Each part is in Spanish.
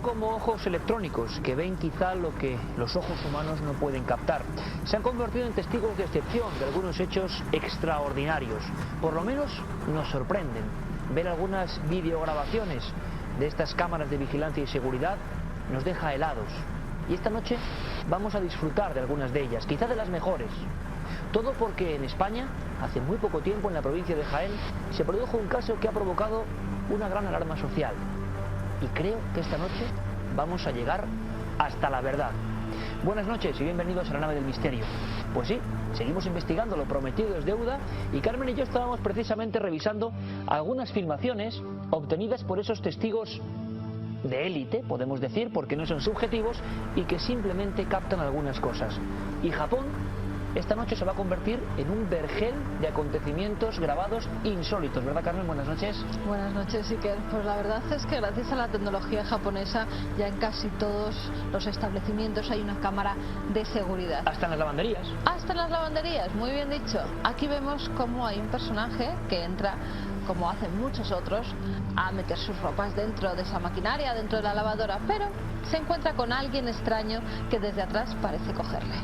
como ojos electrónicos que ven quizá lo que los ojos humanos no pueden captar. Se han convertido en testigos de excepción de algunos hechos extraordinarios. Por lo menos nos sorprenden. Ver algunas videograbaciones de estas cámaras de vigilancia y seguridad nos deja helados. Y esta noche vamos a disfrutar de algunas de ellas, quizá de las mejores. Todo porque en España, hace muy poco tiempo, en la provincia de Jaén, se produjo un caso que ha provocado una gran alarma social. Y creo que esta noche vamos a llegar hasta la verdad. Buenas noches y bienvenidos a la nave del misterio. Pues sí, seguimos investigando, lo prometido es deuda, y Carmen y yo estábamos precisamente revisando algunas filmaciones obtenidas por esos testigos de élite, podemos decir, porque no son subjetivos y que simplemente captan algunas cosas. Y Japón esta noche se va a convertir en un vergel de acontecimientos grabados insólitos, ¿verdad, Carmen? Buenas noches. Buenas noches, Iker. Pues la verdad es que gracias a la tecnología japonesa ya en casi todos los establecimientos hay una cámara de seguridad. Hasta en las lavanderías. Hasta en las lavanderías, muy bien dicho. Aquí vemos cómo hay un personaje que entra, como hacen muchos otros, a meter sus ropas dentro de esa maquinaria, dentro de la lavadora, pero se encuentra con alguien extraño que desde atrás parece cogerle.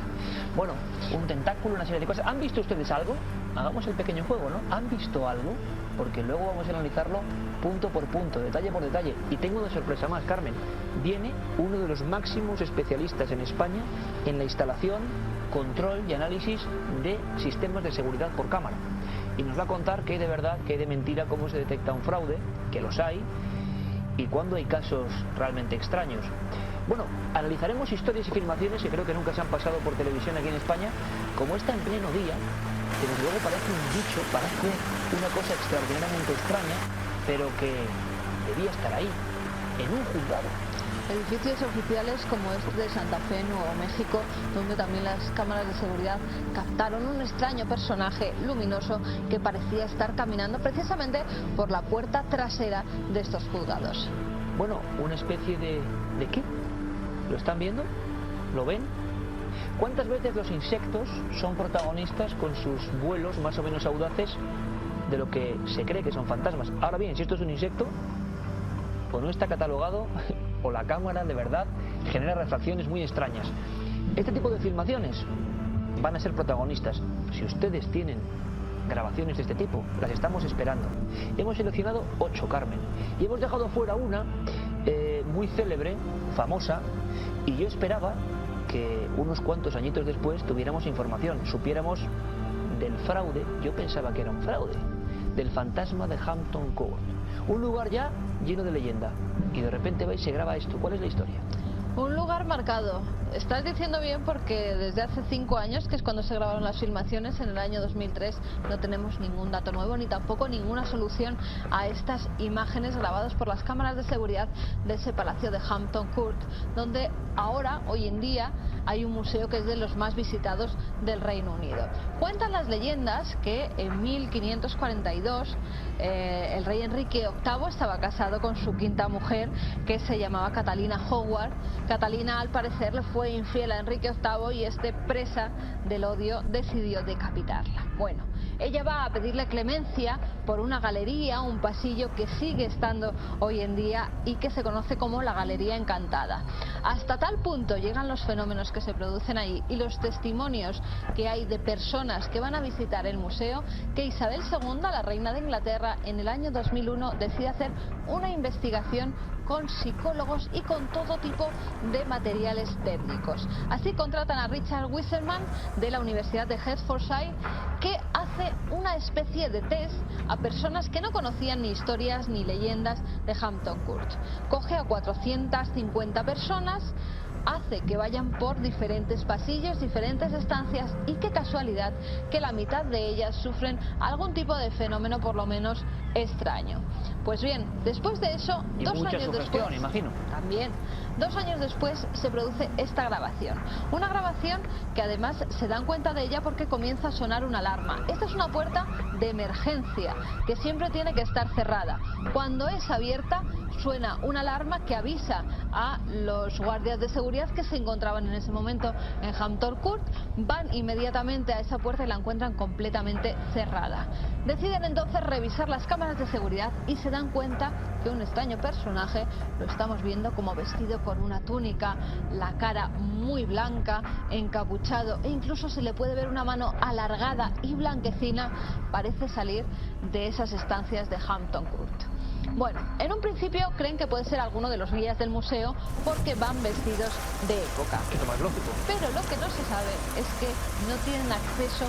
Bueno, un tentáculo, una serie de cosas. ¿Han visto ustedes algo? Hagamos el pequeño juego, ¿no? ¿Han visto algo? Porque luego vamos a analizarlo punto por punto, detalle por detalle. Y tengo una sorpresa más, Carmen. Viene uno de los máximos especialistas en España en la instalación, control y análisis de sistemas de seguridad por cámara. Y nos va a contar qué hay de verdad, qué hay de mentira, cómo se detecta un fraude, que los hay, y cuándo hay casos realmente extraños. Bueno, analizaremos historias y filmaciones que creo que nunca se han pasado por televisión aquí en España, como esta en pleno día, que desde luego parece un bicho, parece una cosa extraordinariamente extraña, pero que debía estar ahí, en un juzgado. Edificios oficiales como este de Santa Fe, Nuevo México, donde también las cámaras de seguridad captaron un extraño personaje luminoso que parecía estar caminando precisamente por la puerta trasera de estos juzgados. Bueno, una especie de ¿qué? ¿Lo están viendo? ¿Lo ven? ¿Cuántas veces los insectos son protagonistas con sus vuelos más o menos audaces de lo que se cree que son fantasmas? Ahora bien, si esto es un insecto, o no está catalogado, o la cámara de verdad genera refracciones muy extrañas. Este tipo de filmaciones van a ser protagonistas. Si ustedes tienen grabaciones de este tipo, las estamos esperando. Hemos seleccionado 8, Carmen, y hemos dejado fuera una muy célebre, famosa, y yo esperaba que unos cuantos añitos después tuviéramos información, supiéramos del fraude. Yo pensaba que era un fraude, del fantasma de Hampton Court, un lugar ya lleno de leyenda, y de repente va y se graba esto. ¿Cuál es la historia? Un lugar marcado. Estás diciendo bien, porque desde hace 5 años, que es cuando se grabaron las filmaciones, en el año 2003, no tenemos ningún dato nuevo ni tampoco ninguna solución a estas imágenes grabadas por las cámaras de seguridad de ese palacio de Hampton Court, donde ahora, hoy en día, hay un museo que es de los más visitados del Reino Unido. Cuentan las leyendas que en 1542 el rey Enrique VIII estaba casado con su quinta mujer, que se llamaba Catalina Howard. Catalina, al parecer, le fue infiel a Enrique VIII y este, presa del odio, decidió decapitarla. Bueno, ella va a pedirle clemencia por una galería, un pasillo que sigue estando hoy en día y que se conoce como la Galería Encantada. Hasta tal punto llegan los fenómenos que se producen ahí y los testimonios que hay de personas que van a visitar el museo, que Isabel II, la reina de Inglaterra, en el año 2001 decide hacer una investigación con psicólogos y con todo tipo de materiales técnicos. Así contratan a Richard Wiseman de la Universidad de Hertfordshire, que hace una especie de test a personas que no conocían ni historias ni leyendas de Hampton Court. Coge a 450 personas, hace que vayan por diferentes pasillos, diferentes estancias, y qué casualidad que la mitad de ellas sufren algún tipo de fenómeno por lo menos extraño. Pues bien, después de eso, y 2 mucha años sugestión, después, imagino. También, 2 años después se produce esta grabación. Una grabación que además se dan cuenta de ella porque comienza a sonar una alarma. Esta es una puerta de emergencia que siempre tiene que estar cerrada. Cuando es abierta, suena una alarma que avisa a los guardias de seguridad que se encontraban en ese momento en Hampton Court. Van inmediatamente a esa puerta y la encuentran completamente cerrada. Deciden entonces revisar las cámaras de seguridad y se dan cuenta que un extraño personaje, lo estamos viendo como vestido con una túnica, la cara muy blanca, encapuchado, e incluso se le puede ver una mano alargada y blanquecina, parece salir de esas estancias de Hampton Court. Bueno, en un principio creen que puede ser alguno de los guías del museo porque van vestidos de época. Es lo más lógico. Pero lo que no se sabe es que no tienen acceso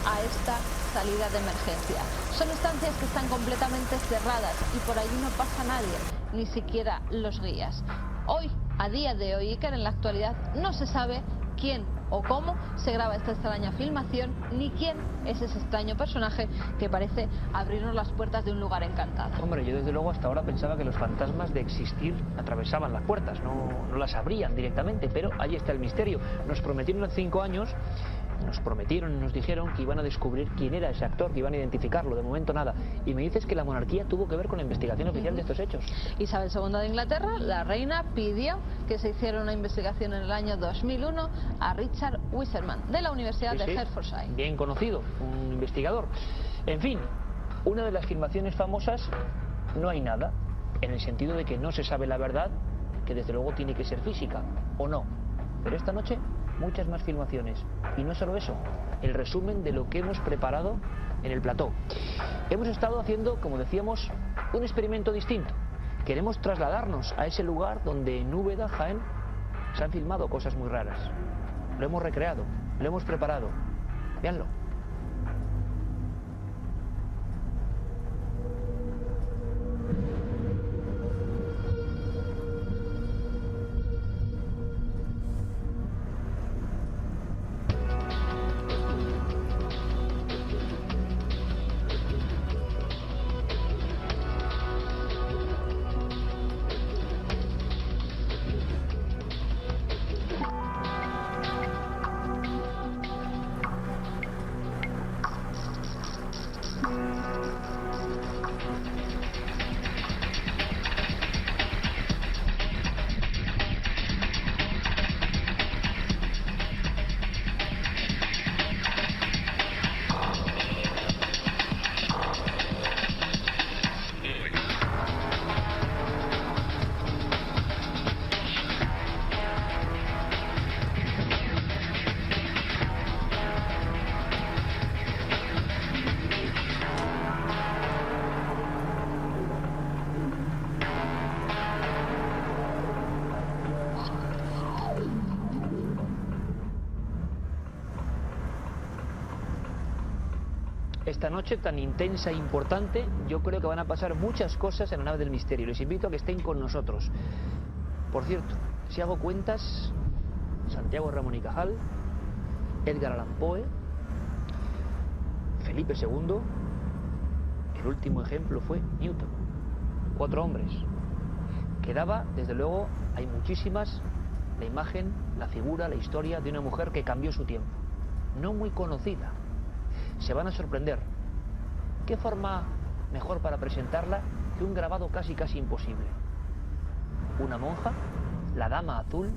a esta salida de emergencia. Son estancias que están completamente cerradas y por allí no pasa nadie, ni siquiera los guías. Hoy, a día de hoy, Iker, en la actualidad, no se sabe quién o cómo se graba esta extraña filmación, ni quién es ese extraño personaje que parece abrirnos las puertas de un lugar encantado. Hombre, yo desde luego hasta ahora pensaba que los fantasmas de existir atravesaban las puertas, no las abrían directamente, pero ahí está el misterio. Nos prometieron hace 5 años, nos dijeron que iban a descubrir quién era ese actor, que iban a identificarlo. De momento nada. Y me dices que la monarquía tuvo que ver con la investigación oficial de estos hechos. Isabel II de Inglaterra, la reina, pidió que se hiciera una investigación en el año 2001 a Richard Wiseman, de la Universidad de Hertfordshire. Bien conocido, un investigador. En fin, una de las filmaciones famosas, no hay nada, en el sentido de que no se sabe la verdad, que desde luego tiene que ser física, o no. Pero esta noche, muchas más filmaciones. Y no solo eso, el resumen de lo que hemos preparado en el plató. Hemos estado haciendo, como decíamos, un experimento distinto. Queremos trasladarnos a ese lugar donde en Úbeda, Jaén, se han filmado cosas muy raras. Lo hemos recreado, lo hemos preparado. Véanlo. Esta noche tan intensa e importante, yo creo que van a pasar muchas cosas en la nave del misterio. Les invito a que estén con nosotros. Por cierto, si hago cuentas, Santiago Ramón y Cajal, Edgar Allan Poe, Felipe II, el último ejemplo fue Newton. 4 hombres. Quedaba, desde luego, hay muchísimas, la imagen, la figura, la historia de una mujer que cambió su tiempo. No muy conocida. Se van a sorprender. ¿Qué forma mejor para presentarla que un grabado casi imposible? Una monja, la Dama Azul,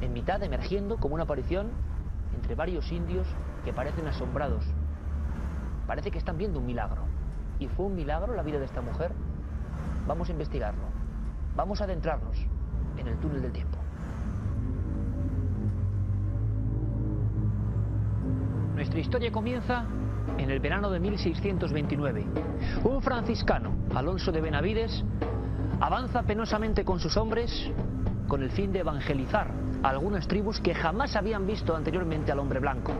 en mitad emergiendo como una aparición entre varios indios que parecen asombrados. Parece que están viendo un milagro. ¿Y fue un milagro la vida de esta mujer? Vamos a investigarlo. Vamos a adentrarnos en el túnel del tiempo. Nuestra historia comienza en el verano de 1629. Un franciscano, Alonso de Benavides, avanza penosamente con sus hombres con el fin de evangelizar a algunas tribus que jamás habían visto anteriormente al hombre blanco.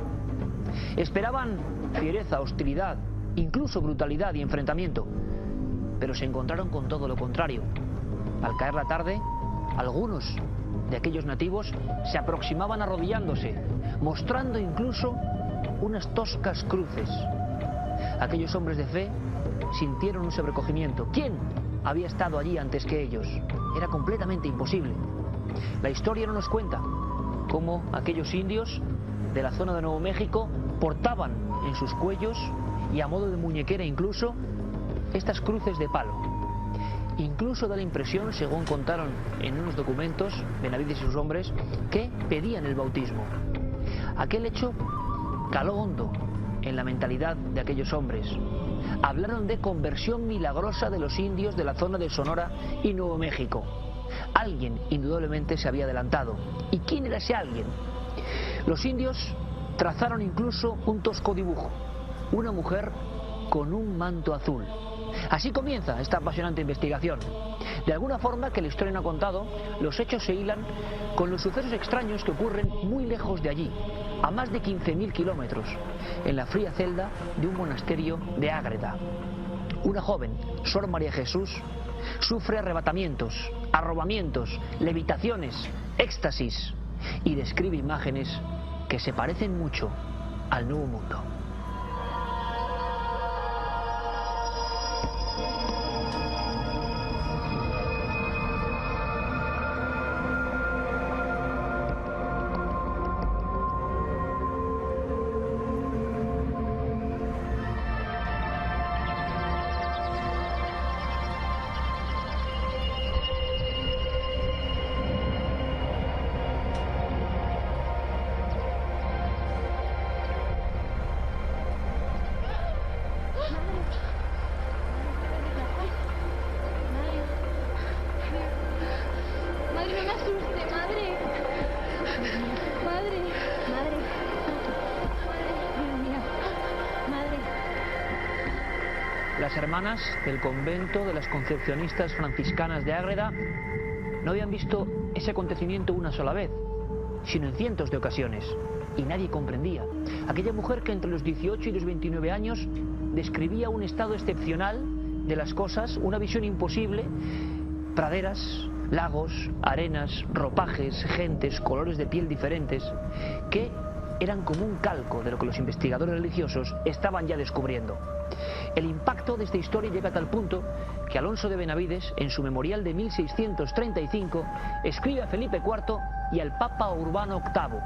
Esperaban fiereza, hostilidad, incluso brutalidad y enfrentamiento, pero se encontraron con todo lo contrario. Al caer la tarde, algunos de aquellos nativos se aproximaban arrodillándose, mostrando incluso unas toscas cruces. Aquellos hombres de fe sintieron un sobrecogimiento. ¿Quién había estado allí antes que ellos? Era completamente imposible. La historia no nos cuenta cómo aquellos indios de la zona de Nuevo México portaban en sus cuellos y a modo de muñequera incluso estas cruces de palo. Incluso da la impresión, según contaron en unos documentos, Benavides y sus hombres, que pedían el bautismo. Aquel hecho caló hondo en la mentalidad de aquellos hombres. Hablaron de conversión milagrosa de los indios de la zona de Sonora y Nuevo México. Alguien indudablemente se había adelantado. ¿Y quién era ese alguien? Los indios trazaron incluso un tosco dibujo: una mujer con un manto azul. Así comienza esta apasionante investigación. De alguna forma, que la historia no ha contado, los hechos se hilan con los sucesos extraños que ocurren muy lejos de allí, a más de 15.000 kilómetros, en la fría celda de un monasterio de Ágreda. Una joven, Sor María Jesús, sufre arrebatamientos, arrobamientos, levitaciones, éxtasis, y describe imágenes que se parecen mucho al Nuevo Mundo. Las hermanas del convento de las Concepcionistas Franciscanas de Ágreda no habían visto ese acontecimiento una sola vez, sino en cientos de ocasiones, y nadie comprendía. Aquella mujer que entre los 18 y los 29 años describía un estado excepcional de las cosas, una visión imposible: praderas, lagos, arenas, ropajes, gentes, colores de piel diferentes, que eran como un calco de lo que los investigadores religiosos estaban ya descubriendo. El impacto de esta historia llega a tal punto que Alonso de Benavides, en su memorial de 1635, escribe a Felipe IV y al Papa Urbano VIII.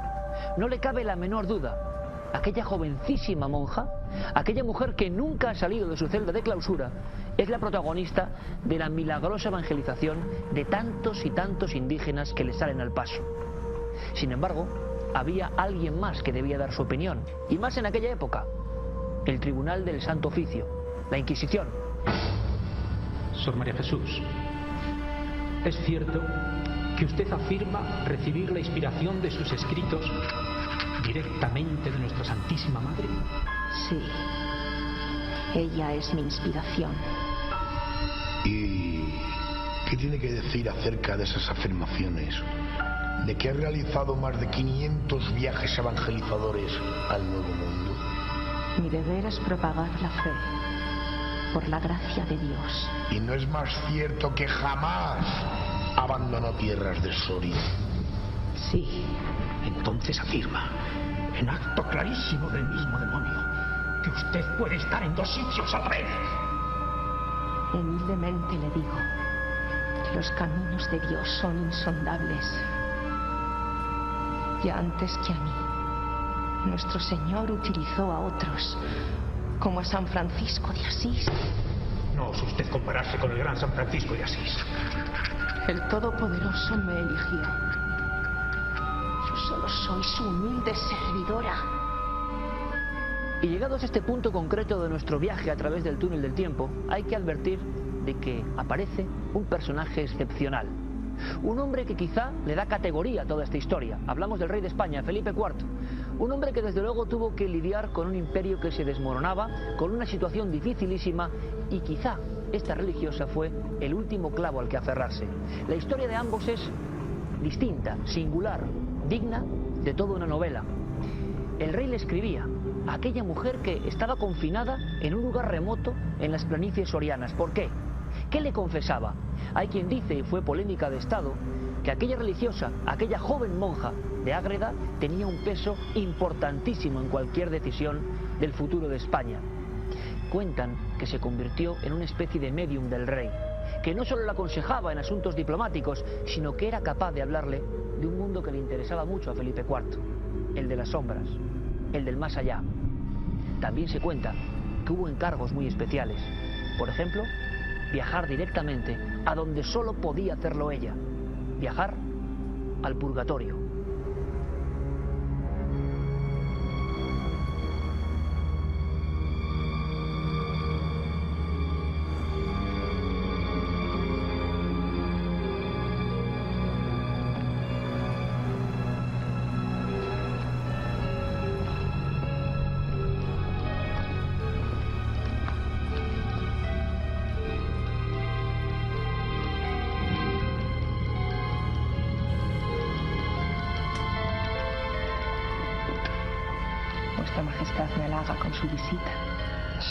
No le cabe la menor duda: aquella jovencísima monja, aquella mujer que nunca ha salido de su celda de clausura, es la protagonista de la milagrosa evangelización de tantos y tantos indígenas que le salen al paso. Sin embargo, había alguien más que debía dar su opinión, y más en aquella época: el Tribunal del Santo Oficio, la Inquisición. Sor María Jesús, ¿es cierto que usted afirma recibir la inspiración de sus escritos directamente de nuestra Santísima Madre? Sí, ella es mi inspiración. ¿Y qué tiene que decir acerca de esas afirmaciones? De que ha realizado más de 500 viajes evangelizadores al Nuevo Mundo. Mi deber es propagar la fe, por la gracia de Dios. ¿Y no es más cierto que jamás abandonó tierras de Soria? Sí. Entonces afirma, en acto clarísimo del mismo demonio, que usted puede estar en dos sitios a la vez. Humildemente le digo que los caminos de Dios son insondables. Y antes que a mí, nuestro Señor utilizó a otros, como a San Francisco de Asís. No ose usted compararse con el gran San Francisco de Asís. El Todopoderoso me eligió. Yo solo soy su humilde servidora. Y llegados a este punto concreto de nuestro viaje a través del túnel del tiempo, hay que advertir de que aparece un personaje excepcional. Un hombre que quizá le da categoría a toda esta historia. Hablamos del rey de España, Felipe IV. Un hombre que desde luego tuvo que lidiar con un imperio que se desmoronaba, con una situación dificilísima, y quizá esta religiosa fue el último clavo al que aferrarse. La historia de ambos es distinta, singular, digna de toda una novela. El rey le escribía a aquella mujer que estaba confinada en un lugar remoto en las planicies sorianas. ¿Por qué? ¿Qué le confesaba? Hay quien dice, y fue polémica de Estado, que aquella religiosa, aquella joven monja de Ágreda, tenía un peso importantísimo en cualquier decisión del futuro de España. Cuentan que se convirtió en una especie de médium del rey, que no solo le aconsejaba en asuntos diplomáticos, sino que era capaz de hablarle de un mundo que le interesaba mucho a Felipe IV, el de las sombras, el del más allá. También se cuenta que hubo encargos muy especiales. Por ejemplo, viajar directamente a donde solo podía hacerlo ella: viajar al purgatorio. Vuestra Majestad me halaga con su visita.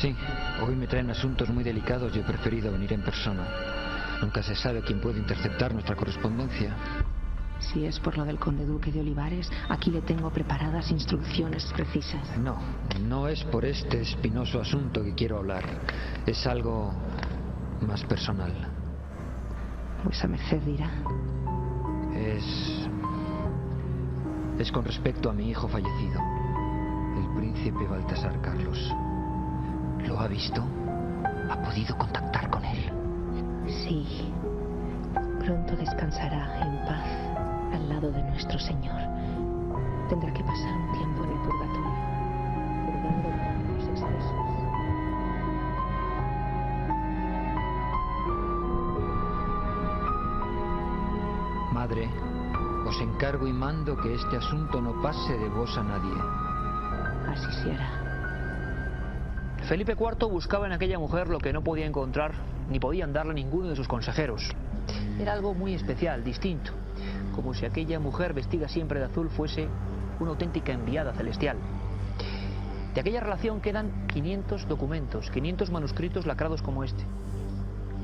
Sí, hoy me traen asuntos muy delicados y he preferido venir en persona. Nunca se sabe quién puede interceptar nuestra correspondencia. Si es por lo del conde duque de Olivares, aquí le tengo preparadas instrucciones precisas. No es por este espinoso asunto que quiero hablar. Es algo más personal. Vuesa merced dirá. Es con respecto a mi hijo fallecido, el príncipe Baltasar Carlos. ¿Lo ha visto? ¿Ha podido contactar con él? Sí. Pronto descansará en paz al lado de nuestro Señor. Tendrá que pasar un tiempo en el purgatorio, purgando los excesos. Madre, os encargo y mando que este asunto no pase de vos a nadie. Así se hará. Felipe IV buscaba en aquella mujer lo que no podía encontrar ni podían darle ninguno de sus consejeros. Era algo muy especial, distinto, como si aquella mujer vestida siempre de azul fuese una auténtica enviada celestial. De aquella relación quedan 500 documentos, 500 manuscritos lacrados como este.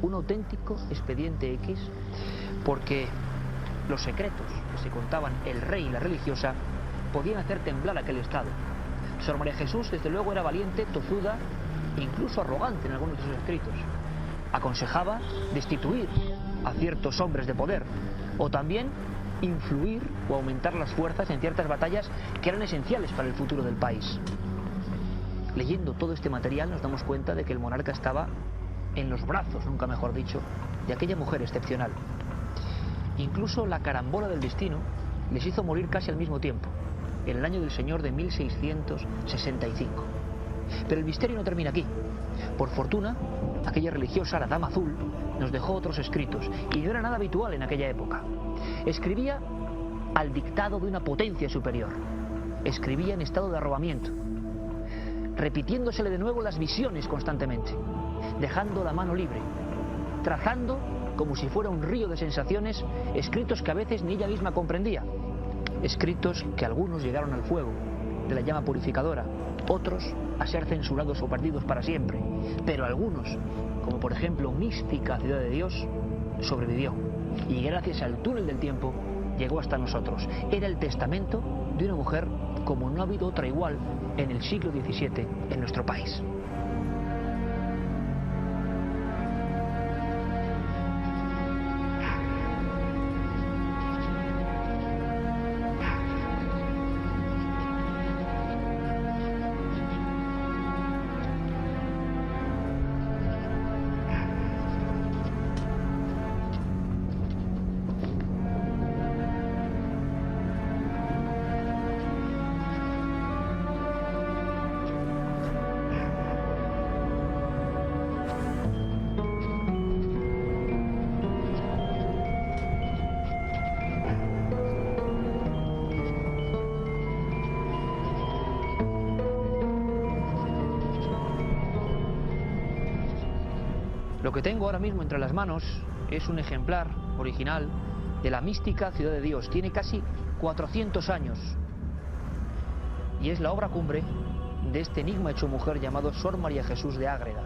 Un auténtico expediente X, porque los secretos que se contaban el rey y la religiosa podían hacer temblar aquel estado. Sor María Jesús, desde luego, era valiente, tozuda e incluso arrogante en algunos de sus escritos. Aconsejaba destituir a ciertos hombres de poder, o también influir o aumentar las fuerzas en ciertas batallas que eran esenciales para el futuro del país. Leyendo todo este material nos damos cuenta de que el monarca estaba en los brazos, nunca mejor dicho, de aquella mujer excepcional. Incluso la carambola del destino les hizo morir casi al mismo tiempo, en el año del Señor de 1665. Pero el misterio no termina aquí. Por fortuna, aquella religiosa, la Dama Azul, nos dejó otros escritos, y no era nada habitual en aquella época. Escribía al dictado de una potencia superior. Escribía en estado de arrobamiento, repitiéndosele de nuevo las visiones constantemente, dejando la mano libre, trazando como si fuera un río de sensaciones, escritos que a veces ni ella misma comprendía. Escritos que algunos llegaron al fuego de la llama purificadora, otros a ser censurados o perdidos para siempre, pero algunos, como por ejemplo Mística Ciudad de Dios, sobrevivió y gracias al túnel del tiempo llegó hasta nosotros. Era el testamento de una mujer como no ha habido otra igual en el siglo XVII en nuestro país. Lo que tengo ahora mismo entre las manos es un ejemplar original de la Mística Ciudad de Dios. Tiene casi 400 años y es la obra cumbre de este enigma hecho mujer llamado Sor María Jesús de Ágreda.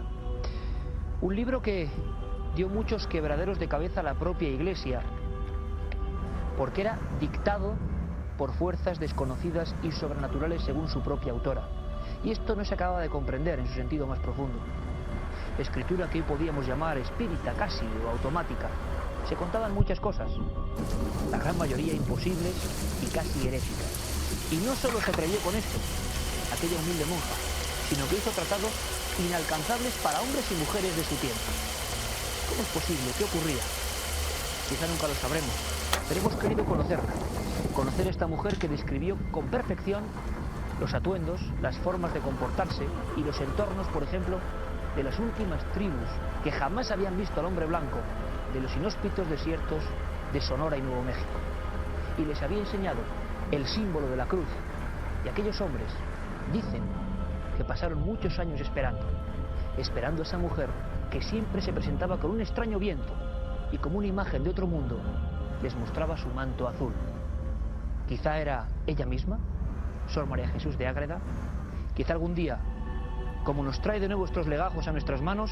Un libro que dio muchos quebraderos de cabeza a la propia Iglesia, porque era dictado por fuerzas desconocidas y sobrenaturales según su propia autora. Y esto no se acaba de comprender en su sentido más profundo. Escritura que hoy podíamos llamar espírita casi o automática. Se contaban muchas cosas, la gran mayoría imposibles y casi heréticas. Y no solo se creyó con esto aquella humilde monja, sino que hizo tratados inalcanzables para hombres y mujeres de su tiempo. ¿Cómo es posible? ¿Qué ocurría? Quizá nunca lo sabremos, pero hemos querido conocerla. Conocer a esta mujer que describió con perfección los atuendos, las formas de comportarse y los entornos, por ejemplo, de las últimas tribus que jamás habían visto al hombre blanco de los inhóspitos desiertos de Sonora y Nuevo México. Y les había enseñado el símbolo de la cruz. Y aquellos hombres dicen que pasaron muchos años esperando a esa mujer que siempre se presentaba con un extraño viento y como una imagen de otro mundo les mostraba su manto azul. Quizá era ella misma, Sor María Jesús de Ágreda. Quizá algún día, como nos trae de nuevo estos legajos a nuestras manos,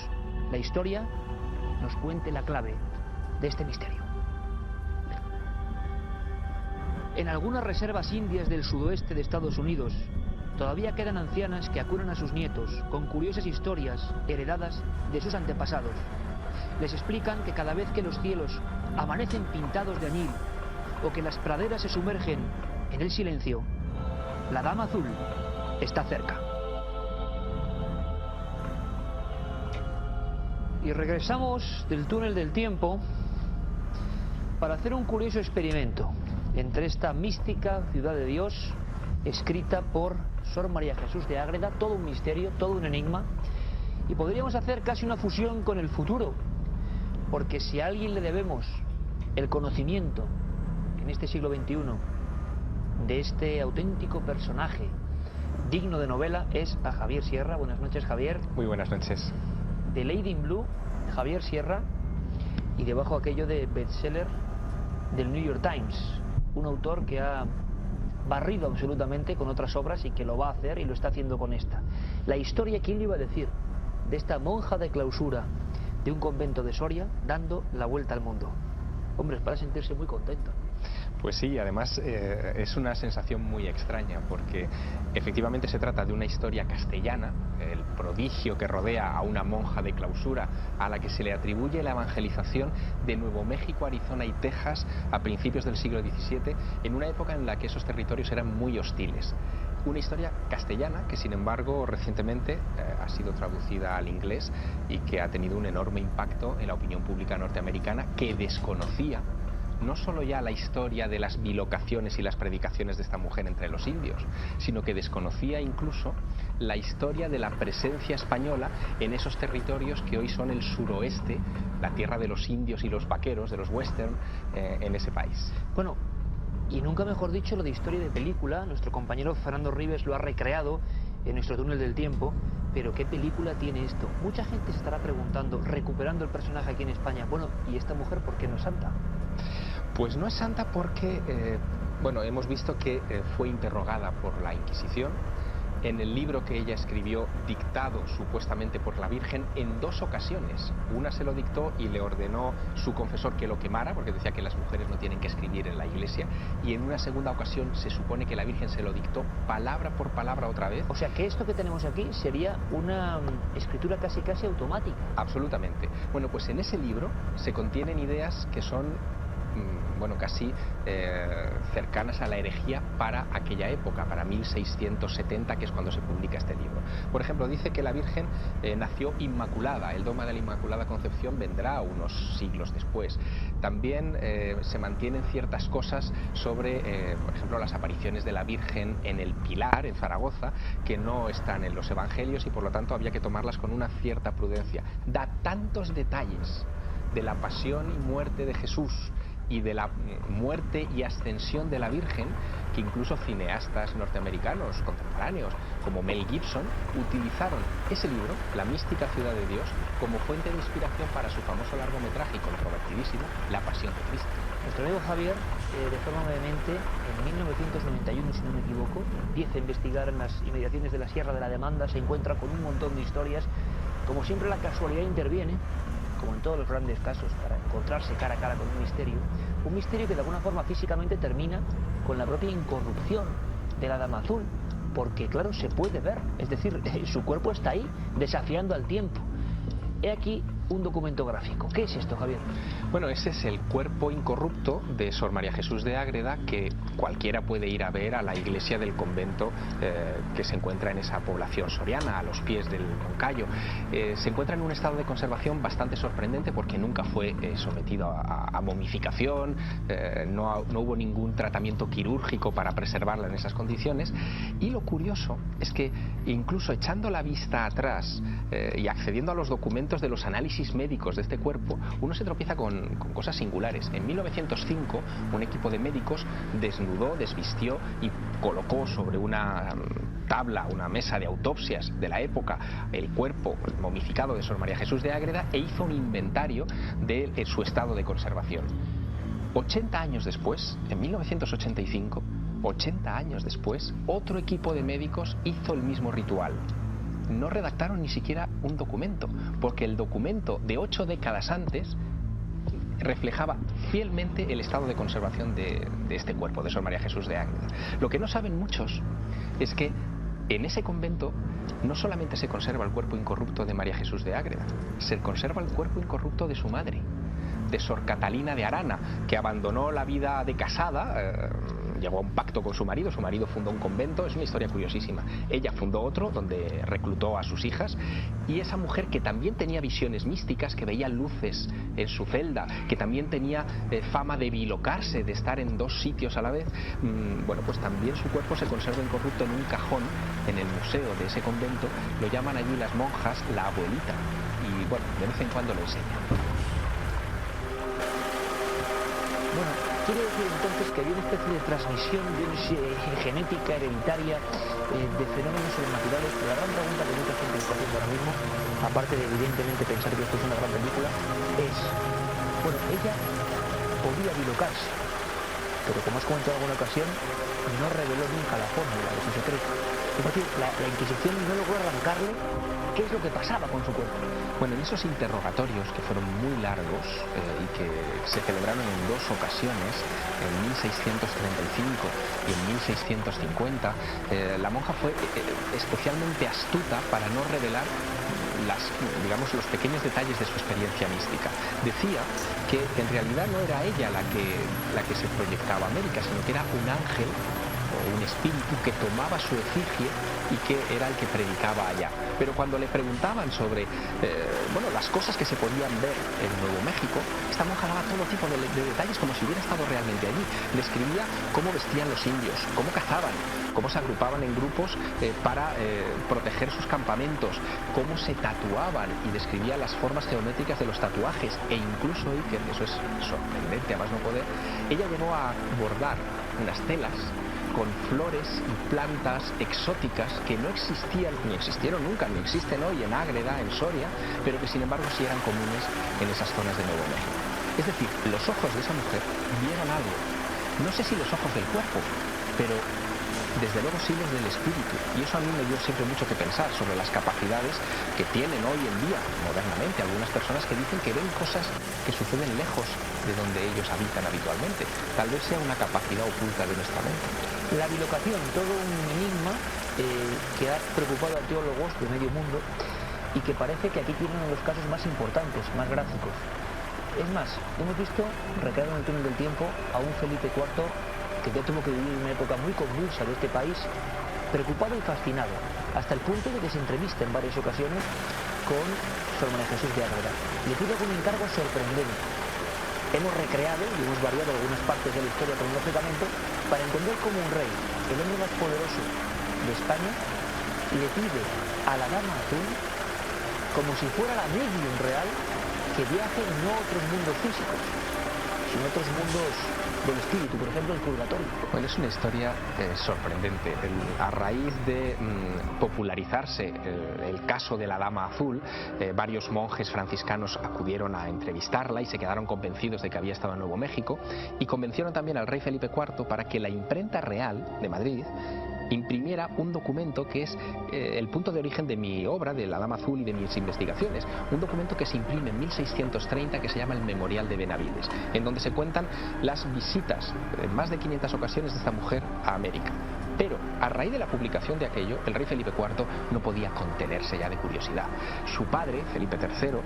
la historia nos cuente la clave de este misterio. En algunas reservas indias del sudoeste de Estados Unidos todavía quedan ancianas que acunan a sus nietos con curiosas historias heredadas de sus antepasados. Les explican que cada vez que los cielos amanecen pintados de añil o que las praderas se sumergen en el silencio, la Dama Azul está cerca. Y regresamos del túnel del tiempo para hacer un curioso experimento entre esta mística ciudad de Dios, escrita por Sor María Jesús de Ágreda, todo un misterio, todo un enigma, y podríamos hacer casi una fusión con el futuro, porque si a alguien le debemos el conocimiento en este siglo XXI de este auténtico personaje digno de novela, es a Javier Sierra. Buenas noches, Javier. Muy buenas noches. The Lady in Blue, Javier Sierra, y debajo aquello de bestseller del New York Times, un autor que ha barrido absolutamente con otras obras y que lo va a hacer y lo está haciendo con esta. La historia, ¿quién le iba a decir?, de esta monja de clausura de un convento de Soria dando la vuelta al mundo. Hombre, es para sentirse muy contento. Pues sí, además es una sensación muy extraña porque efectivamente se trata de una historia castellana, el prodigio que rodea a una monja de clausura a la que se le atribuye la evangelización de Nuevo México, Arizona y Texas a principios del siglo XVII, en una época en la que esos territorios eran muy hostiles. Una historia castellana que, sin embargo, recientemente ha sido traducida al inglés y que ha tenido un enorme impacto en la opinión pública norteamericana, que desconocía no solo ya la historia de las bilocaciones y las predicaciones de esta mujer entre los indios, sino que desconocía incluso la historia de la presencia española en esos territorios que hoy son el suroeste, la tierra de los indios y los vaqueros, de los western, en ese país. Bueno, y nunca mejor dicho, lo de historia de película. Nuestro compañero Fernando Ribes lo ha recreado en nuestro túnel del tiempo. Pero ¿qué película tiene esto? Mucha gente se estará preguntando, recuperando el personaje aquí en España, bueno, ¿y esta mujer por qué no es santa? Pues no es santa porque, bueno, hemos visto que fue interrogada por la Inquisición en el libro que ella escribió, dictado supuestamente por la Virgen, en 2 ocasiones. Una se lo dictó y le ordenó su confesor que lo quemara, porque decía que las mujeres no tienen que escribir en la iglesia, y en una segunda ocasión se supone que la Virgen se lo dictó palabra por palabra otra vez. O sea que esto que tenemos aquí sería una escritura casi automática. Absolutamente. Bueno, pues en ese libro se contienen ideas que son bueno, casi cercanas a la herejía para aquella época, para 1670, que es cuando se publica este libro. Por ejemplo, dice que la Virgen nació inmaculada. El dogma de la Inmaculada Concepción vendrá unos siglos después. También se mantienen ciertas cosas sobre, por ejemplo, las apariciones de la Virgen en el Pilar, en Zaragoza, que no están en los evangelios y por lo tanto había que tomarlas con una cierta prudencia. Da tantos detalles de la pasión y muerte de Jesús y de la muerte y ascensión de la Virgen, que incluso cineastas norteamericanos contemporáneos como Mel Gibson utilizaron ese libro, La mística ciudad de Dios, como fuente de inspiración para su famoso largometraje y controvertidísimo La pasión de Cristo. Nuestro amigo Javier, de forma brevemente, en 1991, si no me equivoco, empieza a investigar en las inmediaciones de la Sierra de la Demanda, se encuentra con un montón de historias. Como siempre, la casualidad interviene, como en todos los grandes casos, para encontrarse cara a cara con un misterio que de alguna forma físicamente termina con la propia incorrupción de la Dama Azul, porque claro, se puede ver, es decir, su cuerpo está ahí, desafiando al tiempo. He aquí un documento gráfico. ¿Qué es esto, Javier? Bueno, ese es el cuerpo incorrupto de Sor María Jesús de Ágreda, que cualquiera puede ir a ver a la iglesia del convento que se encuentra en esa población soriana, a los pies del Moncayo. Se encuentra en un estado de conservación bastante sorprendente porque nunca fue sometido a momificación, no hubo ningún tratamiento quirúrgico para preservarla en esas condiciones. Y lo curioso es que incluso echando la vista atrás y accediendo a los documentos de los análisis médicos de este cuerpo, uno se tropieza con cosas singulares. En 1905 un equipo de médicos desnudó, desvistió y colocó sobre una tabla, una mesa de autopsias de la época, el cuerpo momificado de Sor María Jesús de Ágreda, e hizo un inventario de su estado de conservación. 80 años después, en 1985, 80 años después, otro equipo de médicos hizo el mismo ritual. No redactaron ni siquiera un documento, porque el documento de 8 décadas antes reflejaba fielmente el estado de conservación de este cuerpo, de Sor María Jesús de Ágreda. Lo que no saben muchos es que en ese convento no solamente se conserva el cuerpo incorrupto de María Jesús de Ágreda, se conserva el cuerpo incorrupto de su madre, de Sor Catalina de Arana, que abandonó la vida de casada, llegó a un pacto con su marido fundó un convento. Es una historia curiosísima. Ella fundó otro donde reclutó a sus hijas, y esa mujer, que también tenía visiones místicas, que veía luces en su celda, que también tenía fama de bilocarse, de estar en dos sitios a la vez, bueno, pues también su cuerpo se conserva incorrupto en un cajón en el museo de ese convento. Lo llaman allí las monjas la abuelita, y bueno, de vez en cuando lo enseñan. Bueno, quiere decir entonces que había una especie de transmisión genética, hereditaria, de fenómenos sobrenaturales. Pero la gran pregunta que mucha gente está haciendo ahora mismo, aparte de evidentemente pensar que esto es una gran película, es, bueno, ella podía bilocarse, pero como has comentado en alguna ocasión, no reveló nunca la fórmula de su secreto. Es decir, la Inquisición no logró arrancarle qué es lo que pasaba con su cuerpo. Bueno, en esos interrogatorios, que fueron muy largos y que se celebraron en dos ocasiones, en 1635 y en 1650, la monja fue especialmente astuta para no revelar los pequeños detalles de su experiencia mística. Decía que en realidad no era ella la que se proyectaba a América, sino que era un ángel o un espíritu que tomaba su efigie y que era el que predicaba allá. Pero cuando le preguntaban sobre las cosas que se podían ver en Nuevo México, esta monja daba todo tipo de detalles como si hubiera estado realmente allí. Describía cómo vestían los indios, cómo cazaban, cómo se agrupaban en grupos para proteger sus campamentos, cómo se tatuaban, y describía las formas geométricas de los tatuajes, e incluso, y que eso es sorprendente a más no poder, ella llegó a bordar unas telas con flores y plantas exóticas que no existían, ni existieron nunca, ni existen hoy en Ágreda, en Soria, pero que sin embargo sí eran comunes en esas zonas de Nuevo México. Es decir, los ojos de esa mujer vieron algo. No sé si los ojos del cuerpo, pero desde luego sí los del espíritu, y eso a mí me dio siempre mucho que pensar sobre las capacidades que tienen hoy en día, modernamente, algunas personas que dicen que ven cosas que suceden lejos de donde ellos habitan habitualmente. Tal vez sea una capacidad oculta de nuestra mente. La bilocación, todo un enigma que ha preocupado a teólogos de medio mundo, y que parece que aquí tiene uno de los casos más importantes, más gráficos. Es más, hemos visto, recreado en el túnel del tiempo, a un Felipe IV que ya tuvo que vivir una época muy convulsa de este país, preocupado y fascinado, hasta el punto de que se entrevista en varias ocasiones con Sor María Jesús de Ágreda. Le pide un encargo sorprendente. Hemos recreado y hemos variado algunas partes de la historia cronológicamente para entender cómo un rey, el hombre más poderoso de España, le pide a la Dama Azul, como si fuera la medium real, que viaje no a otros mundos físicos, sino a otros mundos del espíritu, por ejemplo el purgatorio. Bueno, es una historia sorprendente. A raíz de popularizarse el caso de la Dama Azul, varios monjes franciscanos acudieron a entrevistarla y se quedaron convencidos de que había estado en Nuevo México, y convencieron también al rey Felipe IV para que la imprenta real de Madrid imprimiera un documento que es el punto de origen de mi obra, de la Dama Azul y de mis investigaciones. Un documento que se imprime en 1630, que se llama el Memorial de Benavides, en donde se cuentan las visitas en más de 500 ocasiones de esta mujer a América. Pero a raíz de la publicación de aquello, el rey Felipe IV no podía contenerse ya de curiosidad. Su padre, Felipe III,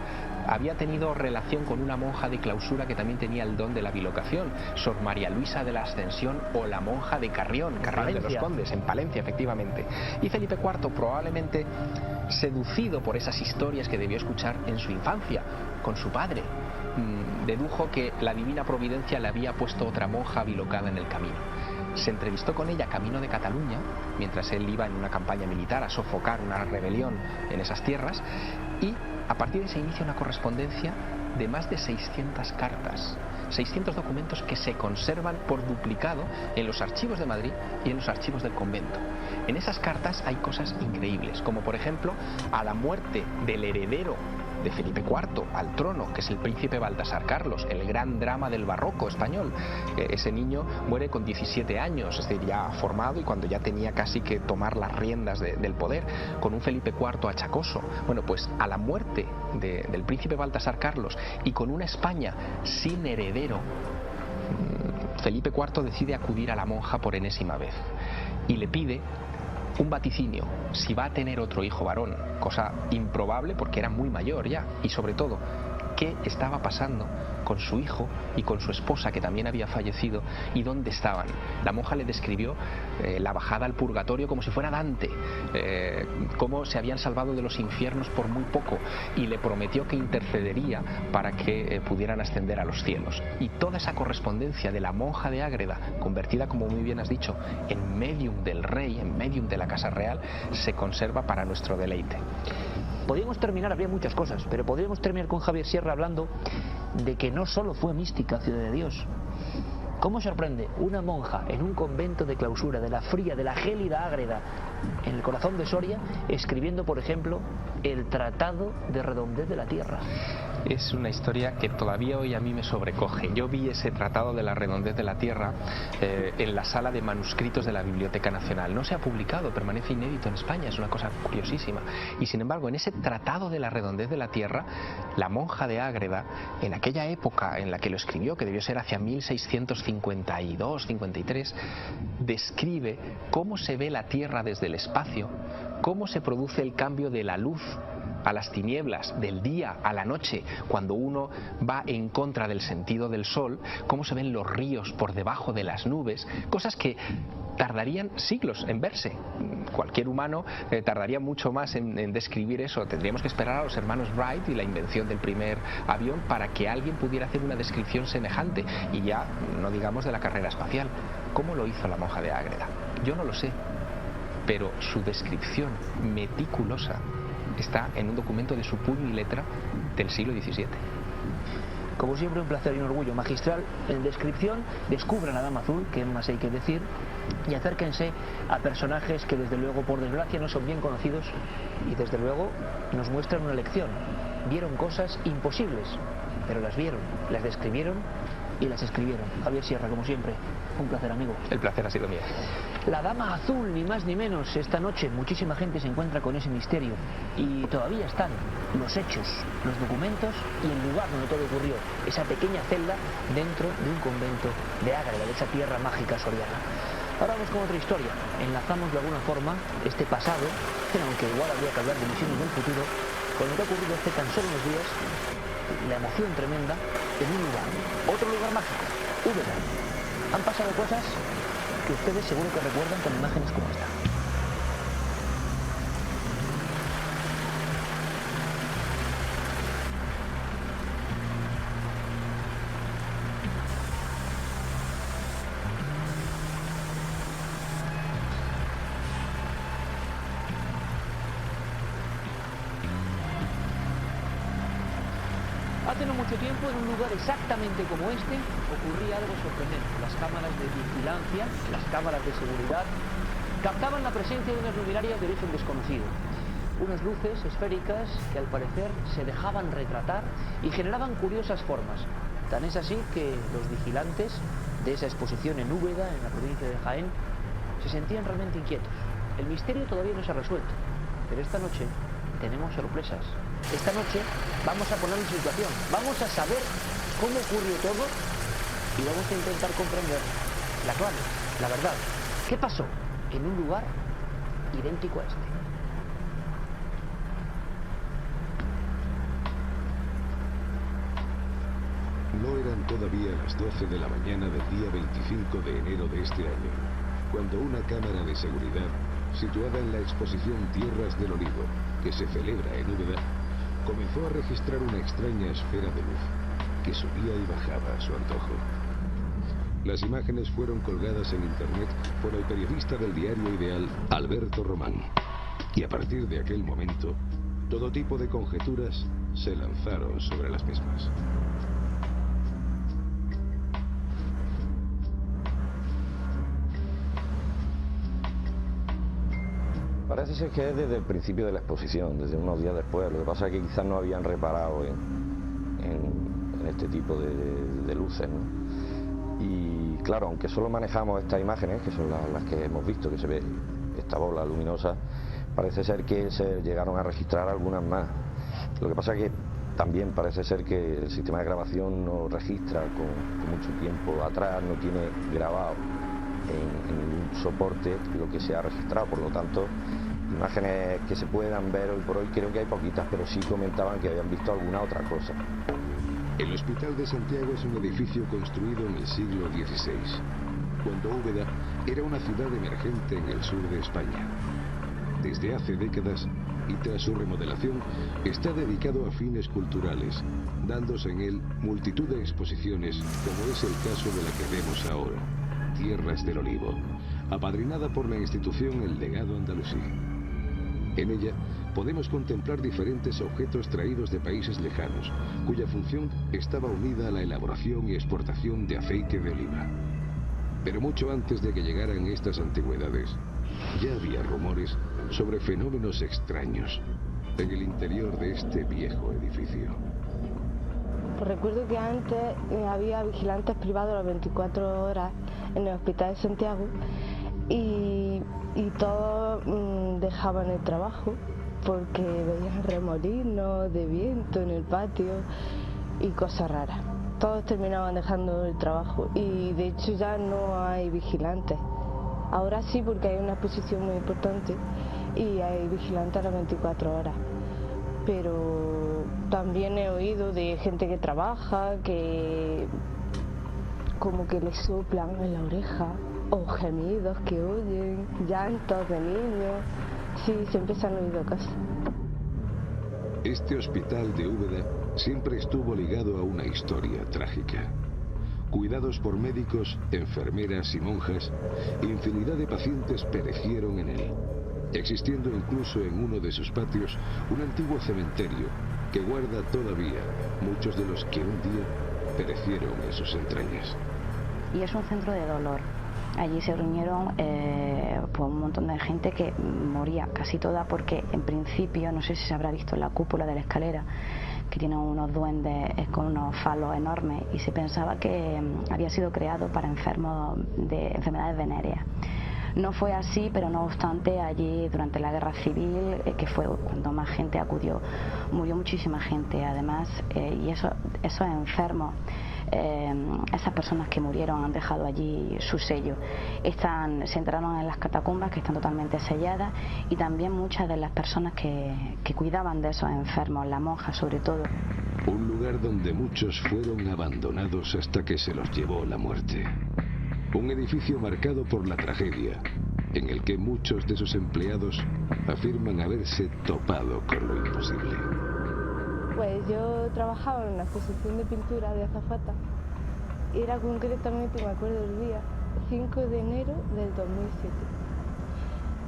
había tenido relación con una monja de clausura que también tenía el don de la bilocación, Sor María Luisa de la Ascensión, o la monja de Carrión de los Condes, en Palencia, efectivamente. Y Felipe IV, probablemente seducido por esas historias que debió escuchar en su infancia con su padre, dedujo que la divina providencia le había puesto otra monja bilocada en el camino. Se entrevistó con ella camino de Cataluña, mientras él iba en una campaña militar a sofocar una rebelión en esas tierras, y a partir de ahí se inicia una correspondencia de más de 600 cartas, 600 documentos que se conservan por duplicado en los archivos de Madrid y en los archivos del convento. En esas cartas hay cosas increíbles, como por ejemplo, a la muerte del heredero de Felipe IV al trono, que es el príncipe Baltasar Carlos, el gran drama del barroco español. Ese niño muere con 17 años, es decir, ya formado, y cuando ya tenía casi que tomar las riendas del poder, con un Felipe IV achacoso. Bueno, pues a la muerte del príncipe Baltasar Carlos y con una España sin heredero, Felipe IV decide acudir a la monja por enésima vez y le pide un vaticinio, si va a tener otro hijo varón, cosa improbable porque era muy mayor ya, y sobre todo, qué estaba pasando con su hijo y con su esposa, que también había fallecido, y dónde estaban. La monja le describió la bajada al purgatorio como si fuera Dante, cómo se habían salvado de los infiernos por muy poco, y le prometió que intercedería para que pudieran ascender a los cielos. Y toda esa correspondencia de la monja de Ágreda, convertida, como muy bien has dicho, en medium del rey, en medium de la Casa Real, se conserva para nuestro deleite. Podríamos terminar, habría muchas cosas, pero podríamos terminar con Javier Sierra hablando de que no solo fue mística Ciudad de Dios. ¿Cómo sorprende una monja en un convento de clausura de la fría, de la gélida Ágreda, en el corazón de Soria, escribiendo, por ejemplo, el Tratado de Redondez de la Tierra? Es una historia que todavía hoy a mí me sobrecoge. Yo vi ese Tratado de la Redondez de la Tierra en la sala de manuscritos de la Biblioteca Nacional. No se ha publicado, permanece inédito en España, es una cosa curiosísima. Y sin embargo, en ese Tratado de la Redondez de la Tierra, la monja de Ágreda, en aquella época en la que lo escribió, que debió ser hacia 1652-53, describe cómo se ve la Tierra desde el espacio, cómo se produce el cambio de la luz a las tinieblas, del día a la noche, cuando uno va en contra del sentido del sol, cómo se ven los ríos por debajo de las nubes, cosas que tardarían siglos en verse. Cualquier humano tardaría mucho más en describir eso. Tendríamos que esperar a los hermanos Wright y la invención del primer avión para que alguien pudiera hacer una descripción semejante, y ya no digamos de la carrera espacial. ¿Cómo lo hizo la monja de Ágreda? Yo no lo sé, pero su descripción meticulosa está en un documento de su puño y letra del siglo XVII. Como siempre, un placer y un orgullo magistral. En descripción, descubran a Dama Azul, que más hay que decir, y acérquense a personajes que desde luego, por desgracia, no son bien conocidos y desde luego nos muestran una lección. Vieron cosas imposibles, pero las vieron, las describieron y las escribieron. Javier Sierra, como siempre, un placer, amigo. El placer ha sido mío. La Dama Azul, ni más ni menos. Esta noche muchísima gente se encuentra con ese misterio y todavía están los hechos, los documentos y el lugar donde todo ocurrió, esa pequeña celda dentro de un convento de Ágreda, de esa tierra mágica soriana. Ahora vamos con otra historia. Enlazamos de alguna forma este pasado, aunque igual habría que hablar de misiones del futuro, con lo que ha ocurrido hace tan solo unos días, la emoción tremenda en un lugar, otro lugar mágico, Úbeda. Han pasado cosas que ustedes seguro que recuerdan con imágenes como esta. Hace no mucho tiempo, en un lugar exactamente como este, ocurría algo sorprendente. Las cámaras de vigilancia, las cámaras de seguridad, captaban la presencia de unas luminarias de origen desconocido. Unas luces esféricas que al parecer se dejaban retratar y generaban curiosas formas. Tan es así que los vigilantes de esa exposición en Úbeda, en la provincia de Jaén, se sentían realmente inquietos. El misterio todavía no se ha resuelto, pero esta noche tenemos sorpresas. Esta noche vamos a poner en situación, vamos a saber cómo ocurrió todo y vamos a intentar comprender la clave, la verdad. ¿Qué pasó? en un lugar idéntico a este. No eran todavía las 12 de la mañana del día 25 de enero de este año, cuando una cámara de seguridad, situada en la exposición Tierras del Olivo, que se celebra en Úbeda, comenzó a registrar una extraña esfera de luz que subía y bajaba a su antojo. Las imágenes fueron colgadas en internet por el periodista del diario Ideal, Alberto Román. Y a partir de aquel momento, todo tipo de conjeturas se lanzaron sobre las mismas. Parece ser que es desde el principio de la exposición, desde unos días después. Lo que pasa es que quizás no habían reparado en este tipo de luces, ¿no? Y claro, aunque solo manejamos estas imágenes, que son las que hemos visto, que se ve esta bola luminosa, parece ser que se llegaron a registrar algunas más. Lo que pasa es que también parece ser que el sistema de grabación no registra con mucho tiempo atrás, no tiene grabado en un soporte lo que se ha registrado, por lo tanto imágenes que se puedan ver hoy por hoy creo que hay poquitas, pero sí comentaban que habían visto alguna otra cosa. El Hospital de Santiago es un edificio construido en el siglo XVI, cuando Úbeda era una ciudad emergente en el sur de España. Desde hace décadas y tras su remodelación está dedicado a fines culturales, dándose en él multitud de exposiciones, como es el caso de la que vemos ahora, Tierras del Olivo, apadrinada por la institución El Legado Andalusí. En ella podemos contemplar diferentes objetos traídos de países lejanos, cuya función estaba unida a la elaboración y exportación de aceite de oliva. Pero mucho antes de que llegaran estas antigüedades, ya había rumores sobre fenómenos extraños en el interior de este viejo edificio. Pues recuerdo que antes había vigilantes privados las 24 horas en el Hospital de Santiago y todos dejaban el trabajo porque veían remolinos de viento en el patio y cosas raras. Todos terminaban dejando el trabajo y de hecho ya no hay vigilantes. Ahora sí, porque hay una exposición muy importante y hay vigilantes a las 24 horas. Pero también he oído de gente que trabaja, que como que le soplan en la oreja, o gemidos que oyen, llantos de niños. Sí, siempre se han oído cosas. Este hospital de Úbeda siempre estuvo ligado a una historia trágica. Cuidados por médicos, enfermeras y monjas, infinidad de pacientes perecieron en él, existiendo incluso en uno de sus patios un antiguo cementerio que guarda todavía muchos de los que un día perecieron en sus entrañas. Y es un centro de dolor. Allí se reunieron pues un montón de gente que moría, casi toda, porque en principio, no sé si se habrá visto en la cúpula de la escalera, que tiene unos duendes con unos falos enormes, y se pensaba que había sido creado para enfermos de enfermedades venéreas. No fue así, pero no obstante, allí durante la guerra civil, que fue cuando más gente acudió, murió muchísima gente además, y esos enfermos, esas personas que murieron han dejado allí su sello. Se entraron en las catacumbas, que están totalmente selladas, y también muchas de las personas que cuidaban de esos enfermos, las monjas sobre todo. Un lugar donde muchos fueron abandonados hasta que se los llevó la muerte. Un edificio marcado por la tragedia, en el que muchos de sus empleados afirman haberse topado con lo imposible. Pues yo trabajaba en una exposición de pintura de azafata. Era concretamente, me acuerdo del día, 5 de enero del 2007.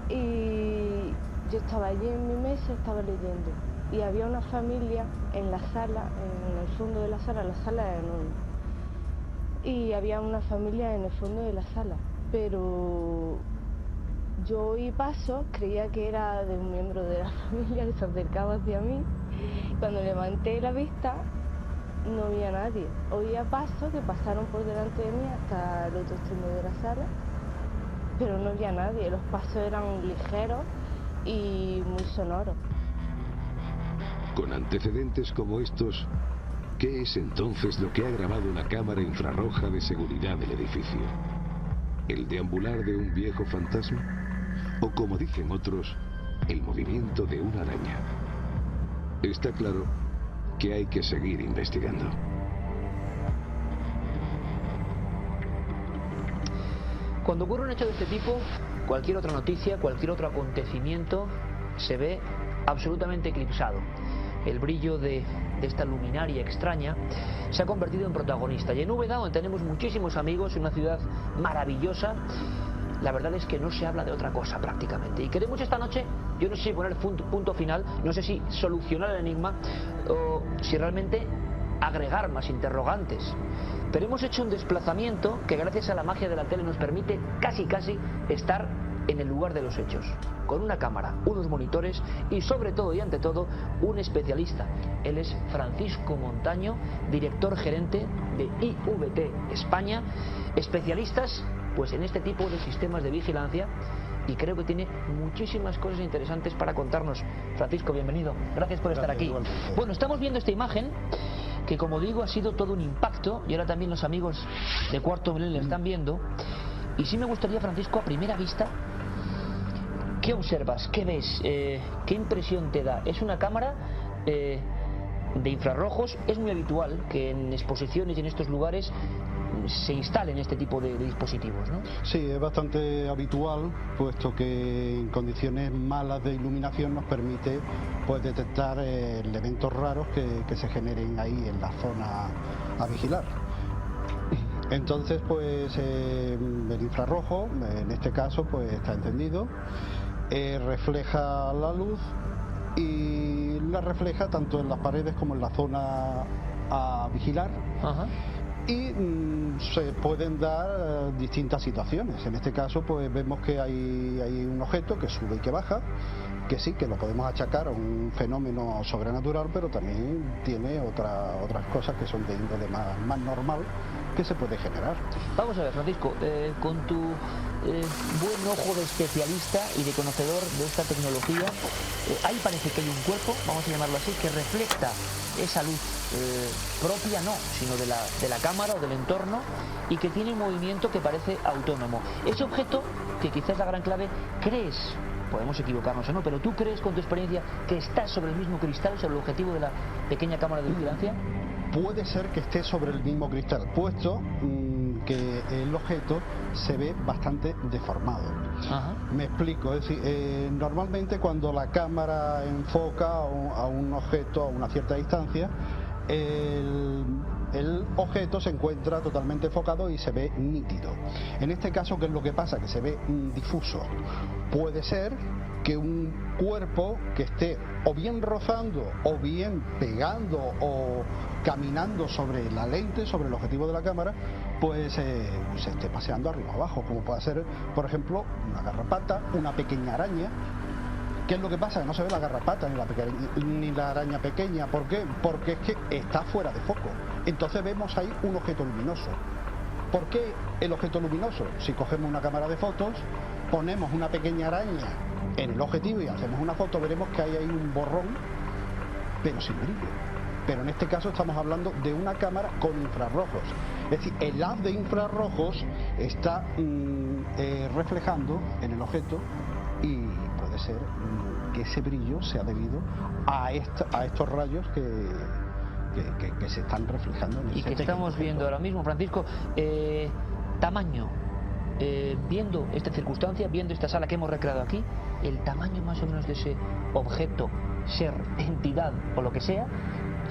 Y yo estaba allí en mi mesa, estaba leyendo. Y había una familia en la sala, en el fondo de la sala era enorme. Y había una familia en el fondo de la sala, pero yo oí pasos, creía que era de un miembro de la familia que se acercaba hacia mí. Cuando levanté la vista no había nadie, oía pasos que pasaron por delante de mí hasta el otro extremo de la sala, pero no había nadie, los pasos eran ligeros y muy sonoros. Con antecedentes como estos, ¿qué es entonces lo que ha grabado la cámara infrarroja de seguridad del edificio? ¿El deambular de un viejo fantasma? o como dicen otros, el movimiento de una araña. Está claro que hay que seguir investigando. Cuando ocurre un hecho de este tipo, cualquier otra noticia, cualquier otro acontecimiento se ve absolutamente eclipsado. El brillo de esta luminaria extraña se ha convertido en protagonista. Y en Úbeda, donde tenemos muchísimos amigos, en una ciudad maravillosa, la verdad es que no se habla de otra cosa prácticamente. Y queremos esta noche, yo no sé si poner punto final, no sé si solucionar el enigma o si realmente agregar más interrogantes. Pero hemos hecho un desplazamiento que gracias a la magia de la tele nos permite casi estar en el lugar de los hechos, con una cámara, unos monitores y sobre todo y ante todo un especialista. Él es Francisco Montaño, director gerente de IVT España, especialistas pues en este tipo de sistemas de vigilancia, y creo que tiene muchísimas cosas interesantes para contarnos. Francisco, bienvenido, gracias por estar aquí. Bueno, estamos viendo esta imagen que, como digo, ha sido todo un impacto, y ahora también los amigos de Cuarto Milenio la están viendo. Y sí me gustaría, Francisco, a primera vista, ¿qué observas? ¿Qué ves? ¿Qué impresión te da? ¿Es una cámara de infrarrojos? Es muy habitual que en exposiciones y en estos lugares se instalen este tipo de dispositivos, ¿no? Sí, es bastante habitual, puesto que en condiciones malas de iluminación nos permite pues detectar elementos raros que se generen ahí en la zona a vigilar. Entonces, pues el infrarrojo, en este caso, pues está encendido, refleja la luz y la refleja tanto en las paredes como en la zona a vigilar. Ajá. Y se pueden dar distintas situaciones. En este caso, pues vemos que hay un objeto que sube y que baja, que sí, que lo podemos achacar a un fenómeno sobrenatural, pero también tiene otras cosas que son de índole más normal que se puede generar. Vamos a ver, Francisco, con tu buen ojo de especialista y de conocedor de esta tecnología, ahí parece que hay un cuerpo, vamos a llamarlo así, que refleja esa luz propia, no, sino de la cámara o del entorno, y que tiene un movimiento que parece autónomo. Ese objeto, que quizás es la gran clave, ¿crees? Podemos equivocarnos o no, pero ¿tú crees con tu experiencia que está sobre el mismo cristal, sobre el objetivo de la pequeña cámara de vigilancia? Puede ser que esté sobre el mismo cristal, puesto que el objeto se ve bastante deformado. Ajá. Me explico, es decir, normalmente cuando la cámara enfoca a un objeto a una cierta distancia, el objeto se encuentra totalmente enfocado y se ve nítido. En este caso, ¿qué es lo que pasa? Que se ve difuso. Puede ser que un cuerpo que esté o bien rozando o bien pegando o caminando sobre la lente, sobre el objetivo de la cámara, pues se esté paseando arriba abajo, como puede ser, por ejemplo, una garrapata, una pequeña araña. ¿Qué es lo que pasa? Que no se ve la garrapata ni la araña pequeña. ¿Por qué? Porque es que está fuera de foco. Entonces vemos ahí un objeto luminoso. ¿Por qué el objeto luminoso? Si cogemos una cámara de fotos, ponemos una pequeña araña en el objetivo y hacemos una foto, veremos que hay ahí un borrón, pero sin brillo. Pero en este caso estamos hablando de una cámara con infrarrojos. Es decir, el haz de infrarrojos está reflejando en el objeto, y puede ser que ese brillo sea debido a estos rayos que se están reflejando en el y que estamos viendo ahora mismo. Francisco, tamaño, viendo esta circunstancia, viendo esta sala que hemos recreado aquí, el tamaño más o menos de ese objeto, ser, entidad o lo que sea,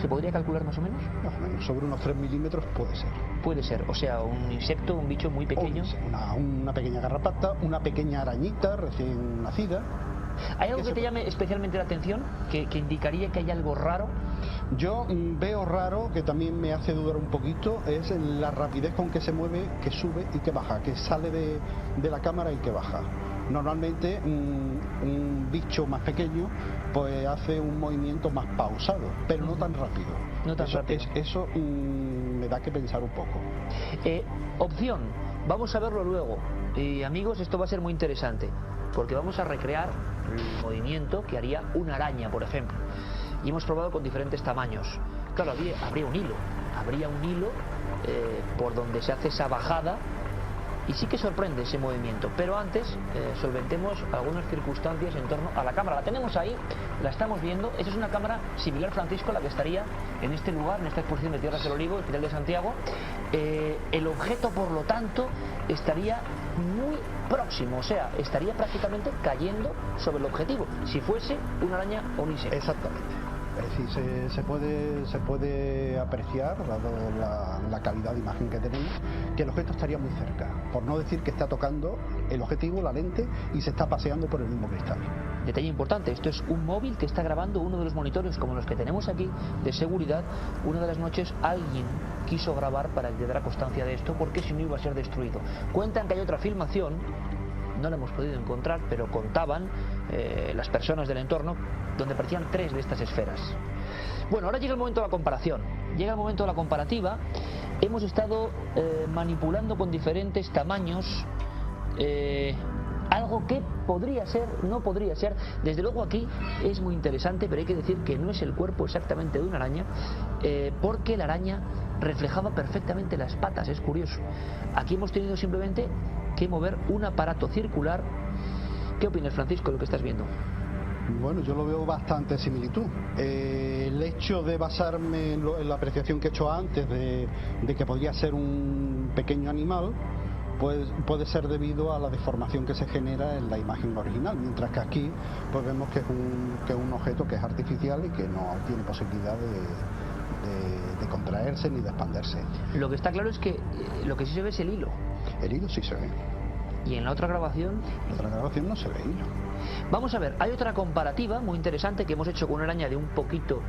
¿se podría calcular más o menos? Más o menos, sobre unos 3 milímetros puede ser. Puede ser, o sea, un insecto, un bicho muy pequeño. Una pequeña garrapata, una pequeña arañita recién nacida. ¿Hay algo que te llame especialmente la atención, que indicaría que hay algo raro? Yo veo raro, que también me hace dudar un poquito, es la rapidez con que se mueve, que sube y que baja, que sale de la cámara y que baja. Normalmente un bicho más pequeño pues hace un movimiento más pausado, pero no tan rápido. No tan rápido. Eso me da que pensar un poco. Opción, vamos a verlo luego. Y amigos, esto va a ser muy interesante, porque vamos a recrear el movimiento que haría una araña, por ejemplo. Y hemos probado con diferentes tamaños. Claro, habría un hilo por donde se hace esa bajada, y sí que sorprende ese movimiento. Pero antes solventemos algunas circunstancias en torno a la cámara. La tenemos ahí, la estamos viendo. Esa es una cámara similar, Francisco, a la que estaría en este lugar, en esta exposición de Tierras del Olivo, el Hospital de Santiago. El objeto, por lo tanto, estaría muy próximo, o sea, estaría prácticamente cayendo sobre el objetivo, si fuese una araña o un insecto. Exactamente. Es decir, se puede apreciar, dado la calidad de imagen que tenemos, que el objeto estaría muy cerca, por no decir que está tocando el objetivo, la lente, y se está paseando por el mismo cristal. Detalle importante, esto es un móvil que está grabando uno de los monitores como los que tenemos aquí de seguridad. Una de las noches alguien quiso grabar para que diera constancia de esto, porque si no iba a ser destruido. Cuentan que hay otra filmación, no la hemos podido encontrar, pero contaban las personas del entorno, donde aparecían 3 de estas esferas. Bueno, ahora llega el momento de la comparación, llega el momento de la comparativa. Hemos estado manipulando con diferentes tamaños algo que podría ser, no podría ser. Desde luego aquí es muy interesante, pero hay que decir que no es el cuerpo exactamente de una araña, porque la araña reflejaba perfectamente las patas. Es curioso. Aquí hemos tenido simplemente que mover un aparato circular. ¿Qué opinas, Francisco, de lo que estás viendo? Bueno, yo lo veo bastante similitud. El hecho de basarme en la apreciación que he hecho antes de que podría ser un pequeño animal, pues puede ser debido a la deformación que se genera en la imagen original, mientras que aquí pues vemos que es un objeto que es artificial y que no tiene posibilidad de contraerse ni de expandirse. Lo que está claro es que lo que sí se ve es el hilo. El hilo sí se ve. ¿Y en la otra grabación? En la otra grabación no se ve hilo. Vamos a ver, hay otra comparativa muy interesante que hemos hecho con una araña de un poquito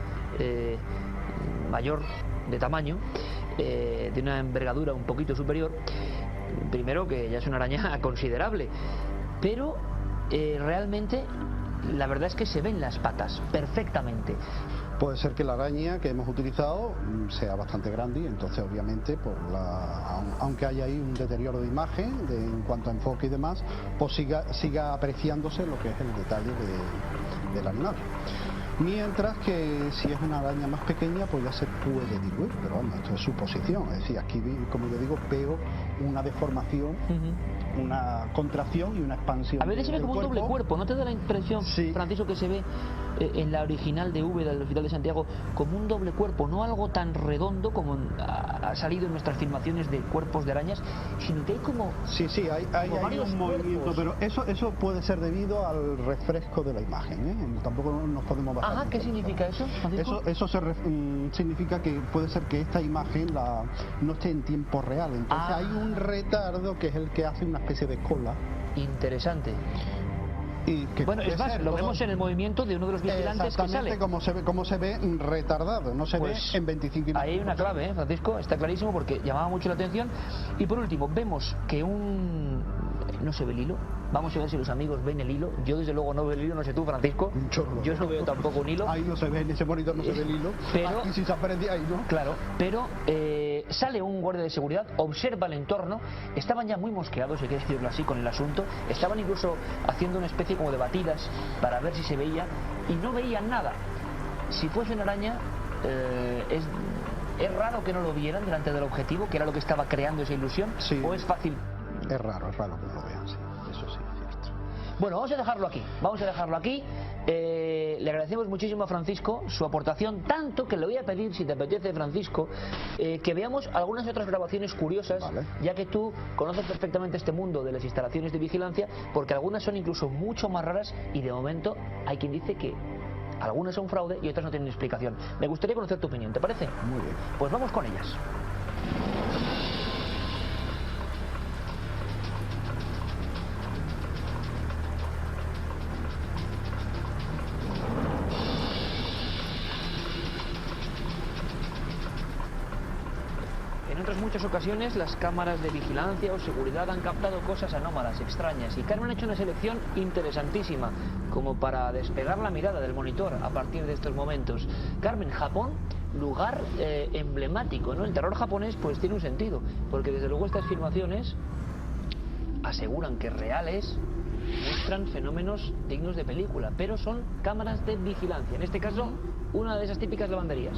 mayor de tamaño, de una envergadura un poquito superior. Primero, que ya es una araña considerable, pero realmente la verdad es que se ven las patas perfectamente. Puede ser que la araña que hemos utilizado sea bastante grande y entonces obviamente aunque haya ahí un deterioro de imagen en cuanto a enfoque y demás, pues siga apreciándose lo que es el detalle del animal. Mientras que si es una araña más pequeña, pues ya se puede diluir, pero vamos, esto es suposición. Es decir, aquí, como yo digo, veo una deformación, una contracción y una expansión. A veces se ve como un doble cuerpo, ¿no te da la impresión, sí, Francisco, que se ve en la original de Úbeda, del Hospital de Santiago, como un doble cuerpo, no algo tan redondo como ha salido en nuestras filmaciones de cuerpos de arañas, sino que hay como... Sí, hay un movimiento, pero eso puede ser debido al refresco de la imagen, ¿eh? Tampoco nos podemos basar. Ajá, ¿qué significa eso, Francisco? Eso significa que puede ser que esta imagen no esté en tiempo real, entonces hay un retardo que es el que hace una especie de cola. Interesante. Y que bueno, es más, lo vemos en el movimiento de uno de los vigilantes que sale. Como se ve retardado, no se ve en 25 Ahí hay una clave, Francisco, está clarísimo, porque llamaba mucho la atención. Y por último, vemos que no se ve el hilo. Vamos a ver si los amigos ven el hilo. Yo desde luego no veo el hilo, no sé tú, Francisco. Yo no veo tampoco un hilo. Ahí no se ve, en ese monitor no se ve el hilo. Pero, aquí sí se aprecia ahí, ¿no? Claro, pero sale un guardia de seguridad, observa el entorno. Estaban ya muy mosqueados, hay que decirlo así, con el asunto. Estaban incluso haciendo una especie como de batidas para ver si se veía, y no veían nada. Si fuese una araña, es raro que no lo vieran delante del objetivo, que era lo que estaba creando esa ilusión. Sí. ¿O es fácil? Es raro que no lo vean, sí. Eso sí, es cierto. Bueno, vamos a dejarlo aquí. Le agradecemos muchísimo a Francisco su aportación, tanto que le voy a pedir, si te apetece, Francisco, que veamos algunas otras grabaciones curiosas, vale, ya que tú conoces perfectamente este mundo de las instalaciones de vigilancia, porque algunas son incluso mucho más raras y de momento hay quien dice que algunas son fraude y otras no tienen explicación. Me gustaría conocer tu opinión, ¿te parece? Muy bien. Pues vamos con ellas. En muchas ocasiones las cámaras de vigilancia o seguridad han captado cosas anómalas, extrañas, y Carmen ha hecho una selección interesantísima como para despegar la mirada del monitor a partir de estos momentos. Carmen, Japón, lugar emblemático, ¿no? El terror japonés pues tiene un sentido, porque desde luego estas filmaciones aseguran que reales muestran fenómenos dignos de película, pero son cámaras de vigilancia. En este caso, una de esas típicas lavanderías.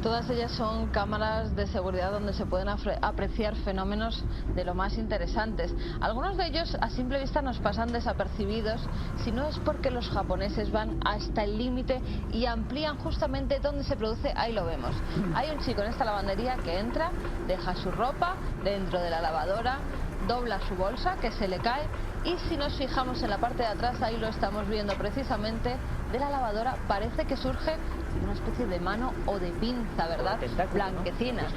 Todas ellas son cámaras de seguridad donde se pueden apreciar fenómenos de lo más interesantes. Algunos de ellos a simple vista nos pasan desapercibidos, si no es porque los japoneses van hasta el límite y amplían justamente donde se produce, ahí lo vemos. Hay un chico en esta lavandería que entra, deja su ropa dentro de la lavadora, dobla su bolsa que se le cae y si nos fijamos en la parte de atrás, ahí lo estamos viendo precisamente, de la lavadora parece que surge una especie de mano o de pinza, ¿verdad? Blanquecina. ¿No?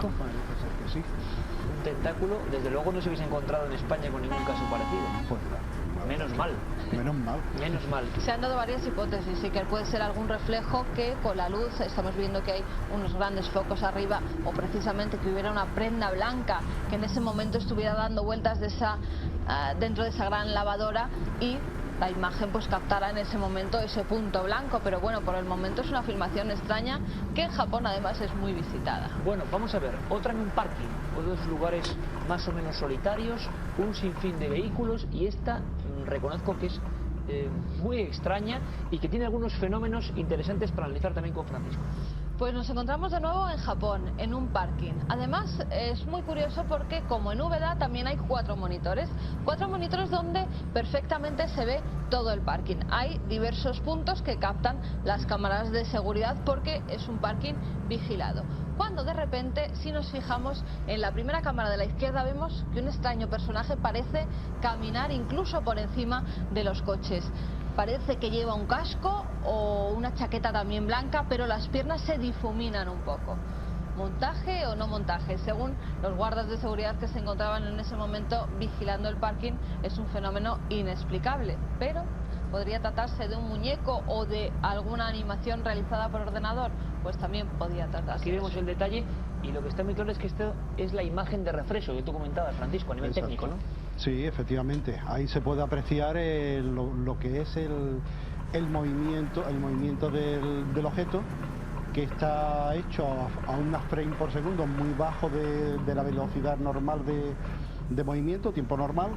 Sí. Un tentáculo, desde luego no se hubiese encontrado en España con ningún caso parecido. Menos mal. Menos mal. Menos mal. Se han dado varias hipótesis y que puede ser algún reflejo que con la luz estamos viendo que hay unos grandes focos arriba o precisamente que hubiera una prenda blanca que en ese momento estuviera dando vueltas de dentro de esa gran lavadora y la imagen pues captara en ese momento ese punto blanco, pero bueno, por el momento es una filmación extraña que en Japón además es muy visitada. Bueno, vamos a ver, otra en un parking, uno de esos lugares más o menos solitarios, un sinfín de vehículos y esta reconozco que es muy extraña y que tiene algunos fenómenos interesantes para analizar también con Francisco. Pues nos encontramos de nuevo en Japón, en un parking. Además, es muy curioso porque, como en Úbeda, también hay 4 monitores. 4 monitores donde perfectamente se ve todo el parking. Hay diversos puntos que captan las cámaras de seguridad porque es un parking vigilado. Cuando de repente, si nos fijamos en la primera cámara de la izquierda, vemos que un extraño personaje parece caminar incluso por encima de los coches. Parece que lleva un casco o una chaqueta también blanca, pero las piernas se difuminan un poco. ¿Montaje o no montaje? Según los guardas de seguridad que se encontraban en ese momento vigilando el parking, es un fenómeno inexplicable, pero ¿podría tratarse de un muñeco o de alguna animación realizada por ordenador? Pues también podría tratarse. Aquí vemos el detalle y lo que está muy claro es que esto es la imagen de refresco que tú comentabas, Francisco, a nivel técnico, ¿no? Sí, efectivamente. Ahí se puede apreciar lo que es el movimiento del objeto, que está hecho a unas frames por segundo muy bajo de la velocidad normal de movimiento, tiempo normal,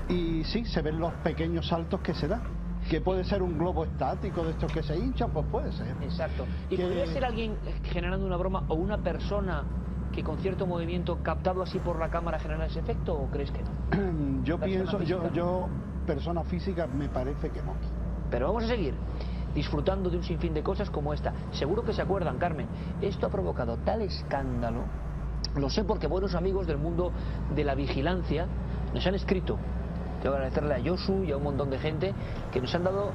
y sí, se ven los pequeños saltos que se da. Que puede ser un globo estático de estos que se hinchan, pues puede ser. Exacto. ¿Y podría ser alguien generando una broma o una persona que con cierto movimiento captado así por la cámara genera ese efecto o crees que no? Yo pienso, yo persona física me parece que no. Pero vamos a seguir disfrutando de un sinfín de cosas como esta. Seguro que se acuerdan, Carmen, esto ha provocado tal escándalo, lo sé porque buenos amigos del mundo de la vigilancia nos han escrito. Quiero agradecerle a Josu y a un montón de gente que nos han dado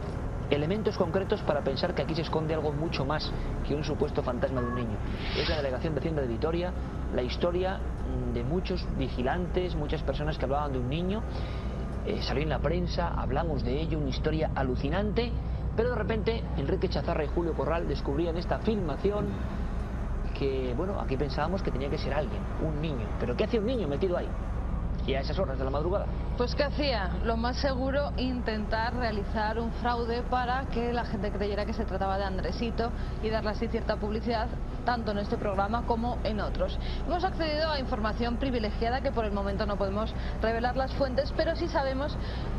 elementos concretos para pensar que aquí se esconde algo mucho más que un supuesto fantasma de un niño. Es la Delegación de Hacienda de Vitoria, la historia de muchos vigilantes, muchas personas que hablaban de un niño, salió en la prensa, hablamos de ello, una historia alucinante, pero de repente Enrique Chazarra y Julio Corral descubrían esta filmación que, bueno, aquí pensábamos que tenía que ser alguien, un niño, pero ¿qué hace un niño metido ahí? Y a esas horas de la madrugada. Pues ¿qué hacía? Lo más seguro, intentar realizar un fraude para que la gente creyera que se trataba de Andresito y darle así cierta publicidad, tanto en este programa como en otros. Hemos accedido a información privilegiada que por el momento no podemos revelar las fuentes, pero sí sabemos,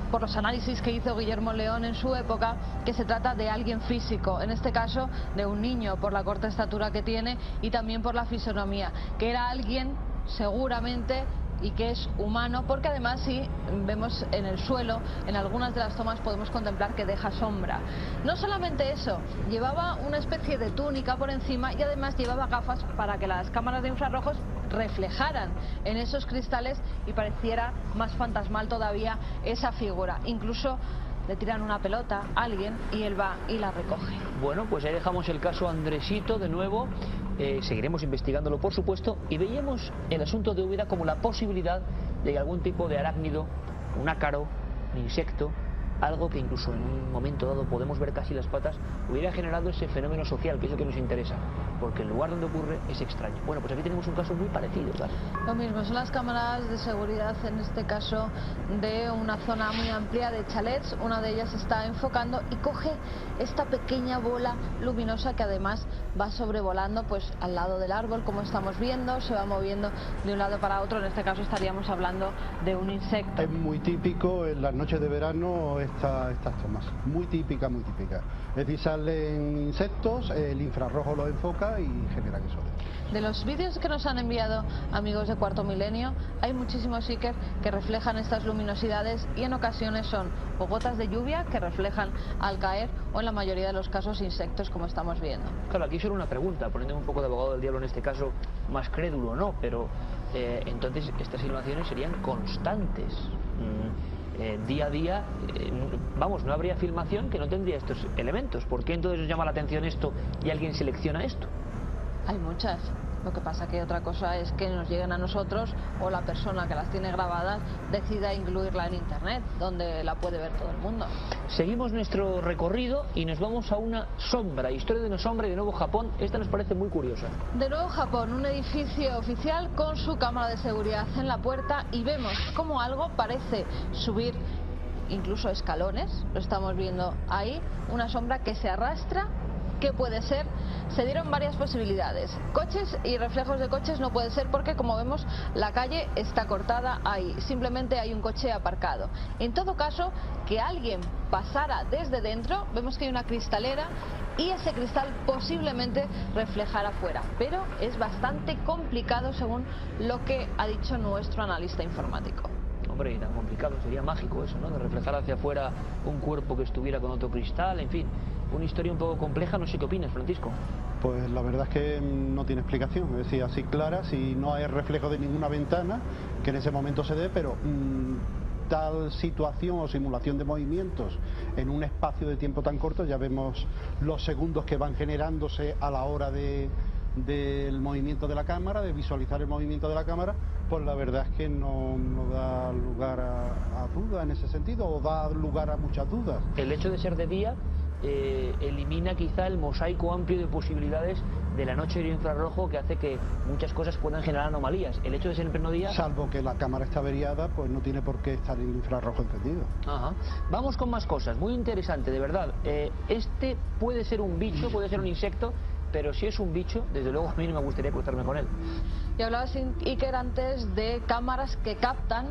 por los análisis que hizo Guillermo León en su época, que se trata de alguien físico, en este caso de un niño, por la corta estatura que tiene y también por la fisonomía, que era alguien seguramente y que es humano, porque además si vemos en el suelo, en algunas de las tomas podemos contemplar que deja sombra. No solamente eso, llevaba una especie de túnica por encima y además llevaba gafas para que las cámaras de infrarrojos reflejaran en esos cristales y pareciera más fantasmal todavía esa figura. Incluso le tiran una pelota a alguien y él va y la recoge. Bueno, pues ahí dejamos el caso Andresito de nuevo. Seguiremos investigándolo, por supuesto, y veíamos el asunto de Úbeda como la posibilidad de que algún tipo de arácnido, un ácaro, un insecto, algo que incluso en un momento dado podemos ver casi las patas, hubiera generado ese fenómeno social, que es lo que nos interesa, porque el lugar donde ocurre es extraño. Bueno, pues aquí tenemos un caso muy parecido, ¿verdad? Lo mismo, son las cámaras de seguridad, en este caso de una zona muy amplia de chalets. Una de ellas está enfocando y coge esta pequeña bola luminosa que además va sobrevolando pues al lado del árbol, como estamos viendo, se va moviendo de un lado para otro. En este caso estaríamos hablando de un insecto. Es muy típico en las noches de verano estas tomas. Muy típica, muy típica. Es decir, salen insectos, el infrarrojo los enfoca y generan eso. De los vídeos que nos han enviado amigos de Cuarto Milenio, hay muchísimos Iker que reflejan estas luminosidades y en ocasiones son o gotas de lluvia que reflejan al caer o en la mayoría de los casos insectos, como estamos viendo. Claro, aquí solo una pregunta, poniéndome un poco de abogado del diablo en este caso, más crédulo, ¿no? Pero entonces estas filmaciones serían constantes. Día a día, vamos, no habría filmación que no tendría estos elementos. ¿Por qué entonces nos llama la atención esto y alguien selecciona esto? Hay muchas. Lo que pasa que otra cosa es que nos lleguen a nosotros o la persona que las tiene grabadas decida incluirla en internet, donde la puede ver todo el mundo. Seguimos nuestro recorrido y nos vamos a una sombra, historia de una sombra y de nuevo Japón. Esta nos parece muy curiosa. De nuevo Japón, un edificio oficial con su cámara de seguridad en la puerta y vemos como algo parece subir incluso escalones, lo estamos viendo ahí, una sombra que se arrastra. ¿Qué puede ser? Se dieron varias posibilidades. Coches y reflejos de coches no puede ser porque, como vemos, la calle está cortada ahí. Simplemente hay un coche aparcado. En todo caso, que alguien pasara desde dentro, vemos que hay una cristalera y ese cristal posiblemente reflejara afuera. Pero es bastante complicado según lo que ha dicho nuestro analista informático. Hombre, tan complicado, sería mágico eso, ¿no? De reflejar hacia afuera un cuerpo que estuviera con otro cristal, en fin. Una historia un poco compleja, no sé qué opinas, Francisco. Pues la verdad es que no tiene explicación, es decir, así clara, si no hay reflejo de ninguna ventana, que en ese momento se dé, pero tal situación o simulación de movimientos en un espacio de tiempo tan corto, ya vemos los segundos que van generándose a la hora del movimiento de la cámara, de visualizar el movimiento de la cámara, pues la verdad es que no da lugar a duda en ese sentido, o da lugar a muchas dudas. El hecho de ser de día elimina quizá el mosaico amplio de posibilidades de la noche y el infrarrojo que hace que muchas cosas puedan generar anomalías. El hecho de ser en pleno día... Salvo que la cámara está averiada, pues no tiene por qué estar el infrarrojo encendido. Ajá. Vamos con más cosas, muy interesante, de verdad. Este puede ser un bicho, puede ser un insecto, pero si es un bicho, desde luego a mí no me gustaría cruzarme con él. Y hablabas, Iker, antes de cámaras que captan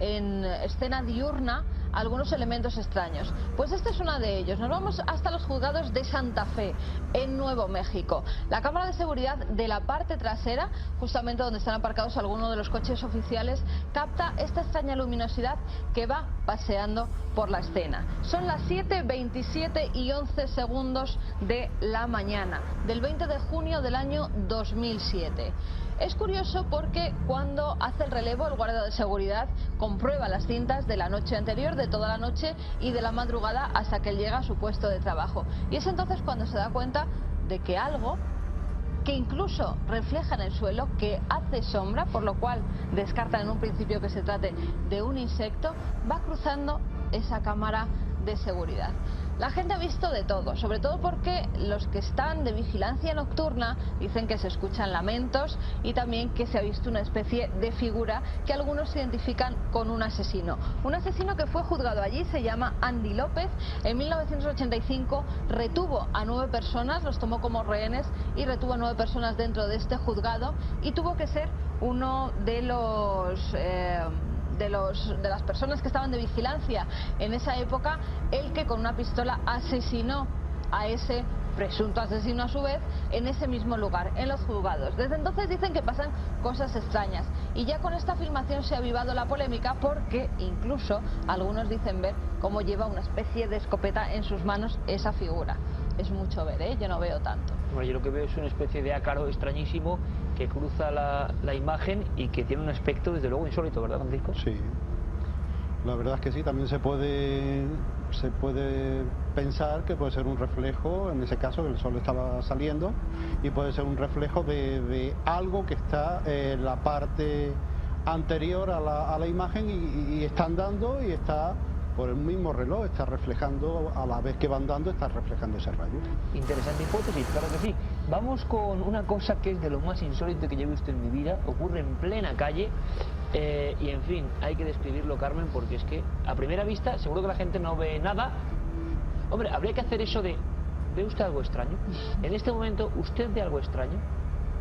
en escena diurna algunos elementos extraños. Pues este es uno de ellos. Nos vamos hasta los juzgados de Santa Fe, en Nuevo México. La cámara de seguridad de la parte trasera, justamente donde están aparcados algunos de los coches oficiales, capta esta extraña luminosidad que va paseando por la escena. Son las 7:27 y 11 segundos de la mañana, del 20 de junio del año 2007. Es curioso porque cuando hace el relevo el guardia de seguridad comprueba las cintas de la noche anterior, de toda la noche y de la madrugada hasta que él llega a su puesto de trabajo. Y es entonces cuando se da cuenta de que algo que incluso refleja en el suelo, que hace sombra, por lo cual descartan en un principio que se trate de un insecto, va cruzando esa cámara de seguridad. La gente ha visto de todo, sobre todo porque los que están de vigilancia nocturna dicen que se escuchan lamentos y también que se ha visto una especie de figura que algunos identifican con un asesino. Un asesino que fue juzgado allí, se llama Andy López. En 1985 retuvo a 9 personas, los tomó como rehenes y retuvo a 9 personas dentro de este juzgado y tuvo que ser uno de las personas que estaban de vigilancia en esa época, el que con una pistola asesinó a ese presunto asesino a su vez en ese mismo lugar, en los juzgados. Desde entonces dicen que pasan cosas extrañas y ya con esta filmación se ha avivado la polémica porque incluso algunos dicen ver cómo lleva una especie de escopeta en sus manos esa figura. Es mucho ver, ¿eh? Yo no veo tanto. Bueno, yo lo que veo es una especie de ácaro extrañísimo que cruza la imagen y que tiene un aspecto desde luego insólito, ¿verdad, Francisco? Sí, la verdad es que sí, también se puede pensar que puede ser un reflejo, en ese caso el sol estaba saliendo, y puede ser un reflejo de algo que está en la parte anterior a la imagen y está andando y está por el mismo reloj, está reflejando, a la vez que va andando, está reflejando ese rayo. Interesante hipótesis, claro que sí. Vamos con una cosa que es de lo más insólito que yo he visto en mi vida, ocurre en plena calle, y en fin, hay que describirlo, Carmen, porque es que a primera vista seguro que la gente no ve nada. Hombre, habría que hacer eso de, ¿ve usted algo extraño? En este momento, ¿usted ve algo extraño?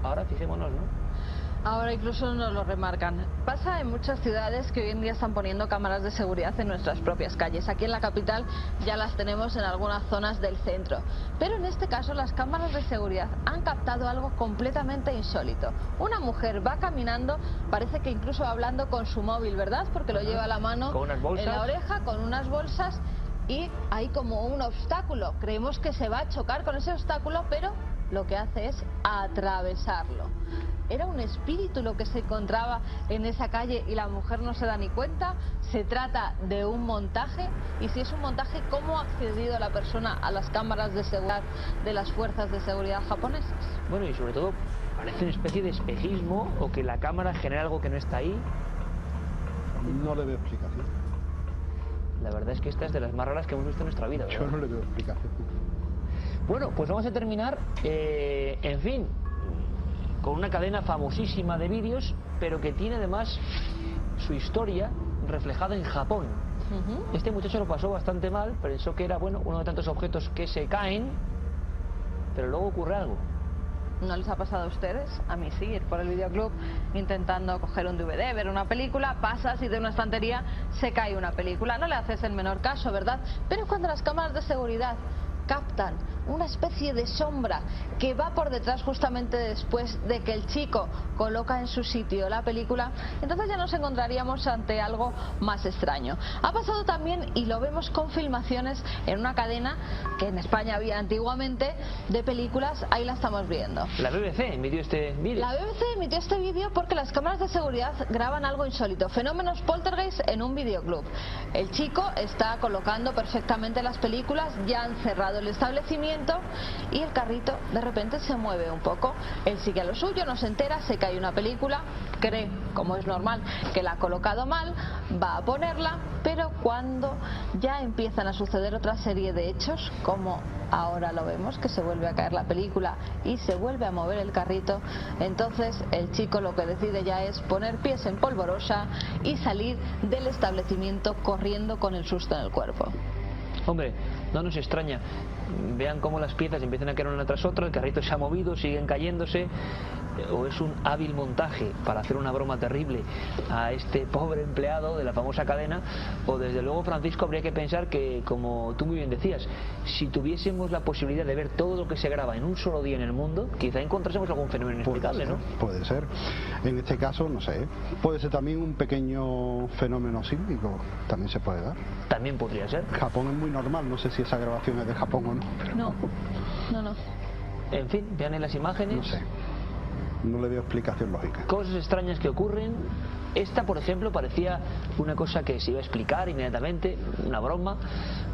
Ahora fijémonos, ¿no? Ahora incluso nos lo remarcan. Pasa en muchas ciudades que hoy en día están poniendo cámaras de seguridad en nuestras propias calles. Aquí en la capital ya las tenemos en algunas zonas del centro. Pero en este caso las cámaras de seguridad han captado algo completamente insólito. Una mujer va caminando, parece que incluso va hablando con su móvil, ¿verdad? Porque lo lleva a la mano con unas bolsas, en la oreja, con unas bolsas, y hay como un obstáculo. Creemos que se va a chocar con ese obstáculo, pero lo que hace es atravesarlo. Era un espíritu lo que se encontraba en esa calle y la mujer no se da ni cuenta. Se trata de un montaje, y si es un montaje, ¿cómo ha accedido la persona a las cámaras de seguridad de las fuerzas de seguridad japonesas? Bueno, y sobre todo parece una especie de espejismo, o que la cámara genera algo que no está ahí. No le veo explicación. La verdad es que esta es de las más raras que hemos visto en nuestra vida, ¿verdad? Yo no le veo explicación. Bueno, pues vamos a terminar, en fin, con una cadena famosísima de vídeos, pero que tiene además su historia reflejada en Japón. Este muchacho lo pasó bastante mal, pensó que era, bueno, uno de tantos objetos que se caen, pero luego ocurre algo. ¿No les ha pasado a ustedes? A mí sí, ir por el videoclub intentando coger un DVD, ver una película, pasas y de una estantería se cae una película. No le haces el menor caso, ¿verdad? Pero cuando las cámaras de seguridad captan una especie de sombra que va por detrás justamente después de que el chico coloca en su sitio la película, entonces ya nos encontraríamos ante algo más extraño. Ha pasado también, y lo vemos con filmaciones en una cadena que en España había antiguamente de películas, ahí la estamos viendo. La BBC emitió este vídeo. La BBC emitió este vídeo porque las cámaras de seguridad graban algo insólito, fenómenos poltergeist en un videoclub. El chico está colocando perfectamente las películas, ya han cerrado el establecimiento y el carrito de repente se mueve un poco. Él sigue a lo suyo, no se entera, se cae una película, cree, como es normal, que la ha colocado mal, va a ponerla, pero cuando ya empiezan a suceder otra serie de hechos, como ahora lo vemos, que se vuelve a caer la película y se vuelve a mover el carrito, entonces el chico lo que decide ya es poner pies en polvorosa y salir del establecimiento corriendo con el susto en el cuerpo. Hombre, no nos extraña. Vean cómo las piezas empiezan a caer una tras otra, el carrito se ha movido, siguen cayéndose, o es un hábil montaje para hacer una broma terrible a este pobre empleado de la famosa cadena, o desde luego, Francisco, habría que pensar que, como tú muy bien decías, si tuviésemos la posibilidad de ver todo lo que se graba en un solo día en el mundo, quizá encontrásemos algún fenómeno inexplicable, ¿no? Puede ser. En este caso, no sé, puede ser también un pequeño fenómeno sísmico, también se puede dar. También podría ser. Japón es muy normal, no sé si esa grabación es de Japón o no. No. En fin, vean en las imágenes. No sé. No le veo explicación lógica. Cosas extrañas que ocurren. Esta, por ejemplo, parecía una cosa que se iba a explicar inmediatamente, una broma.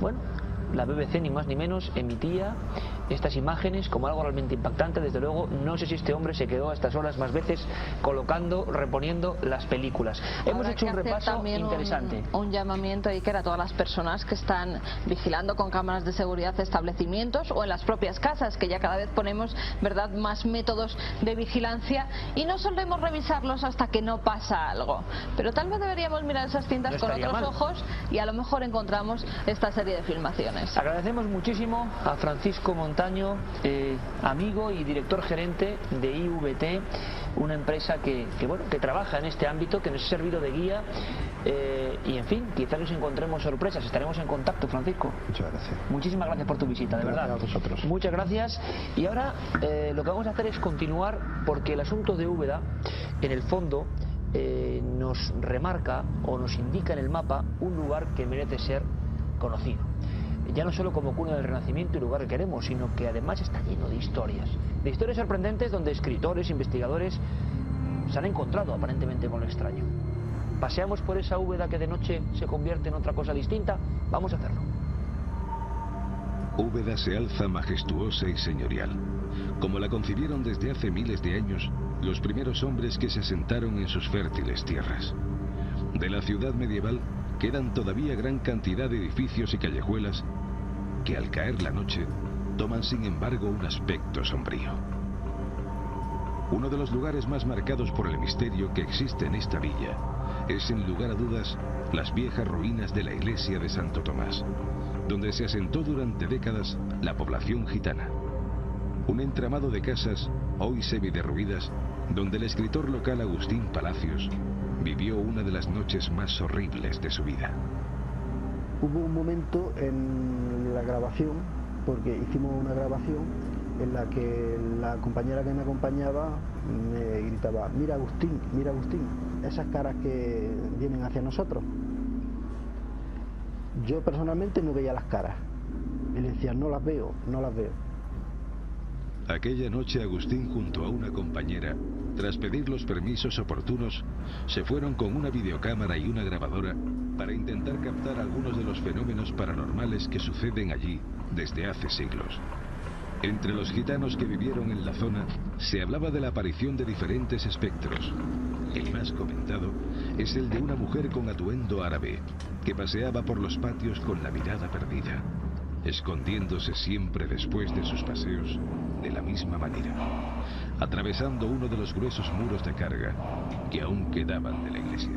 Bueno, la BBC ni más ni menos emitía estas imágenes como algo realmente impactante. Desde luego, no sé si este hombre se quedó a estas horas más veces colocando, reponiendo las películas. Hemos hecho un repaso interesante. Un llamamiento, Iker, a todas las personas que están vigilando con cámaras de seguridad establecimientos o en las propias casas, que ya cada vez ponemos, ¿verdad?, más métodos de vigilancia y no solemos revisarlos hasta que no pasa algo. Pero tal vez deberíamos mirar esas cintas con otros ojos y a lo mejor encontramos esta serie de filmaciones. Agradecemos muchísimo a Francisco Montaño, amigo y director gerente de IVT, una empresa que trabaja en este ámbito, que nos ha servido de guía, y en fin, quizás nos encontremos sorpresas. Estaremos en contacto, Francisco. Muchas gracias. Muchísimas gracias por tu visita, de verdad. Gracias a vosotros. Muchas gracias. Y ahora lo que vamos a hacer es continuar, porque el asunto de Úbeda, en el fondo, nos remarca o nos indica en el mapa un lugar que merece ser conocido. Ya no solo como cuna del Renacimiento y lugar que queremos, sino que además está lleno de historias sorprendentes, donde escritores, investigadores se han encontrado aparentemente con lo extraño. ¿Paseamos por esa Úbeda que de noche se convierte en otra cosa distinta? Vamos a hacerlo. Úbeda se alza majestuosa y señorial, como la concibieron desde hace miles de años los primeros hombres que se asentaron en sus fértiles tierras. De la ciudad medieval quedan todavía gran cantidad de edificios y callejuelas que al caer la noche toman sin embargo un aspecto sombrío. Uno de los lugares más marcados por el misterio que existe en esta villa es sin lugar a dudas las viejas ruinas de la iglesia de Santo Tomás, donde se asentó durante décadas la población gitana. un entramado de casas, hoy semiderruidas, donde el escritor local Agustín Palacios vivió una de las noches más horribles de su vida. Hubo un momento en la grabación, porque hicimos una grabación en la que la compañera que me acompañaba me gritaba: mira Agustín, esas caras que vienen hacia nosotros. Yo personalmente no veía las caras y le decía: no las veo. Aquella noche Agustín, junto a una compañera, tras pedir los permisos oportunos, se fueron con una videocámara y una grabadora para intentar captar algunos de los fenómenos paranormales que suceden allí desde hace siglos. Entre los gitanos que vivieron en la zona se hablaba de la aparición de diferentes espectros. El más comentado es el de una mujer con atuendo árabe que paseaba por los patios con la mirada perdida, escondiéndose siempre después de sus paseos de la misma manera, atravesando uno de los gruesos muros de carga que aún quedaban de la iglesia.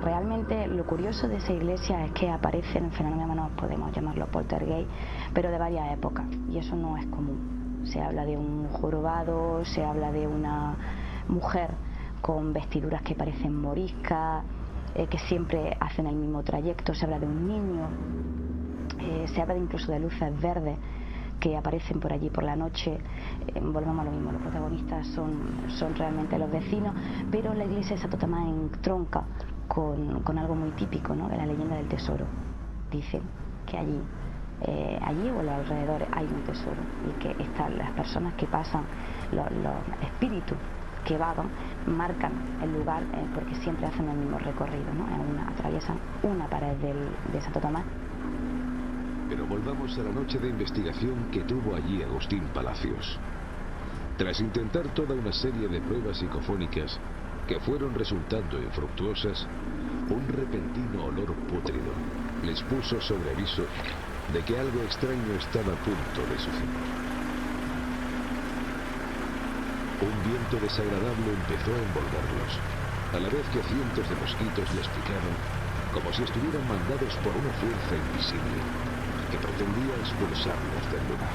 Realmente lo curioso de esa iglesia es que aparecen fenómenos, podemos llamarlo poltergeist, pero de varias épocas, y eso no es común. Se habla de un jorobado, se habla de una mujer con vestiduras que parecen moriscas, que siempre hacen el mismo trayecto, se habla de un niño, se habla incluso de luces verdes que aparecen por allí por la noche. Volvemos a lo mismo, los protagonistas son realmente los vecinos, pero la iglesia de Santo Tomás entronca con algo muy típico, ¿no?, de la leyenda del tesoro. Dicen que allí o en los alrededores hay un tesoro, y que están las personas que pasan, los espíritus que vagan, marcan el lugar, porque siempre hacen el mismo recorrido, ¿no? Atraviesan una pared de Santo Tomás. Pero volvamos a la noche de investigación que tuvo allí Agustín Palacios. Tras intentar toda una serie de pruebas psicofónicas que fueron resultando infructuosas, un repentino olor pútrido les puso sobre aviso de que algo extraño estaba a punto de suceder. Un viento desagradable empezó a envolverlos, a la vez que cientos de mosquitos les picaban, como si estuvieran mandados por una fuerza invisible que pretendía expulsarlos del lugar.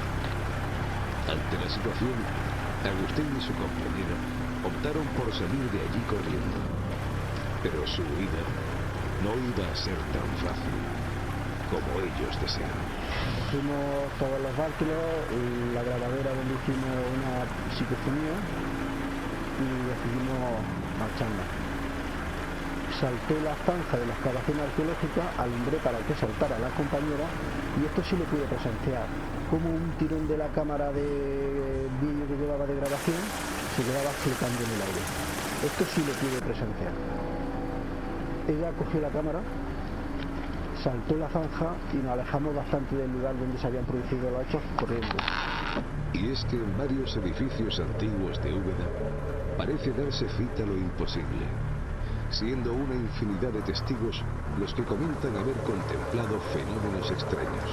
Ante la situación, Agustín y su compañero optaron por salir de allí corriendo, pero su huida no iba a ser tan fácil como ellos deseaban. Fuimos todos los bártulos y la grabadora donde hicimos una psicofonía y decidimos marcharnos. Salté la zanja de la excavación arqueológica, alumbré para que saltara la compañera, y esto sí lo pude presenciar, como un tirón de la cámara de vídeo que llevaba de grabación se quedaba flotando en el aire. Esto sí lo pude presenciar. Ella cogió la cámara, saltó la zanja y nos alejamos bastante del lugar donde se habían producido los hechos corriendo. Y es que en varios edificios antiguos de Úbeda parece darse cita lo imposible, siendo una infinidad de testigos los que comentan haber contemplado fenómenos extraños.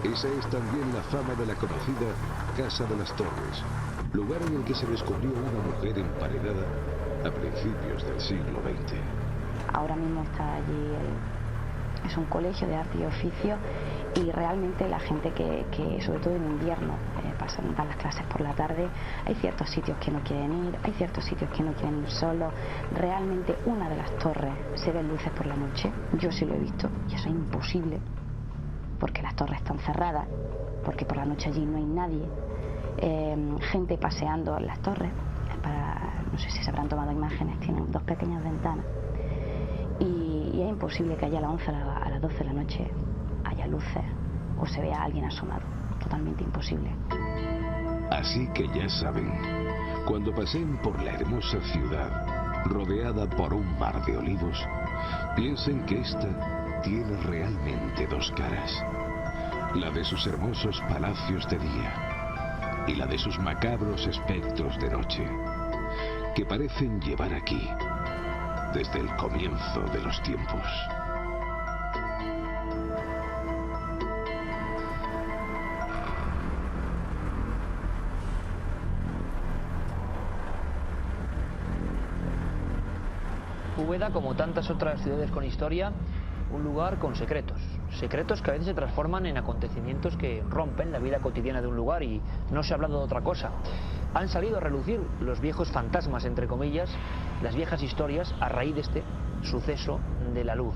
Esa es también la fama de la conocida Casa de las Torres, lugar en el que se descubrió una mujer emparedada a principios del siglo XX. Ahora mismo está allí, es un colegio de arte y oficio, y realmente la gente que sobre todo en invierno, dan las clases por la tarde, hay ciertos sitios que no quieren ir, hay ciertos sitios que no quieren ir solos. Realmente una de las torres se ven luces por la noche, yo sí lo he visto, y eso es imposible, porque las torres están cerradas, porque por la noche allí no hay nadie. Gente paseando en las torres, no sé si se habrán tomado imágenes, tienen dos pequeñas ventanas, y es imposible que haya a las 11 a las 12 de la noche haya luces o se vea a alguien asomado, totalmente imposible. Así que ya saben, cuando paseen por la hermosa ciudad rodeada por un mar de olivos, piensen que esta tiene realmente dos caras, la de sus hermosos palacios de día y la de sus macabros espectros de noche, que parecen llevar aquí desde el comienzo de los tiempos. Úbeda, como tantas otras ciudades con historia, un lugar con secretos. secretos que a veces se transforman en acontecimientos que rompen la vida cotidiana de un lugar y no se ha hablado de otra cosa. Han salido a relucir los viejos fantasmas, entre comillas, las viejas historias a raíz de este suceso de la luz.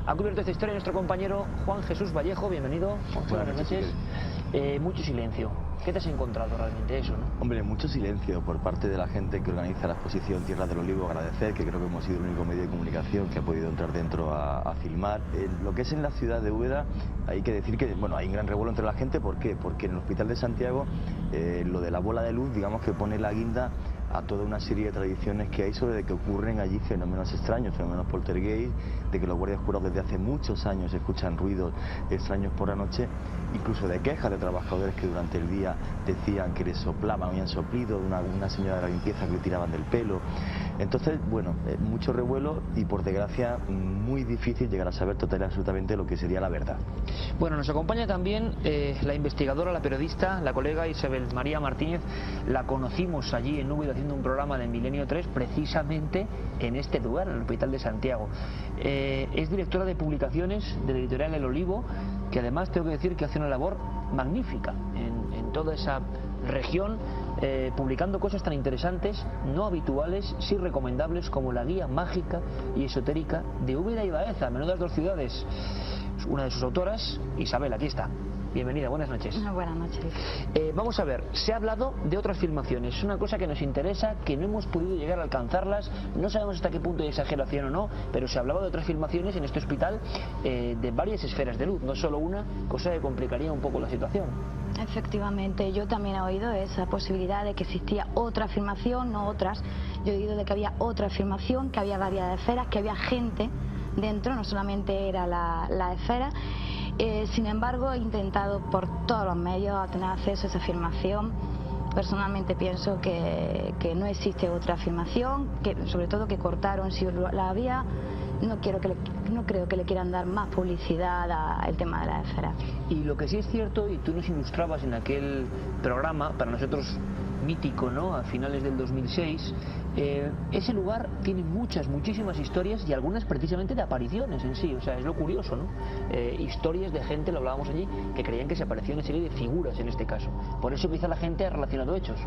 Ha cubierto esta historia nuestro compañero Juan Jesús Vallejo. Bienvenido. Buenas noches. Mucho silencio. ¿Qué te has encontrado realmente eso, no? Hombre, mucho silencio por parte de la gente que organiza la exposición Tierra del Olivo. Agradecer, que creo que hemos sido el único medio de comunicación que ha podido entrar dentro a filmar. Lo que es en la ciudad de Úbeda, hay que decir que bueno, hay un gran revuelo entre la gente. ¿Por qué? Porque en el Hospital de Santiago lo de la bola de luz, digamos que pone la guinda a toda una serie de tradiciones que hay sobre que ocurren allí fenómenos extraños, fenómenos poltergeist, de que los guardias jurados desde hace muchos años escuchan ruidos extraños por la noche, incluso de quejas de trabajadores que durante el día decían que les soplaban, habían soplido, una señora de la limpieza que le tiraban del pelo. Entonces, bueno, mucho revuelo y por desgracia muy difícil llegar a saber total y absolutamente lo que sería la verdad. Bueno, nos acompaña también la investigadora, la periodista, la colega Isabel María Martínez. La conocimos allí en Úbeda haciendo un programa de Milenio 3 precisamente en este lugar, en el Hospital de Santiago. Es directora de publicaciones de la editorial El Olivo, que además tengo que decir que hace una labor magnífica en toda esa región, publicando cosas tan interesantes, no habituales, sí recomendables, como la guía mágica y esotérica de Úbeda y Baeza, menudas dos ciudades. Una de sus autoras, Isabel, aquí está. Bienvenida, buenas noches. Buenas noches. Vamos a ver, se ha hablado de otras filmaciones, es una cosa que nos interesa, que no hemos podido llegar a alcanzarlas, no sabemos hasta qué punto hay exageración o no, pero se hablaba de otras filmaciones en este hospital de varias esferas de luz, no solo una, cosa que complicaría un poco la situación. Efectivamente, yo también he oído esa posibilidad de que existía otra filmación, no otras. Yo he oído de que había otra filmación, que había varias esferas, que había gente dentro, no solamente era la esfera. Sin embargo, he intentado por todos los medios tener acceso a esa filmación. Personalmente pienso que no existe otra afirmación, que sobre todo que cortaron si la había. No creo que le quieran dar más publicidad al tema de la esfera. Y lo que sí es cierto, y tú nos ilustrabas en aquel programa, para nosotros mítico, ¿no?, a finales del 2006, ese lugar tiene muchísimas historias y algunas precisamente de apariciones en sí, o sea, es lo curioso, ¿no? Historias de gente, lo hablábamos allí, que creían que se aparecían una serie de figuras en este caso. Por eso quizá la gente ha relacionado hechos.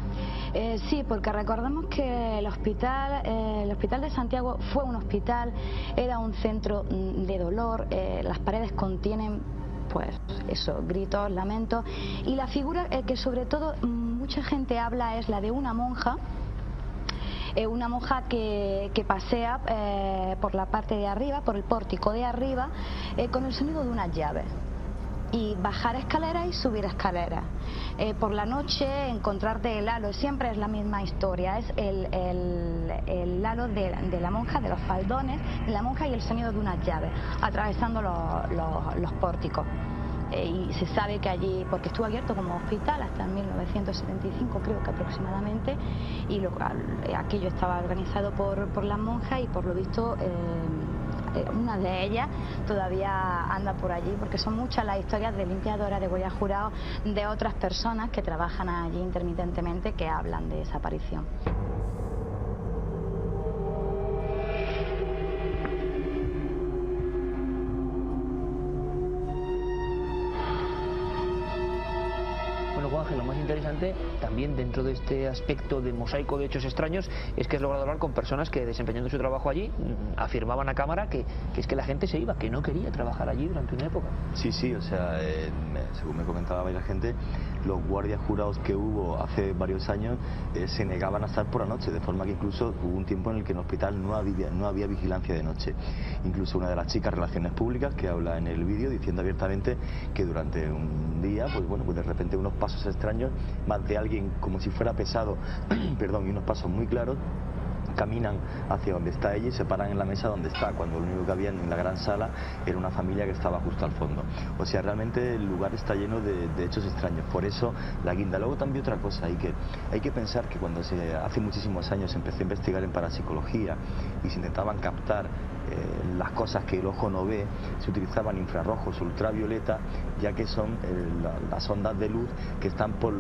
Sí, porque recordemos que el hospital de Santiago fue un hospital, era un centro de dolor, las paredes contienen pues eso, gritos, lamentos, y la figura que sobre todo mucha gente habla es la de una monja que pasea por la parte de arriba, por el pórtico de arriba, con el sonido de unas llaves, y bajar escaleras y subir escaleras. Por la noche encontrarte el halo, siempre es la misma historia, es el halo de la monja, de los faldones de la monja y el sonido de unas llaves atravesando los pórticos. Y se sabe que allí, porque estuvo abierto como hospital hasta 1975 creo que aproximadamente, y aquello estaba organizado por las monjas, y por lo visto una de ellas todavía anda por allí, porque son muchas las historias de limpiadoras, de guardias jurados, de otras personas que trabajan allí intermitentemente, que hablan de esa aparición. Lo más interesante también dentro de este aspecto de mosaico de hechos extraños es que has logrado hablar con personas que, desempeñando su trabajo allí, afirmaban a cámara que es que la gente se iba, que no quería trabajar allí durante una época. Sí, o sea, según me comentaba varias gente, los guardias jurados que hubo hace varios años se negaban a estar por la noche, de forma que incluso hubo un tiempo en el que en el hospital no había vigilancia de noche. Incluso una de las chicas Relaciones Públicas que habla en el vídeo diciendo abiertamente que durante un día, pues de repente unos pasos extraños, más de alguien como si fuera pesado, perdón, y unos pasos muy claros, caminan hacia donde está ella y se paran en la mesa donde está, cuando lo único que había en la gran sala era una familia que estaba justo al fondo. O sea, realmente el lugar está lleno de hechos extraños, por eso la guinda. Luego también otra cosa, hay que pensar que cuando hace muchísimos años se empezó a investigar en parapsicología y se intentaban captar las cosas que el ojo no ve, se utilizaban infrarrojos, ultravioleta, ya que son las ondas de luz que están por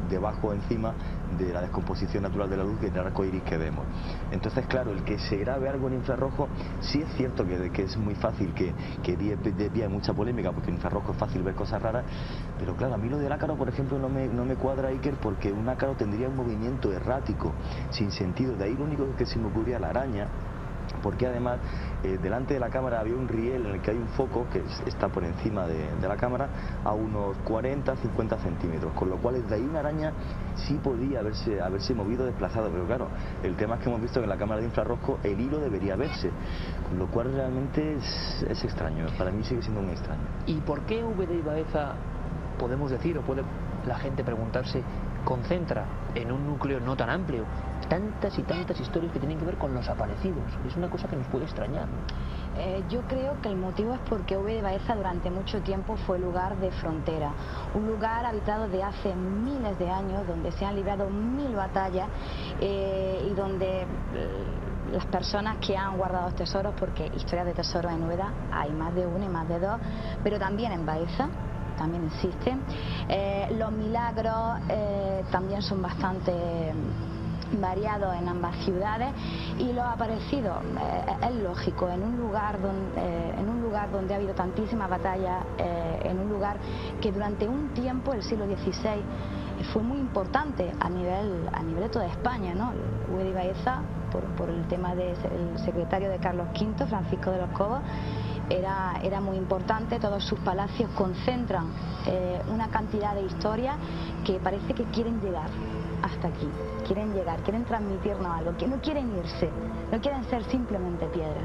debajo, encima de la descomposición natural de la luz, del arco iris que vemos. Entonces, claro, el que se grabe algo en infrarrojo, sí es cierto que es muy fácil, que hay mucha polémica, porque en infrarrojo es fácil ver cosas raras, pero claro, a mí lo del ácaro, por ejemplo, no me cuadra, Iker, porque un ácaro tendría un movimiento errático, sin sentido. De ahí lo único que se me ocurría la araña, porque además delante de la cámara había un riel en el que hay un foco que está por encima de la cámara a unos 40-50 centímetros, con lo cual desde ahí una araña sí podía haberse movido, desplazado, pero claro, el tema es que hemos visto que en la cámara de infrarrojo el hilo debería verse, con lo cual realmente es extraño, para mí sigue siendo muy extraño. ¿Y por qué Úbeda y Baeza, podemos decir, o puede la gente preguntarse, concentra en un núcleo no tan amplio tantas y tantas historias que tienen que ver con los aparecidos? Es una cosa que nos puede extrañar, ¿no? Yo creo que el motivo es porque Úbeda y Baeza durante mucho tiempo fue lugar de frontera, un lugar habitado de hace miles de años, donde se han librado 1000 batallas y donde las personas que han guardado tesoros, porque historias de tesoros en Úbeda hay más de una y más de dos, pero también en Baeza también existen. Los milagros también son bastante variados en ambas ciudades, y los aparecidos es lógico, en un lugar donde ha habido tantísimas batallas, en un lugar que durante un tiempo, el siglo XVI, fue muy importante a nivel de toda España, ¿no? Úbeda y Baeza, por el tema del secretario de Carlos V, Francisco de los Cobos, era muy importante. Todos sus palacios concentran una cantidad de historias que parece que quieren llegar hasta aquí, quieren transmitirnos algo, que no quieren irse, no quieren ser simplemente piedra.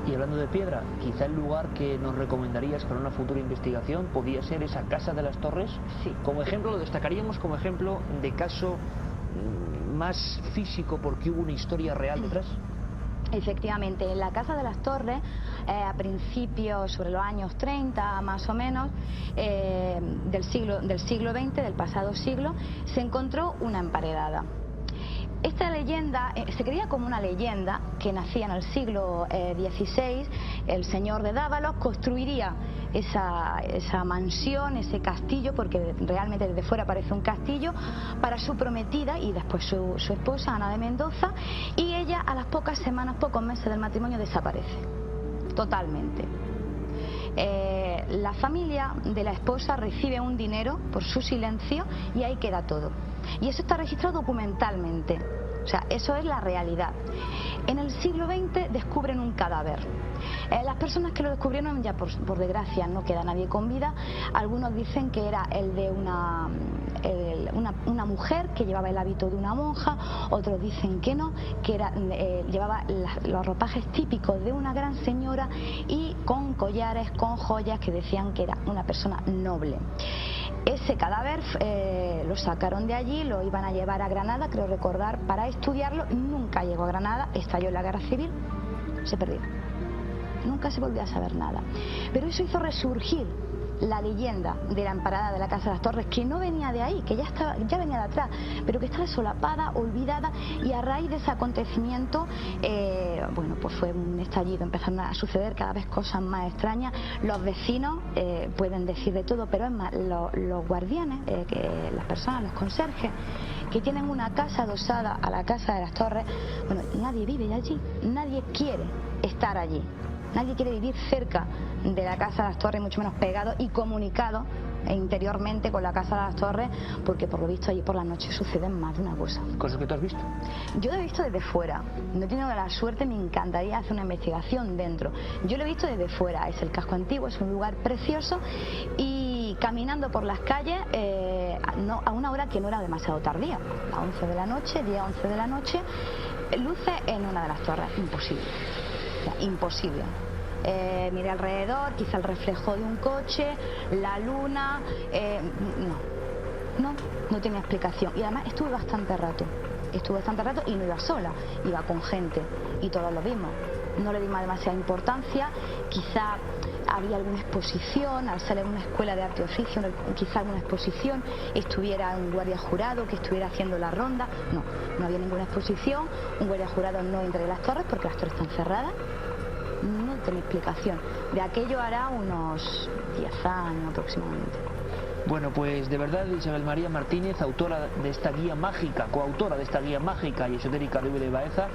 Y hablando de piedra, quizá el lugar que nos recomendarías para una futura investigación podría ser esa Casa de las Torres. Sí. Como ejemplo, lo destacaríamos como ejemplo de caso más físico, porque hubo una historia real detrás. Efectivamente, en la Casa de las Torres, a principios, sobre los años 30 más o menos, del siglo XX, del pasado siglo, se encontró una emparedada. Esta leyenda se creía como una leyenda que nacía en el siglo XVI. El señor de Dávalos construiría esa mansión, ese castillo, porque realmente desde fuera parece un castillo, para su prometida y después su esposa, Ana de Mendoza, y ella a las pocas semanas, pocos meses del matrimonio, desaparece totalmente. La familia de la esposa recibe un dinero por su silencio y ahí queda todo. Y eso está registrado documentalmente, o sea, eso es la realidad. En el siglo XX descubren un cadáver. Las personas que lo descubrieron, ya por desgracia no queda nadie con vida. Algunos dicen que era el de una mujer que llevaba el hábito de una monja, otros dicen que no, que llevaba los ropajes típicos de una gran señora y con collares, con joyas, que decían que era una persona noble. Ese cadáver lo sacaron de allí, lo iban a llevar a Granada, creo recordar, para estudiarlo. Nunca llegó a Granada, estalló la Guerra Civil, se perdió. Nunca se volvió a saber nada. Pero eso hizo resurgir la leyenda de la emparada de la Casa de las Torres, que no venía de ahí, que ya venía de atrás, pero que estaba solapada, olvidada, y a raíz de ese acontecimiento, bueno, pues fue un estallido, empezaron a suceder cada vez cosas más extrañas. Los vecinos pueden decir de todo, pero es más, los guardianes, las personas, los conserjes, que tienen una casa adosada a la Casa de las Torres, bueno, nadie vive allí, nadie quiere estar allí. Nadie quiere vivir cerca de la Casa de las Torres, mucho menos pegado y comunicado interiormente con la Casa de las Torres, porque por lo visto allí por la noche suceden más de una cosa. ¿Cosas que tú has visto? Yo lo he visto desde fuera, no he tenido la suerte, me encantaría hacer una investigación dentro. Yo lo he visto desde fuera, es el casco antiguo, es un lugar precioso, y caminando por las calles a una hora que no era demasiado tardía, a 11 de la noche, 10-11 de la noche, luces en una de las torres, imposible. Imposible. Miré alrededor, quizá el reflejo de un coche, la luna, no tenía explicación. Y además estuve bastante rato y no iba sola, iba con gente y todos lo vimos. No le dimos demasiada importancia, quizá había alguna exposición, al ser en una escuela de arte y oficio, quizá alguna exposición, estuviera un guardia jurado que estuviera haciendo la ronda. No había ninguna exposición, un guardia jurado no entra en las torres porque las torres están cerradas. No tenía explicación. De aquello hará unos 10 años aproximadamente. Bueno, pues de verdad, Isabel María Martínez, autora de esta guía mágica, coautora de esta guía mágica y esotérica de Úbeda y Baeza,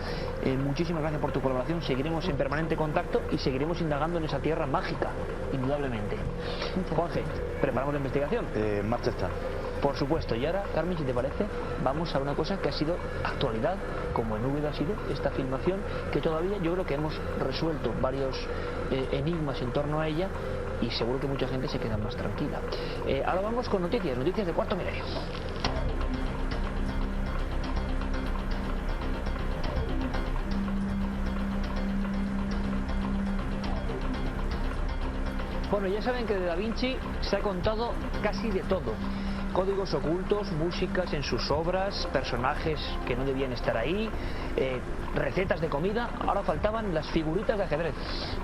muchísimas gracias por tu colaboración. Seguiremos en permanente contacto y seguiremos indagando en esa tierra mágica, indudablemente. Juanje, ¿preparamos la investigación? Marcha está. Por supuesto. Y ahora, Carmen, si te parece, vamos a una cosa que ha sido actualidad, como en Úbeda ha sido esta filmación, que todavía yo creo que hemos resuelto varios enigmas en torno a ella, y seguro que mucha gente se queda más tranquila. Ahora vamos con noticias de Cuarto Milenio. Bueno, ya saben que de Da Vinci se ha contado casi de todo. Códigos ocultos, músicas en sus obras, personajes que no debían estar ahí, recetas de comida. Ahora faltaban las figuritas de ajedrez.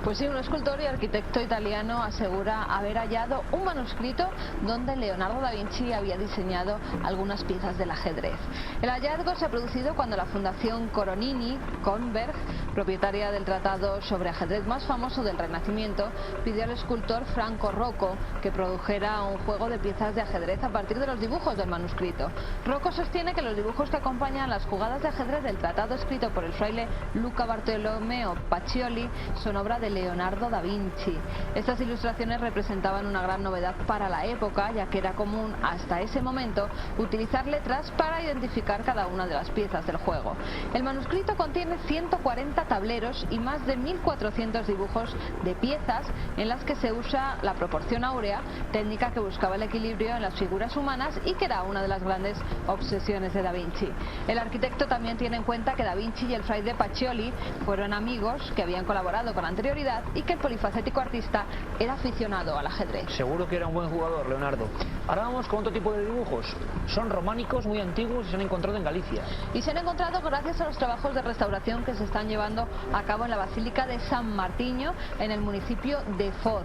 Pues sí, un escultor y arquitecto italiano asegura haber hallado un manuscrito donde Leonardo da Vinci había diseñado algunas piezas del ajedrez. El hallazgo se ha producido cuando la Fundación Coronini Kronberg, propietaria del tratado sobre ajedrez más famoso del Renacimiento, pidió al escultor Franco Rocco que produjera un juego de piezas de ajedrez a partir de los dibujos del manuscrito. Rocco sostiene que los dibujos que acompañan las jugadas de ajedrez del tratado escrito por el fraile Luca Bartolomeo Pacioli son obra de Leonardo da Vinci. Estas ilustraciones representaban una gran novedad para la época, ya que era común hasta ese momento utilizar letras para identificar cada una de las piezas del juego. El manuscrito contiene 140 tableros y más de 1400 dibujos de piezas en las que se usa la proporción áurea, técnica que buscaba el equilibrio en las figuras humanas y que era una de las grandes obsesiones de Da Vinci. El arquitecto también tiene en cuenta que Da Vinci y el fraile Pacioli fueron amigos que habían colaborado con anterioridad y que el polifacético artista era aficionado al ajedrez. Seguro que era un buen jugador, Leonardo. Ahora vamos con otro tipo de dibujos. Son románicos, muy antiguos y se han encontrado en Galicia. Y se han encontrado gracias a los trabajos de restauración que se están llevando a cabo en la Basílica de San Martiño, en el municipio de Foz.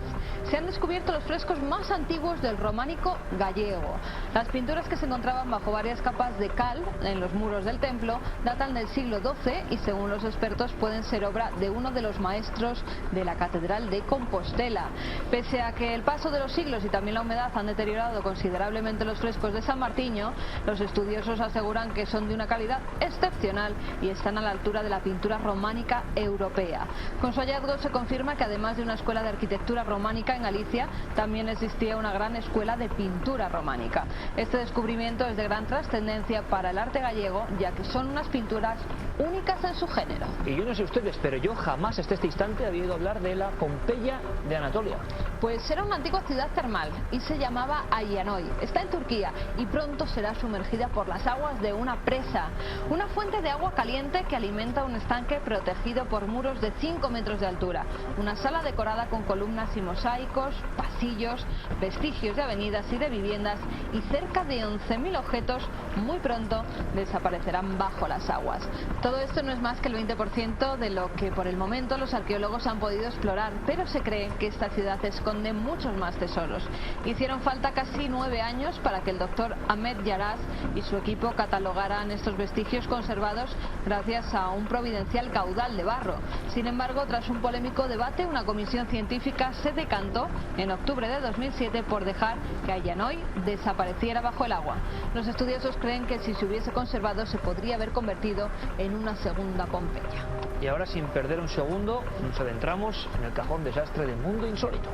Se han descubierto los frescos más antiguos del románico gallego. Las pinturas que se encontraban bajo varias capas de cal en los muros del templo datan del siglo XII y, según los expertos, pueden ser obra de uno de los maestros de la Catedral de Compostela. Pese a que el paso de los siglos y también la humedad han deteriorado considerablemente los frescos de San Martiño, los estudiosos aseguran que son de una calidad excepcional y están a la altura de la pintura románica europea. Con su hallazgo se confirma que además de una escuela de arquitectura románica en Galicia, también existía una gran escuela de pintura románica. Este descubrimiento es de gran trascendencia para el arte gallego, ya que son unas pinturas únicas en su género. Y yo no sé ustedes, pero yo jamás hasta este instante había oído hablar de la Pompeya de Anatolia. Pues era una antigua ciudad termal y se llamaba Ayanoy. Está en Turquía y pronto será sumergida por las aguas de una presa, una fuente de agua caliente que alimenta un estanque protegido por muros de 5 metros de altura, una sala decorada con columnas y mosaicos, pasillos, vestigios de avenidas y de viviendas, y cerca de 11.000 objetos muy pronto desaparecerán bajo las aguas. Todo esto no es más que el 20% de lo que por el momento los arqueólogos han podido explorar, pero se cree que esta ciudad esconde muchos más tesoros. Hicieron falta casi 9 años para que el doctor Ahmed Yaraz y su equipo catalogaran estos vestigios conservados gracias a un providencial caudal de barro. Sin embargo, tras un polémico debate, una comisión científica se decantó en octubre de 2007 por dejar que Ayanoy desapareciera bajo el agua. Los estudiosos creen que si se hubiese conservado se podría haber convertido en una segunda Pompeya. Y ahora, sin perder un segundo, nos adentramos en el cajón desastre del mundo insólito.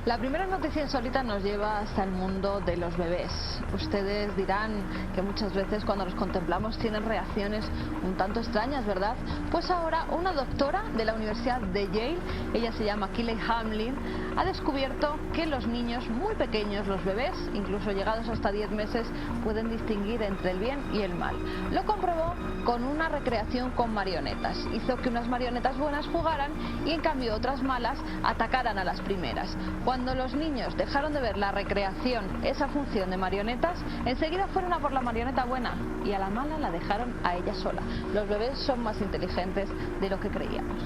La primera noticia insólita nos lleva hasta el mundo de los bebés. Ustedes dirán que muchas veces cuando los contemplamos tienen reacciones un tanto extrañas, ¿verdad? Pues ahora una doctora de la Universidad de Yale, ella se llama Keely Hamlin, ha descubierto que los niños muy pequeños, los bebés, incluso llegados hasta 10 meses, pueden distinguir entre el bien y el mal. Lo comprobó con una recreación con marionetas. Hizo que unas marionetas buenas jugaran y en cambio otras malas atacaran a las primeras. Cuando los niños dejaron de ver la recreación, esa función de marionetas, enseguida fueron a por la marioneta buena y a la mala la dejaron a ella sola. Los bebés son más inteligentes de lo que creíamos.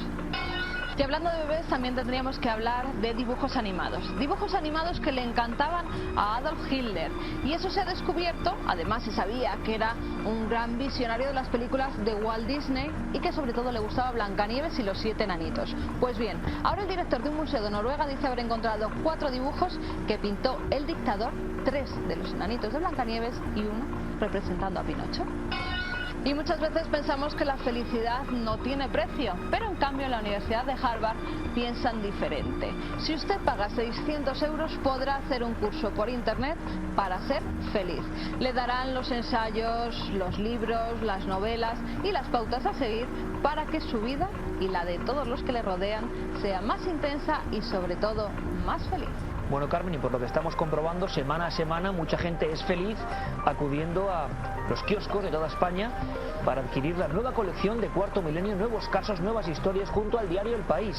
Y hablando de bebés, también tendríamos que hablar de dibujos animados. Dibujos animados que le encantaban a Adolf Hitler. Y eso se ha descubierto, además se sabía que era un gran visionario de las películas de Walt Disney y que sobre todo le gustaba Blancanieves y los 7 enanitos. Pues bien, ahora el director de un museo de Noruega dice haber encontrado 4 dibujos que pintó el dictador, 3 de los enanitos de Blancanieves y 1 representando a Pinocho. Y muchas veces pensamos que la felicidad no tiene precio, pero en cambio en la Universidad de Harvard piensan diferente. Si usted paga 600 euros podrá hacer un curso por internet para ser feliz. Le darán los ensayos, los libros, las novelas y las pautas a seguir para que su vida y la de todos los que le rodean sea más intensa y sobre todo más feliz. Bueno, Carmen, y por lo que estamos comprobando, semana a semana mucha gente es feliz acudiendo a los kioscos de toda España para adquirir la nueva colección de Cuarto Milenio, nuevos casos, nuevas historias, junto al diario El País.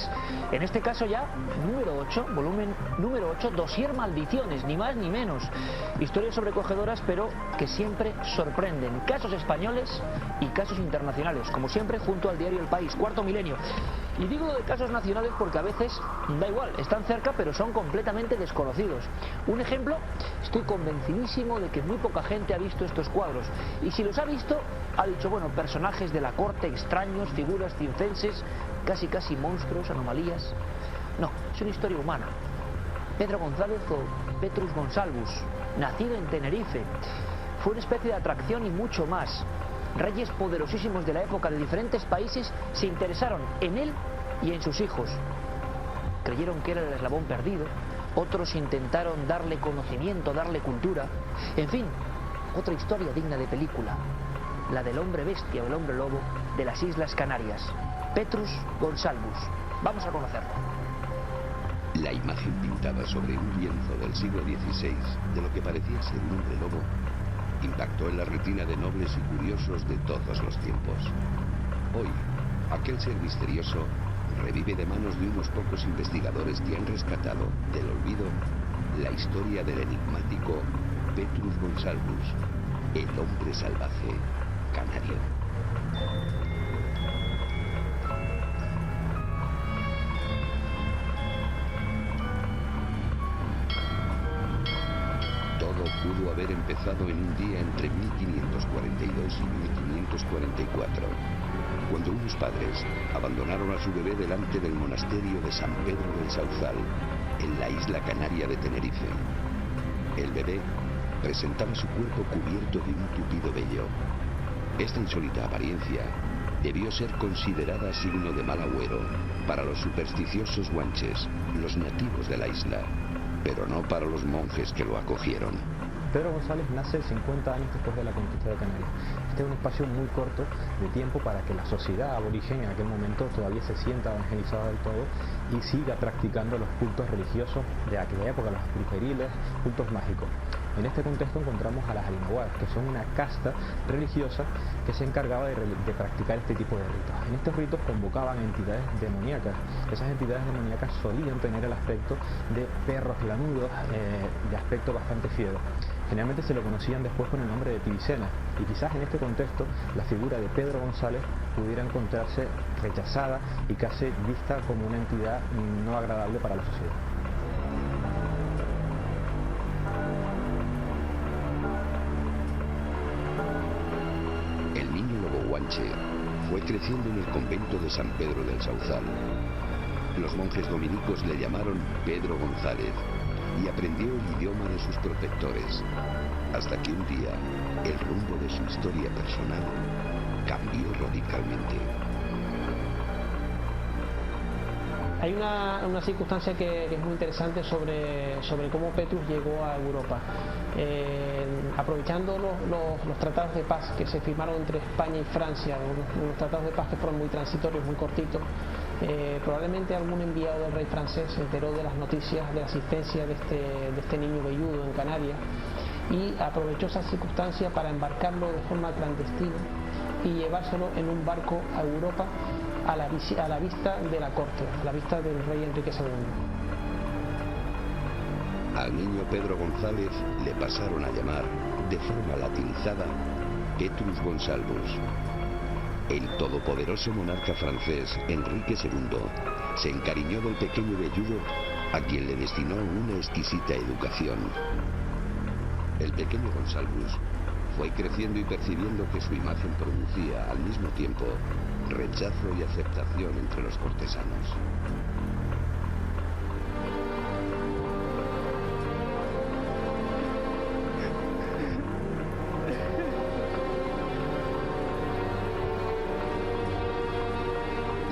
En este caso ya, número 8, volumen número 8, Dossier Maldiciones, ni más ni menos. Historias sobrecogedoras, pero que siempre sorprenden. Casos españoles y casos internacionales, como siempre, junto al diario El País, Cuarto Milenio. Y digo de casos nacionales porque a veces, da igual, están cerca, pero son completamente desconocidos. Un ejemplo, estoy convencidísimo de que muy poca gente ha visto estos cuadros. Y si los ha visto, ha dicho, bueno, personajes de la corte, extraños, figuras circenses, casi monstruos, anomalías. No, es una historia humana. Pedro González o Petrus Gonsalvus, nacido en Tenerife, fue una especie de atracción y mucho más. Reyes poderosísimos de la época de diferentes países se interesaron en él y en sus hijos. Creyeron que era el eslabón perdido, otros intentaron darle conocimiento, darle cultura. En fin, otra historia digna de película, la del hombre bestia o el hombre lobo de las Islas Canarias, Petrus Gonsalvus. Vamos a conocerlo. La imagen pintada sobre un lienzo del siglo XVI de lo que parecía ser un hombre lobo impactó en la retina de nobles y curiosos de todos los tiempos. Hoy, aquel ser misterioso revive de manos de unos pocos investigadores que han rescatado del olvido la historia del enigmático Petrus Gonsalvus, el hombre salvaje canario. Todo pudo haber empezado en un día entre 1542 y 1544, cuando unos padres abandonaron a su bebé delante del monasterio de San Pedro del Sauzal, en la isla canaria de Tenerife. El bebé presentaba su cuerpo cubierto de un tupido vello. Esta insólita apariencia debió ser considerada signo de mal agüero para los supersticiosos guanches, los nativos de la isla, pero no para los monjes que lo acogieron. Pedro González nace 50 años después de la conquista de Canarias. Este es un espacio muy corto de tiempo para que la sociedad aborigen en aquel momento todavía se sienta evangelizada del todo y siga practicando los cultos religiosos de aquella época, los brujeriles, cultos mágicos. En este contexto encontramos a las Alinaguas, que son una casta religiosa que se encargaba de practicar este tipo de ritos. En estos ritos convocaban entidades demoníacas. Esas entidades demoníacas solían tener el aspecto de perros lanudos, de aspecto bastante fiero. Generalmente se lo conocían después con el nombre de Tibicena, y quizás en este contexto la figura de Pedro González pudiera encontrarse rechazada y casi vista como una entidad no agradable para la sociedad. El niño lobo guanche fue creciendo en el convento de San Pedro del Sauzal. Los monjes dominicos le llamaron Pedro González y aprendió el idioma de sus protectores, hasta que un día el rumbo de su historia personal cambió radicalmente. Hay una circunstancia que es muy interesante sobre cómo Petrus llegó a Europa. Aprovechando los tratados de paz que se firmaron entre España y Francia, unos tratados de paz que fueron muy transitorios, muy cortitos, probablemente algún enviado del rey francés se enteró de las noticias de la asistencia de este niño velludo en Canarias y aprovechó esa circunstancia para embarcarlo de forma clandestina y llevárselo en un barco a Europa a la vista de la corte, a la vista del rey Enrique II. Al niño Pedro González le pasaron a llamar, de forma latinizada, Petrus Gonsalvus. El todopoderoso monarca francés, Enrique II, se encariñó del pequeño velludo a quien le destinó una exquisita educación. El pequeño Gonsalvus fue creciendo y percibiendo que su imagen producía al mismo tiempo rechazo y aceptación entre los cortesanos.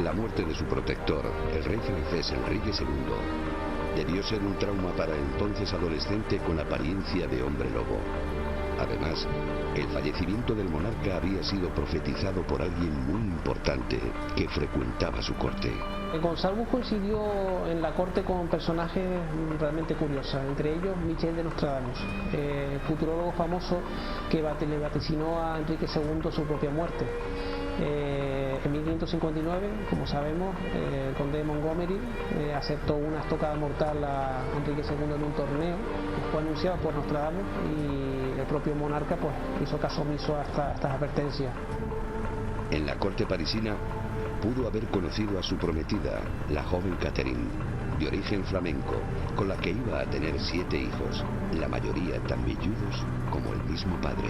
La muerte de su protector, el rey francés Enrique II, debió ser un trauma para el entonces adolescente con apariencia de hombre lobo. Además, el fallecimiento del monarca había sido profetizado por alguien muy importante que frecuentaba su corte. Gonsalvus coincidió en la corte con personajes realmente curiosos, entre ellos Michel de Nostradamus, futurólogo famoso que le vaticinó a Enrique II su propia muerte. En 1559, como sabemos, el conde de Montgomery aceptó una estocada mortal a Enrique II en un torneo que fue anunciado por Nostradamus, y el propio monarca pues hizo caso omiso a estas advertencias. En la corte parisina pudo haber conocido a su prometida, la joven Catherine, de origen flamenco, con la que iba a tener 7 hijos, la mayoría tan velludos como el mismo padre.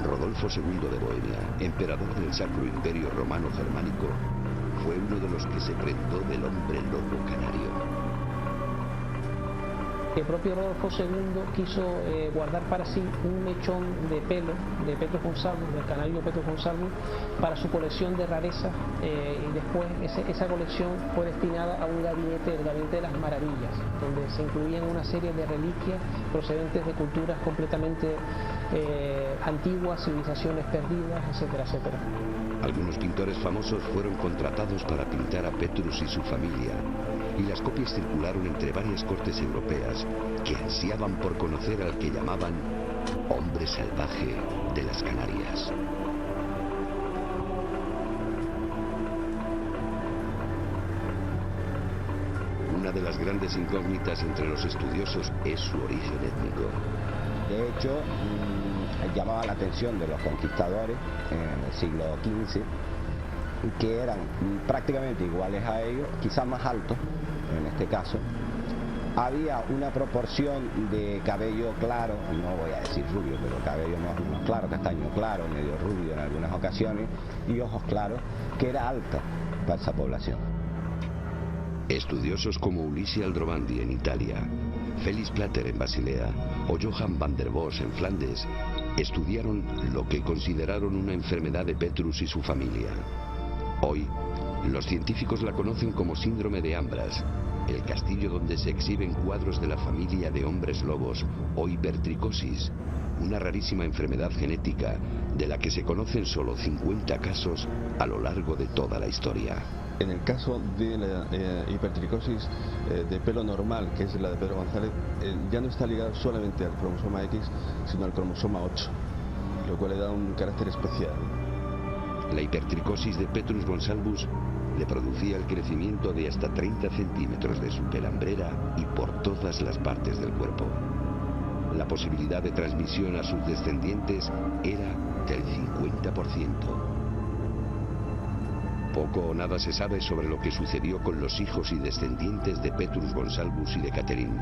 Rodolfo II de Bohemia, emperador del Sacro Imperio Romano Germánico, fue uno de los que se prendó del hombre lobo canario. El propio Rodolfo II quiso guardar para sí un mechón de pelo de Petrus Gonsalvus, del canario Petrus Gonsalvus, para su colección de rarezas, y después esa colección fue destinada a un gabinete, el Gabinete de las Maravillas, donde se incluían una serie de reliquias procedentes de culturas completamente antiguas, civilizaciones perdidas, etcétera, etcétera. Algunos pintores famosos fueron contratados para pintar a Petrus y su familia, y las copias circularon entre varias cortes europeas que ansiaban por conocer al que llamaban hombre salvaje de las Canarias. Una de las grandes incógnitas entre los estudiosos es su origen étnico. De hecho, llamaba la atención de los conquistadores en el siglo XV, que eran prácticamente iguales a ellos, quizás más altos en este caso. Había una proporción de cabello claro, no voy a decir rubio, pero cabello más claro, castaño claro, medio rubio en algunas ocasiones, y ojos claros, que era alta para esa población. Estudiosos como Ulisse Aldrovandi en Italia, Felix Plater en Basilea o Johann van der Bos en Flandes estudiaron lo que consideraron una enfermedad de Petrus y su familia. Hoy, los científicos la conocen como síndrome de Ambras, el castillo donde se exhiben cuadros de la familia de hombres lobos, o hipertricosis, una rarísima enfermedad genética de la que se conocen solo 50 casos a lo largo de toda la historia. En el caso de la hipertricosis de pelo normal, que es la de Pedro González, ya no está ligada solamente al cromosoma X, sino al cromosoma 8, lo cual le da un carácter especial. La hipertricosis de Petrus Gonsalvus le producía el crecimiento de hasta 30 centímetros de su pelambrera y por todas las partes del cuerpo. La posibilidad de transmisión a sus descendientes era del 50%. Poco o nada se sabe sobre lo que sucedió con los hijos y descendientes de Petrus Gonsalvus y de Catherine.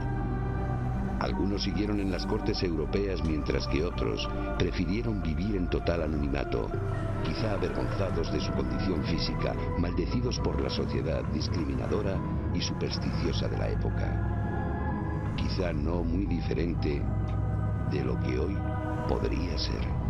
Algunos siguieron en las cortes europeas mientras que otros prefirieron vivir en total anonimato, quizá avergonzados de su condición física, maldecidos por la sociedad discriminadora y supersticiosa de la época. Quizá no muy diferente de lo que hoy podría ser.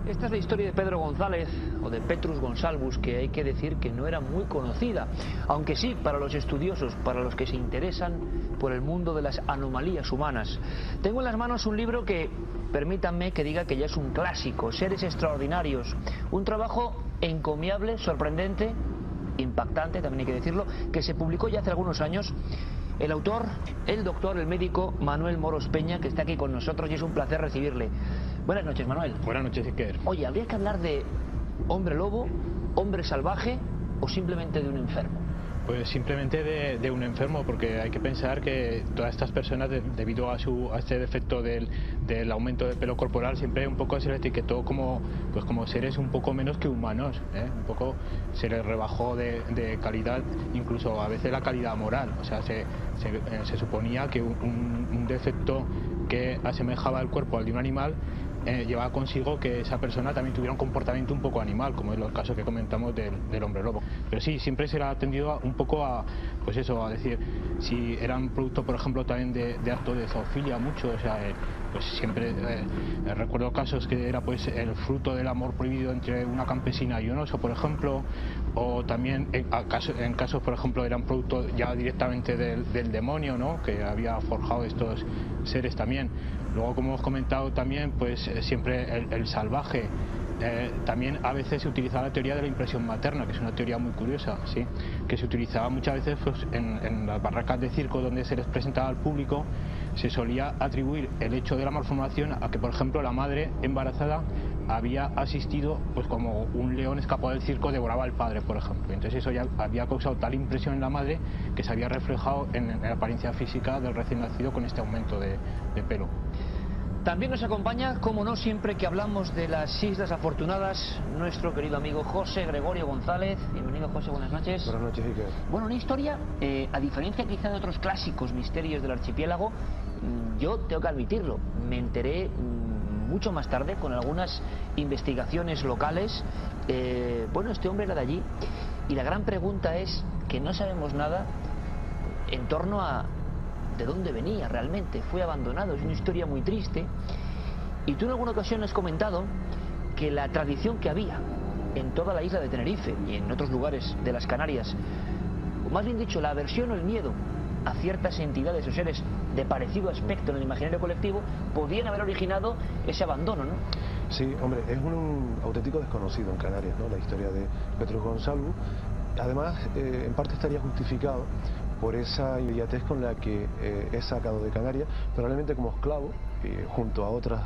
Esta es la historia de Pedro González, o de Petrus Gonsalvus, que hay que decir que no era muy conocida, aunque sí para los estudiosos, para los que se interesan por el mundo de las anomalías humanas. Tengo en las manos un libro que, permítanme que diga que ya es un clásico, Seres Extraordinarios, un trabajo encomiable, sorprendente, impactante, también hay que decirlo, que se publicó ya hace algunos años. El autor, el doctor, el médico Manuel Moros Peña, que está aquí con nosotros y es un placer recibirle. Buenas noches, Manuel. Buenas noches, Iker. Oye, habría que hablar de hombre lobo hombre salvaje o simplemente de un enfermo? Pues simplemente de un enfermo, porque hay que pensar que todas estas personas, debido a este defecto del aumento del pelo corporal, siempre un poco se les etiquetó como seres un poco menos que humanos, un poco se les rebajó de calidad, incluso a veces la calidad moral. O sea, se suponía que un defecto que asemejaba el cuerpo al de un animal llevaba consigo que esa persona también tuviera un comportamiento un poco animal, como es el caso que comentamos del hombre lobo. Pero sí, siempre se le ha tendido un poco a, pues eso, a decir, si eran producto, por ejemplo, también de actos de zoofilia, mucho, o sea, pues siempre recuerdo casos que era pues el fruto del amor prohibido entre una campesina y un oso, por ejemplo, o también en casos, por ejemplo, eran producto ya directamente del demonio, ¿no?, que había forjado estos seres también. Luego, como hemos comentado también, pues siempre el salvaje. También a veces se utilizaba la teoría de la impresión materna, que es una teoría muy curiosa, ¿sí?, que se utilizaba muchas veces pues, en las barracas de circo donde se les presentaba al público. Se solía atribuir el hecho de la malformación a que, por ejemplo, la madre embarazada había asistido, pues como un león escapado del circo devoraba al padre, por ejemplo. Entonces eso ya había causado tal impresión en la madre que se había reflejado en la apariencia física del recién nacido con este aumento de pelo. También nos acompaña, como no, siempre que hablamos de las Islas Afortunadas, nuestro querido amigo José Gregorio González. Bienvenido, José, buenas noches. Buenas noches, Iker. Bueno, una historia, a diferencia quizá de otros clásicos misterios del archipiélago, yo tengo que admitirlo, me enteré mucho más tarde con algunas investigaciones locales. Bueno, este hombre era de allí y la gran pregunta es que no sabemos nada en torno a de dónde venía realmente. Fue abandonado, es una historia muy triste. Y tú en alguna ocasión has comentado que la tradición que había en toda la isla de Tenerife y en otros lugares de las Canarias, o más bien dicho, la aversión o el miedo a ciertas entidades o seres de parecido aspecto en el imaginario colectivo, podían haber originado ese abandono, ¿no? Sí, hombre, es un auténtico desconocido en Canarias, ¿no?, la historia de Petrus Gonsalvo. Además, en parte estaría justificado por esa inmediatez con la que es sacado de Canarias, probablemente como esclavo, junto a otras,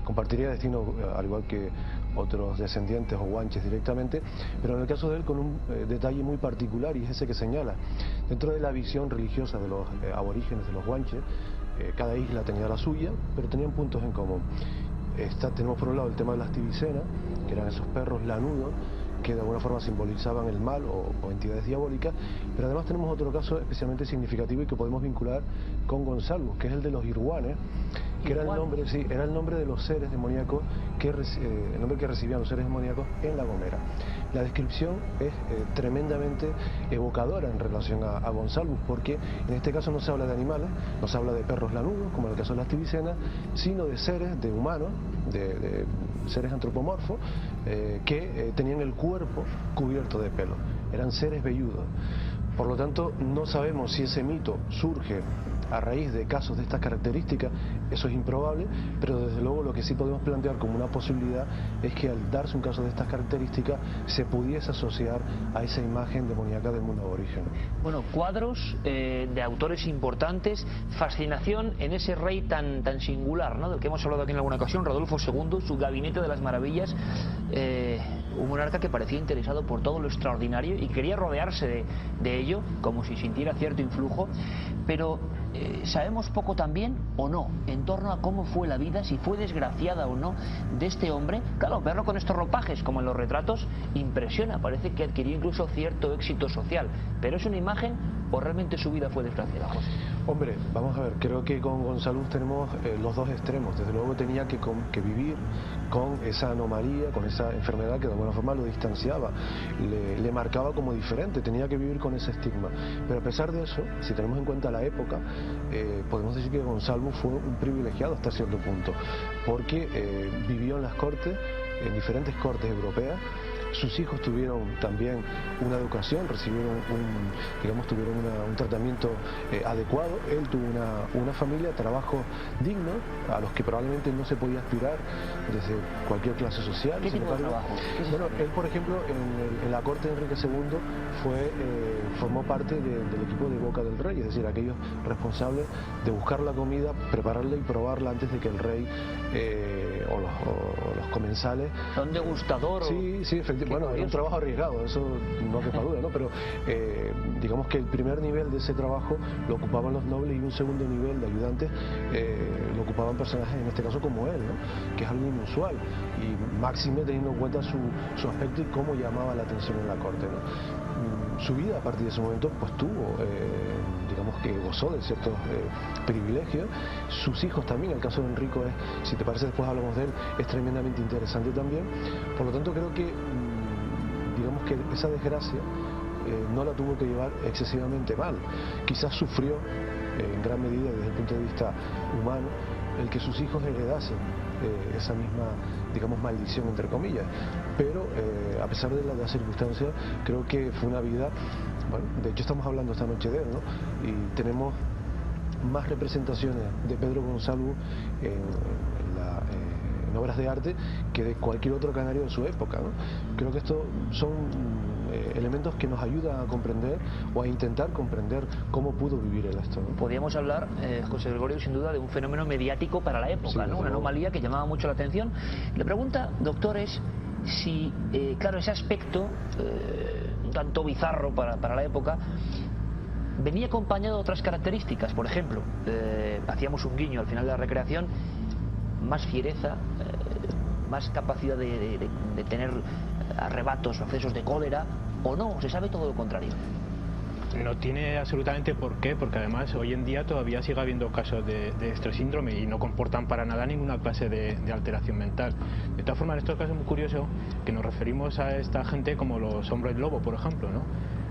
compartiría destino al igual que otros descendientes o guanches directamente, pero en el caso de él con un detalle muy particular, y es ese que señala. Dentro de la visión religiosa de los aborígenes, de los guanches, cada isla tenía la suya, pero tenían puntos en común. Tenemos por un lado el tema de las tibicenas, que eran esos perros lanudos, que de alguna forma simbolizaban el mal o entidades diabólicas, pero además tenemos otro caso especialmente significativo y que podemos vincular con Gonsalvo, que es el de los irguanes, que era el nombre, sí, era el nombre de los seres demoníacos, el nombre que recibían los seres demoníacos en La Gomera. La descripción es tremendamente evocadora en relación a Gonsalvo, porque en este caso no se habla de animales, no se habla de perros lanudos, como en el caso de las tibicenas, sino de seres, de humanos, de seres antropomorfos, que tenían el cuerpo cubierto de pelo. Eran seres velludos. Por lo tanto, no sabemos si ese mito surge a raíz de casos de estas características. Eso es improbable, pero desde luego lo que sí podemos plantear como una posibilidad es que al darse un caso de estas características se pudiese asociar a esa imagen demoníaca del mundo aborigen. Bueno, cuadros de autores importantes, fascinación en ese rey tan singular, ¿no?, del que hemos hablado aquí en alguna ocasión, Rodolfo II, su gabinete de las maravillas, un monarca que parecía interesado por todo lo extraordinario y quería rodearse de ello, como si sintiera cierto influjo, pero sabemos poco también, o no, en torno a cómo fue la vida, si fue desgraciada o no, de este hombre. Claro, verlo con estos ropajes, como en los retratos, impresiona, parece que adquirió incluso cierto éxito social, pero ¿es una imagen o realmente su vida fue desgraciada, José? Hombre, vamos a ver, creo que con Gonsalvo tenemos los dos extremos. Desde luego tenía que vivir con esa anomalía, con esa enfermedad que de alguna forma lo distanciaba, le marcaba como diferente, tenía que vivir con ese estigma. Pero a pesar de eso, si tenemos en cuenta la época, podemos decir que Gonsalvo fue un privilegiado hasta cierto punto, porque vivió en las cortes, en diferentes cortes europeas. Sus hijos tuvieron también una educación, recibieron tuvieron un tratamiento adecuado. Él tuvo una familia, trabajo digno, a los que probablemente no se podía aspirar desde cualquier clase social. ¿Qué tipo de trabajo? Bueno, él, por ejemplo, en la corte de Enrique II formó parte del equipo de boca del rey, es decir, aquellos responsables de buscar la comida, prepararla y probarla antes de que el rey o los comensales... ¿Son degustador? Sí, efectivamente. bueno, era un trabajo arriesgado, eso no quepa duda, ¿no? Pero digamos que el primer nivel de ese trabajo lo ocupaban los nobles y un segundo nivel de ayudantes lo ocupaban personajes, en este caso como él, ¿no? Que es algo inusual y máxime teniendo en cuenta su aspecto y cómo llamaba la atención en la corte, ¿no? Su vida a partir de ese momento pues tuvo, digamos que gozó de ciertos privilegios. Sus hijos también, el caso de Enrico es, si te parece después hablamos de él, es tremendamente interesante también. Por lo tanto creo que digamos que esa desgracia no la tuvo que llevar excesivamente mal. Quizás sufrió en gran medida desde el punto de vista humano el que sus hijos heredasen esa misma, digamos, maldición entre comillas, pero a pesar de las circunstancias creo que fue una vida, bueno, de hecho estamos hablando esta noche de él, ¿no? Y tenemos más representaciones de Pedro Gonzalvo en obras de arte que de cualquier otro canario de su época, ¿no? Creo que estos son elementos que nos ayudan a comprender o a intentar comprender cómo pudo vivir él esto, ¿no? Podríamos hablar, José Gregorio, sin duda de un fenómeno mediático para la época, sí, ¿no? Una anomalía que llamaba mucho la atención. La pregunta, doctor, es si, claro, ese aspecto un tanto bizarro para la época venía acompañado de otras características. Por ejemplo, hacíamos un guiño al final de la recreación, más fiereza, más capacidad de tener arrebatos o accesos de cólera, o no, se sabe todo lo contrario. No tiene absolutamente por qué, porque además hoy en día todavía sigue habiendo casos de este síndrome y no comportan para nada ninguna clase de alteración mental. De todas formas, en estos casos es muy curioso que nos referimos a esta gente como los hombres lobo, por ejemplo, ¿no?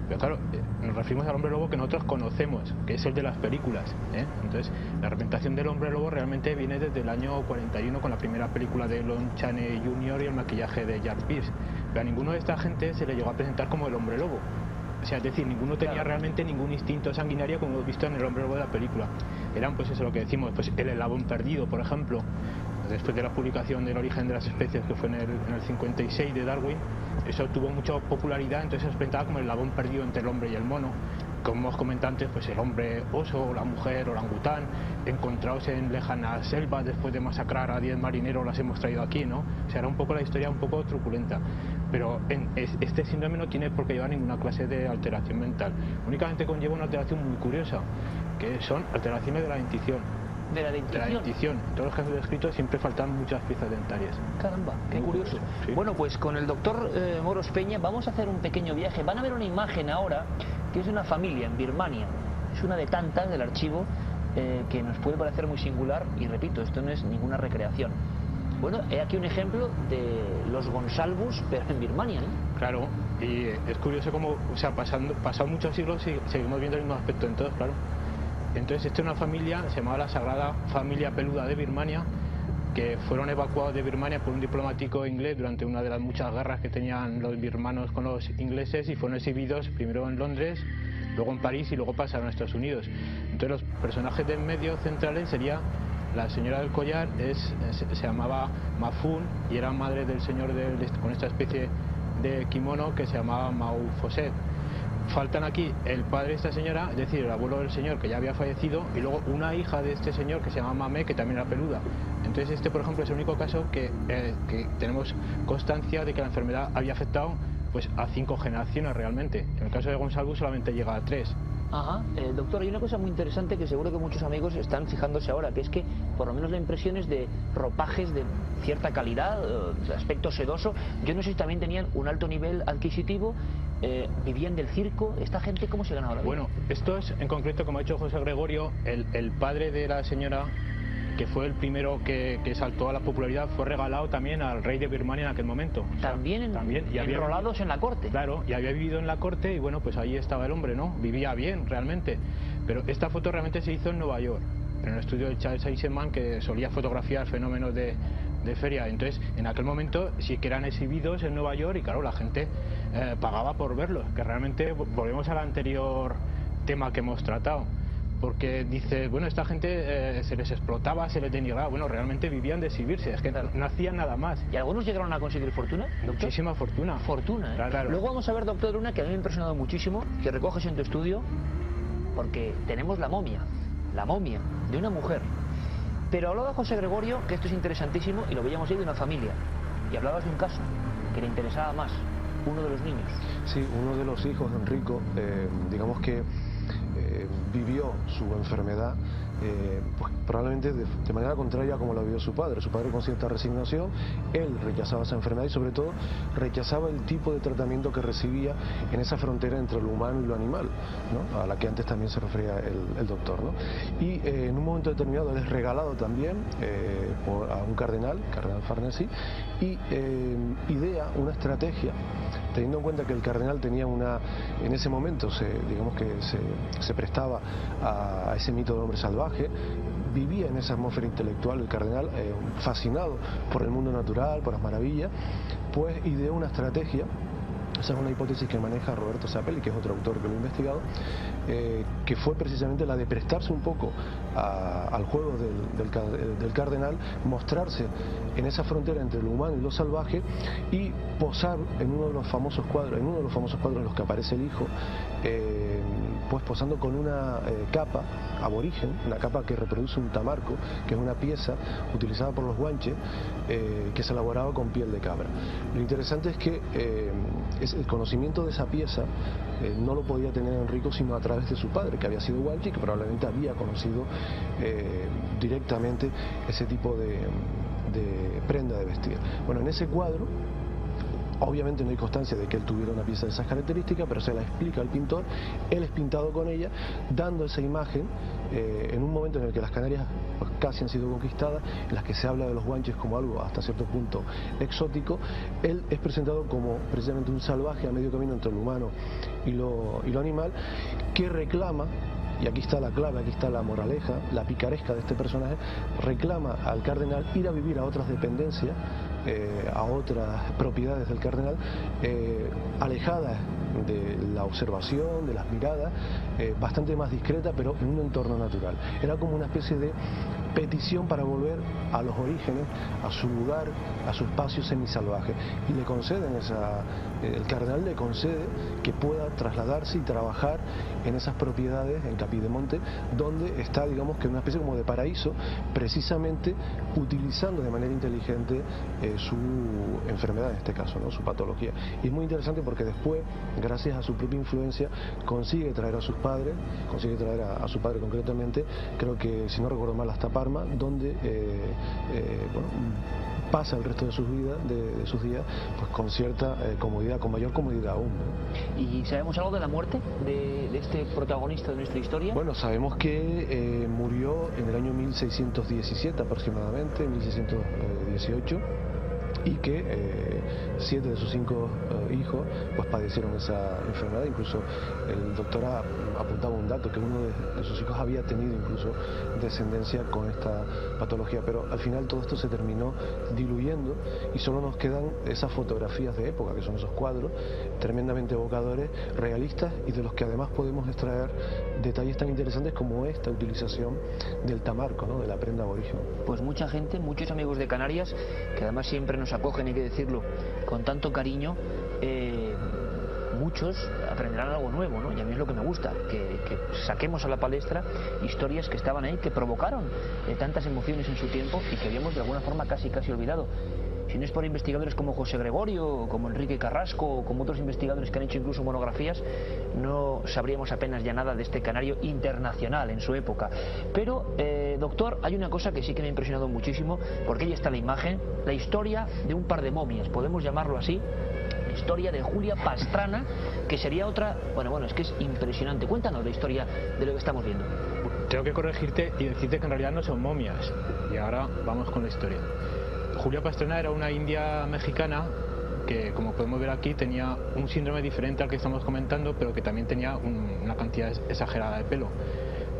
Pero claro, nos referimos al hombre lobo que nosotros conocemos, que es el de las películas, ¿eh? Entonces, la representación del hombre lobo realmente viene desde el año 41 con la primera película de Lon Chaney Jr. y el maquillaje de Jack Pierce. Pero a ninguno de esta gente se le llegó a presentar como el hombre lobo. O sea, es decir, ninguno tenía realmente ningún instinto sanguinario como hemos visto en el hombre lobo de la película. Eran, pues eso, lo que decimos, pues el eslabón perdido, por ejemplo. Después de la publicación del origen de las especies, que fue en el 56 de Darwin, eso tuvo mucha popularidad, entonces se presentaba como el eslabón perdido entre el hombre y el mono. Como hemos comentado antes, pues el hombre oso o la mujer orangután, encontrados en lejanas selvas después de masacrar a 10 marineros, las hemos traído aquí, ¿no? O sea, era un poco la historia un poco truculenta. Pero este síndrome no tiene por qué llevar ninguna clase de alteración mental. Únicamente conlleva una alteración muy curiosa, que son alteraciones de la dentición. De la dentición. En todos los casos descritos siempre faltan muchas piezas dentarias. Caramba, qué muy curioso. Sí. Bueno, pues con el doctor Moros Peña vamos a hacer un pequeño viaje. Van a ver una imagen ahora que es de una familia en Birmania. Es una de tantas del archivo que nos puede parecer muy singular y repito, esto no es ninguna recreación. Bueno, he aquí un ejemplo de los Gonsalvos, pero en Birmania, ¿no? Claro, y es curioso cómo, o sea, pasado muchos siglos seguimos viendo el mismo aspecto en todos, claro. Entonces, esta es una familia, se llamaba la Sagrada Familia Peluda de Birmania, que fueron evacuados de Birmania por un diplomático inglés durante una de las muchas guerras que tenían los birmanos con los ingleses y fueron exhibidos primero en Londres, luego en París y luego pasaron a Estados Unidos. Entonces, los personajes del medio centrales sería la señora del collar, se llamaba Mafun y era madre del señor con esta especie de kimono que se llamaba Mau Foset. Faltan aquí el padre de esta señora, es decir, el abuelo del señor que ya había fallecido, y luego una hija de este señor que se llama Mamé, que también era peluda. Entonces este, por ejemplo, es el único caso que tenemos constancia de que la enfermedad había afectado pues a 5 generaciones realmente. En el caso de Gonsalvo solamente llega a 3. Ajá, doctor, hay una cosa muy interesante que seguro que muchos amigos están fijándose ahora, que es que por lo menos la impresión es de ropajes de cierta calidad, de aspecto sedoso. Yo no sé si también tenían un alto nivel adquisitivo, vivían del circo. ¿Esta gente cómo se ganaba la vida? Bueno, esto es en concreto, como ha dicho José Gregorio, el padre de la señora, que fue el primero que saltó a la popularidad, fue regalado también al rey de Birmania en aquel momento. O sea, también y enrolados en la corte. Claro, y había vivido en la corte y bueno, pues ahí estaba el hombre, ¿no? Vivía bien, realmente. Pero esta foto realmente se hizo en Nueva York, en el estudio de Charles Eisenman, que solía fotografiar fenómenos de feria. Entonces, en aquel momento sí que eran exhibidos en Nueva York y claro, la gente pagaba por verlos, que realmente volvemos al anterior tema que hemos tratado. Porque dice, bueno, esta gente se les explotaba, se les denigraba, bueno, realmente vivían de exhibirse, es que no hacían nada más. ¿Y algunos llegaron a conseguir fortuna, doctor? Muchísima fortuna. Fortuna, ¿eh? Claro. Luego vamos a ver, doctor, una que a mí me ha impresionado muchísimo, que recoges en tu estudio, porque tenemos la momia de una mujer. Pero hablaba José Gregorio, que esto es interesantísimo, y lo veíamos ahí de una familia, y hablabas de un caso que le interesaba más, uno de los niños. Sí, uno de los hijos de Enrico, digamos que vivió su enfermedad pues probablemente de manera contraria a como lo vivió su padre con cierta resignación. Él rechazaba esa enfermedad y sobre todo rechazaba el tipo de tratamiento que recibía en esa frontera entre lo humano y lo animal, ¿no? A la que antes también se refería el doctor, ¿no? Y en un momento determinado él es regalado también a un cardenal Farnese, y idea una estrategia, teniendo en cuenta que el cardenal tenía en ese momento digamos que se prestaba a ese mito del hombre salvaje, vivía en esa atmósfera intelectual el cardenal, fascinado por el mundo natural, por las maravillas, pues ideó una estrategia. Esa es una hipótesis que maneja Roberto Zappelli, que es otro autor que lo ha investigado, que fue precisamente la de prestarse un poco al juego del cardenal, mostrarse en esa frontera entre lo humano y lo salvaje y posar en uno de los famosos cuadros, en los que aparece el hijo, pues posando con una capa aborigen, una capa que reproduce un tamarco, que es una pieza utilizada por los guanches, que se elaboraba con piel de cabra. Lo interesante es que el conocimiento de esa pieza no lo podía tener Enrico sino a través de su padre, que había sido guanche y que probablemente había conocido directamente ese tipo de prenda de vestir. Bueno, en ese cuadro obviamente no hay constancia de que él tuviera una pieza de esas características, pero se la explica al pintor. Él es pintado con ella, dando esa imagen en un momento en el que las Canarias pues, casi han sido conquistadas, en las que se habla de los guanches como algo hasta cierto punto exótico. Él es presentado como precisamente un salvaje a medio camino entre lo humano y lo animal, que reclama, y aquí está la clave, aquí está la moraleja, la picaresca de este personaje, reclama al cardenal ir a vivir a otras dependencias, a otras propiedades del cardenal, alejadas de la observación, de las miradas, bastante más discreta, pero en un entorno natural. Era como una especie de petición para volver a los orígenes, a su lugar, a su espacio semisalvaje, y le conceden el cardenal le concede que pueda trasladarse y trabajar en esas propiedades en Capidemonte, donde está, digamos, que una especie como de paraíso, precisamente utilizando de manera inteligente su enfermedad, en este caso, ¿no? Su patología. Y es muy interesante porque después, gracias a su propia influencia, consigue traer a sus padres, consigue traer a su padre concretamente, creo que, si no recuerdo mal, hasta Parma, donde bueno, pasa el resto de sus vidas, de sus días, pues con cierta comodidad, con mayor comodidad aún, ¿no? ¿Y sabemos algo de la muerte de este protagonista de nuestra historia? Bueno, sabemos que murió en el año 1617 aproximadamente, 1618, y que 7 de sus 5 hijos pues padecieron esa enfermedad. Incluso el doctor apuntaba un dato, que uno de sus hijos había tenido incluso descendencia con esta patología, pero al final todo esto se terminó diluyendo y solo nos quedan esas fotografías de época, que son esos cuadros tremendamente evocadores, realistas, y de los que además podemos extraer detalles tan interesantes como esta utilización del tamarco, ¿no? De la prenda aborigen. Pues mucha gente, muchos amigos de Canarias, que además siempre nos acogen, hay que decirlo, con tanto cariño, muchos aprenderán algo nuevo, ¿no? Y a mí es lo que me gusta, que saquemos a la palestra historias que estaban ahí, que provocaron tantas emociones en su tiempo y que habíamos de alguna forma casi olvidado. Si no es por investigadores como José Gregorio, como Enrique Carrasco, o como otros investigadores que han hecho incluso monografías, no sabríamos apenas ya nada de este canario internacional en su época. Pero, doctor, hay una cosa que sí que me ha impresionado muchísimo, porque ahí está la imagen, la historia de un par de momias, podemos llamarlo así, la historia de Julia Pastrana, que sería otra, bueno, es que es impresionante. Cuéntanos la historia de lo que estamos viendo. Tengo que corregirte y decirte que en realidad no son momias, y ahora vamos con la historia. Julia Pastrana era una india mexicana que, como podemos ver aquí, tenía un síndrome diferente al que estamos comentando, pero que también tenía una cantidad exagerada de pelo.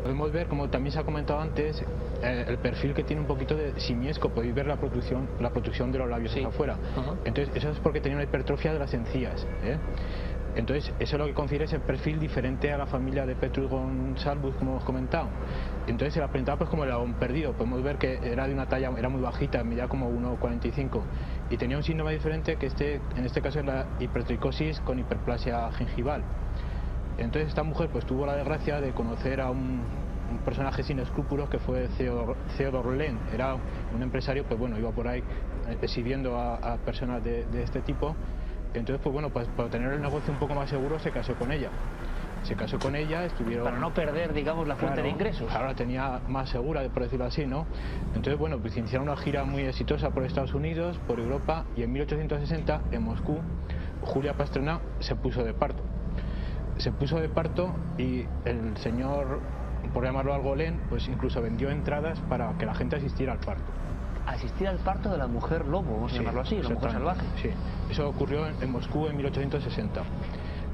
Podemos ver, como también se ha comentado antes, el perfil que tiene un poquito de simiesco. Podéis ver la protrusión de los labios hacia afuera. Entonces, eso es porque tenía una hipertrofia de las encías, ¿eh? Entonces, eso es lo que confiere ese perfil diferente a la familia de Petrus Gonsalvus, como hemos comentado. Entonces se la presentaba pues como el león perdido. Podemos ver que era de una talla, era muy bajita, medía como 1,45, y tenía un síndrome diferente, que en este caso es la hipertricosis con hiperplasia gingival. Entonces esta mujer pues tuvo la desgracia de conocer a un personaje sin escrúpulos, que fue Theodor Lehn. Era un empresario, pues bueno, iba por ahí exhibiendo a personas de este tipo, Entonces, pues bueno, pues para tener el negocio un poco más seguro se casó con ella. Se casó con ella, estuvieron... Para no perder, digamos, la fuente de ingresos. Ahora tenía más segura, por decirlo así, ¿no? Entonces, bueno, pues iniciaron una gira muy exitosa por Estados Unidos, por Europa, y en 1860, en Moscú, Julia Pastrana se puso de parto. Se puso de parto y el señor, por llamarlo Algolén, pues incluso vendió entradas para que la gente asistiera al parto. Asistir al parto de la mujer lobo, vamos a llamarlo así, la mujer salvaje. Sí, eso ocurrió en Moscú en 1860.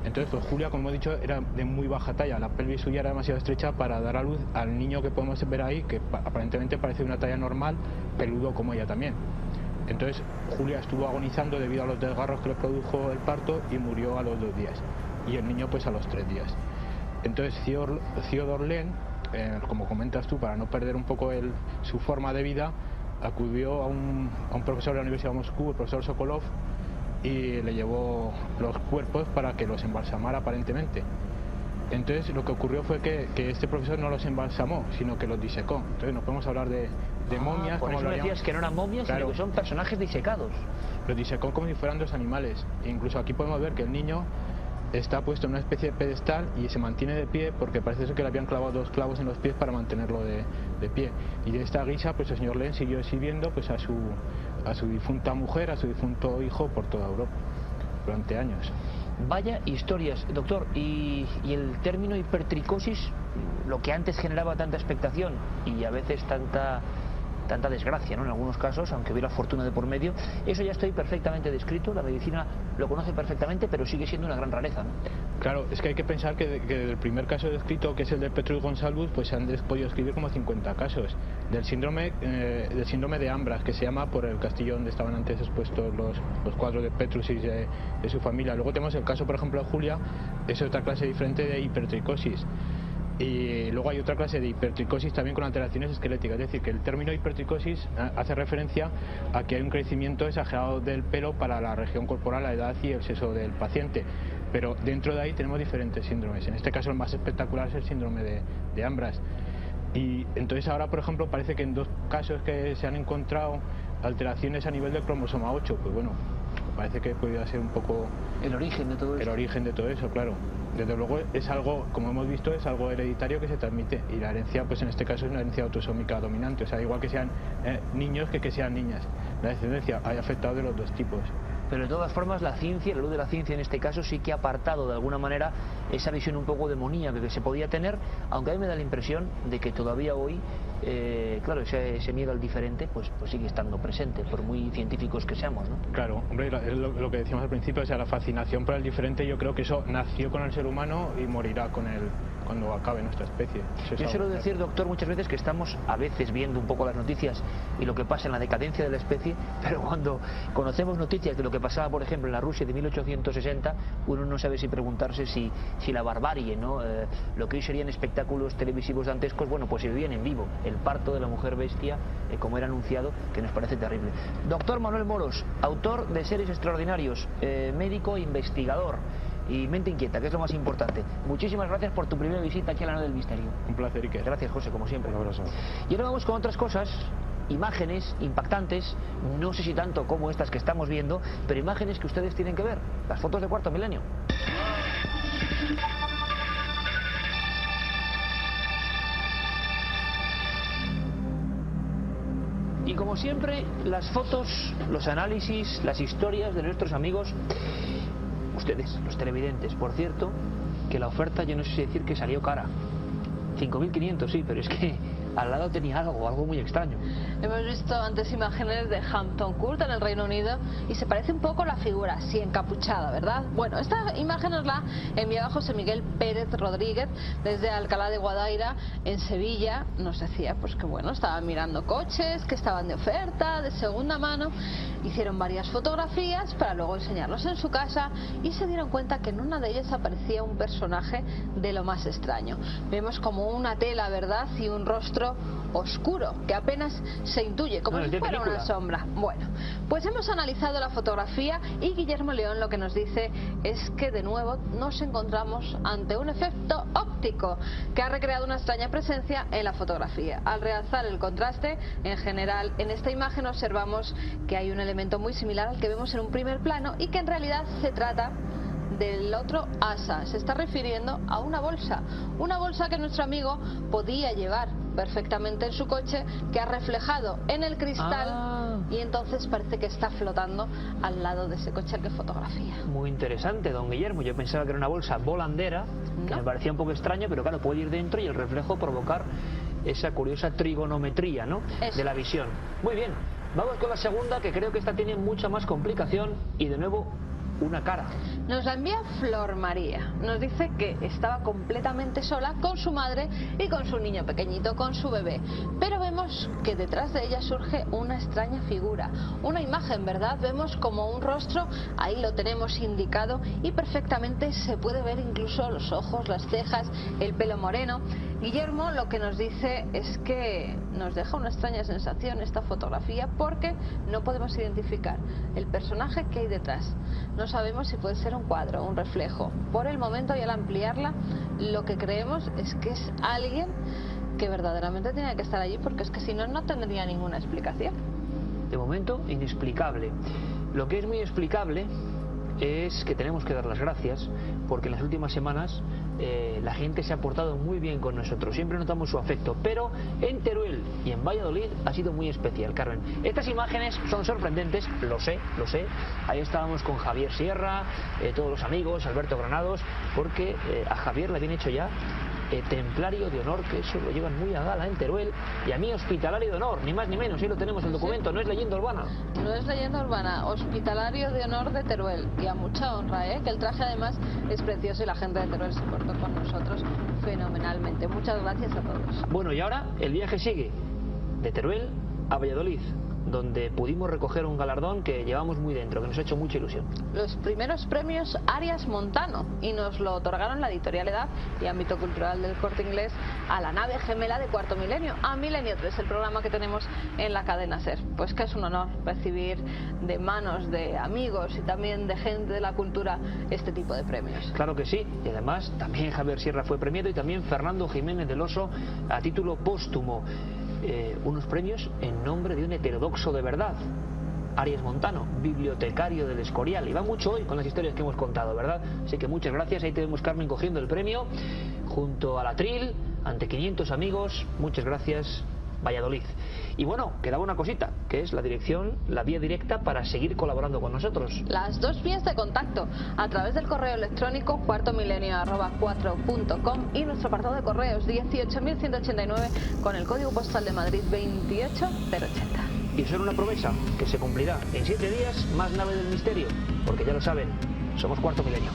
Entonces, pues Julia, como he dicho, era de muy baja talla, la pelvis suya era demasiado estrecha para dar a luz al niño que podemos ver ahí, que aparentemente parece de una talla normal, peludo como ella también. Entonces, Julia estuvo agonizando debido a los desgarros que le produjo el parto y murió a los 2 días. Y el niño, pues, a los 3 días. Entonces, Theodor Lehn, como comentas tú, para no perder un poco su forma de vida, acudió a un profesor de la Universidad de Moscú, el profesor Sokolov, y le llevó los cuerpos para que los embalsamara aparentemente. Entonces lo que ocurrió fue que este profesor no los embalsamó, sino que los disecó. Entonces no podemos hablar de momias. Por eso como decías que no eran momias, claro, sino que son personajes disecados. Los disecó como si fueran 2 animales. E incluso aquí podemos ver que el niño está puesto en una especie de pedestal y se mantiene de pie porque parece ser que le habían clavado 2 clavos en los pies para mantenerlo de pie. Y de esta guisa, pues el señor Lehn siguió exhibiendo pues a su difunta mujer, a su difunto hijo por toda Europa durante años. Vaya historias, doctor. Y el término hipertricosis, lo que antes generaba tanta expectación y a veces tanta desgracia, ¿no? En algunos casos, aunque hubiera fortuna de por medio, eso ya estoy perfectamente descrito, la medicina lo conoce perfectamente, pero sigue siendo una gran rareza, ¿no? Claro, es que hay que pensar que del primer caso descrito, que es el de Petrus Gonsalvus, pues se han podido escribir como 50 casos. Del síndrome de Ambras, que se llama por el castillo donde estaban antes expuestos los cuadros de Petrus y de su familia. Luego tenemos el caso, por ejemplo, de Julia, es otra clase diferente de hipertricosis. Y luego hay otra clase de hipertricosis también con alteraciones esqueléticas, es decir, que el término hipertricosis hace referencia a que hay un crecimiento exagerado del pelo para la región corporal, la edad y el sexo del paciente. Pero dentro de ahí tenemos diferentes síndromes. En este caso el más espectacular es el síndrome de Ambras. Y entonces ahora, por ejemplo, parece que en 2 casos que se han encontrado alteraciones a nivel del cromosoma 8, pues bueno, parece que podría ser un poco el origen de todo eso. El origen de todo eso, claro. Desde luego es algo, como hemos visto, es algo hereditario que se transmite, y la herencia, pues en este caso es una herencia autosómica dominante, o sea, igual que sean niños que sean niñas, la descendencia hay afectado de los 2 tipos. Pero de todas formas la ciencia, la luz de la ciencia en este caso sí que ha apartado de alguna manera esa visión un poco demoníaca que se podía tener, aunque a mí me da la impresión de que todavía hoy, claro, ese miedo al diferente pues sigue estando presente, por muy científicos que seamos, ¿no? Claro, hombre, lo que decíamos al principio, o sea, la fascinación por el diferente, yo creo que eso nació con el ser humano y morirá con él cuando acabe nuestra especie. Yo suelo decir, doctor, muchas veces que estamos a veces viendo un poco las noticias y lo que pasa en la decadencia de la especie, pero cuando conocemos noticias de lo que pasaba, por ejemplo, en la Rusia de 1860, uno no sabe si preguntarse si la barbarie, ¿no? Lo que hoy serían espectáculos televisivos dantescos, bueno, pues se vivían en vivo. El parto de la mujer bestia, como era anunciado, que nos parece terrible. Doctor Manuel Moros, autor de Seres Extraordinarios, médico e investigador y mente inquieta, que es lo más importante. Muchísimas gracias por tu primera visita aquí a la Nave del Misterio. Un placer, Iker. Gracias, José, como siempre. Un abrazo. Y ahora vamos con otras cosas, imágenes impactantes, no sé si tanto como estas que estamos viendo, pero imágenes que ustedes tienen que ver, las fotos de Cuarto Milenio. Y como siempre, las fotos, los análisis, las historias de nuestros amigos, ustedes, los televidentes. Por cierto, que la oferta, yo no sé si decir que salió cara. 5.500, sí, pero es que al lado tenía algo muy extraño. Hemos visto antes imágenes de Hampton Court en el Reino Unido y se parece un poco la figura, así encapuchada, ¿verdad? Bueno, esta imagen nos la enviaba José Miguel Pérez Rodríguez desde Alcalá de Guadaira, en Sevilla. Nos decía pues que bueno, estaban mirando coches que estaban de oferta, de segunda mano. Hicieron varias fotografías para luego enseñarlos en su casa y se dieron cuenta que en una de ellas aparecía un personaje de lo más extraño. Vemos como una tela, ¿verdad? Y un rostro oscuro que apenas se intuye como si fuera una sombra. Bueno, pues hemos analizado la fotografía y Guillermo León lo que nos dice es que de nuevo nos encontramos ante un efecto óptico que ha recreado una extraña presencia en la fotografía. Al realzar el contraste, en general en esta imagen observamos que hay un elemento muy similar al que vemos en un primer plano y que en realidad se trata del otro asa. Se está refiriendo a una bolsa que nuestro amigo podía llevar perfectamente en su coche, que ha reflejado en el cristal y entonces parece que está flotando al lado de ese coche al que fotografía. Muy interesante, don Guillermo. Yo pensaba que era una bolsa volandera, que me parecía un poco extraño, pero claro, puede ir dentro y el reflejo provocar esa curiosa trigonometría, ¿no?, de la visión. Muy bien, vamos con la segunda, que creo que esta tiene mucha más complicación y de nuevo una cara. Nos la envía Flor María. Nos dice que estaba completamente sola con su madre y con su niño pequeñito, con su bebé. Pero vemos que detrás de ella surge una extraña figura. Una imagen, ¿verdad? Vemos como un rostro, ahí lo tenemos indicado y perfectamente se puede ver incluso los ojos, las cejas, el pelo moreno. Guillermo lo que nos dice es que nos deja una extraña sensación esta fotografía porque no podemos identificar el personaje que hay detrás. No sabemos si puede ser un cuadro, un reflejo. Por el momento y al ampliarla, lo que creemos es que es alguien que verdaderamente tiene que estar allí, porque es que si no, no tendría ninguna explicación. De momento, inexplicable. Lo que es muy explicable es que tenemos que dar las gracias porque en las últimas semanas la gente se ha portado muy bien con nosotros, siempre notamos su afecto, pero en Teruel y en Valladolid ha sido muy especial, Carmen. Estas imágenes son sorprendentes, lo sé, ahí estábamos con Javier Sierra, todos los amigos, Alberto Granados, porque a Javier le habían hecho ya templario de honor, que eso lo llevan muy a gala en Teruel, y a mí hospitalario de honor, ni más ni menos, ahí lo tenemos el documento, no es leyenda urbana. No es leyenda urbana, hospitalario de honor de Teruel, y a mucha honra, que el traje además es precioso y la gente de Teruel se portó con nosotros fenomenalmente. Muchas gracias a todos. Bueno, y ahora el viaje sigue de Teruel a Valladolid, donde pudimos recoger un galardón que llevamos muy dentro, que nos ha hecho mucha ilusión. Los primeros premios Arias Montano, y nos lo otorgaron la editorial Edad y Ámbito Cultural del Corte Inglés a la nave gemela de Cuarto Milenio, a Milenio 3, el programa que tenemos en la cadena SER. Pues que es un honor recibir de manos de amigos y también de gente de la cultura este tipo de premios. Claro que sí, y además también Javier Sierra fue premiado y también Fernando Jiménez del Oso a título póstumo. Unos premios en nombre de un heterodoxo de verdad, Arias Montano, bibliotecario del Escorial, y va mucho hoy con las historias que hemos contado, ¿verdad? Así que muchas gracias. Ahí tenemos Carmen cogiendo el premio junto a la Atril, ante 500 amigos. Muchas gracias, Valladolid. Y bueno, quedaba una cosita, que es la dirección, la vía directa para seguir colaborando con nosotros. Las dos vías de contacto, a través del correo electrónico cuartomilenio@4.com y nuestro apartado de correos 18189 con el código postal de Madrid 28080. Y eso era una promesa que se cumplirá en 7 días, más nave del misterio, porque ya lo saben, somos Cuarto Milenio.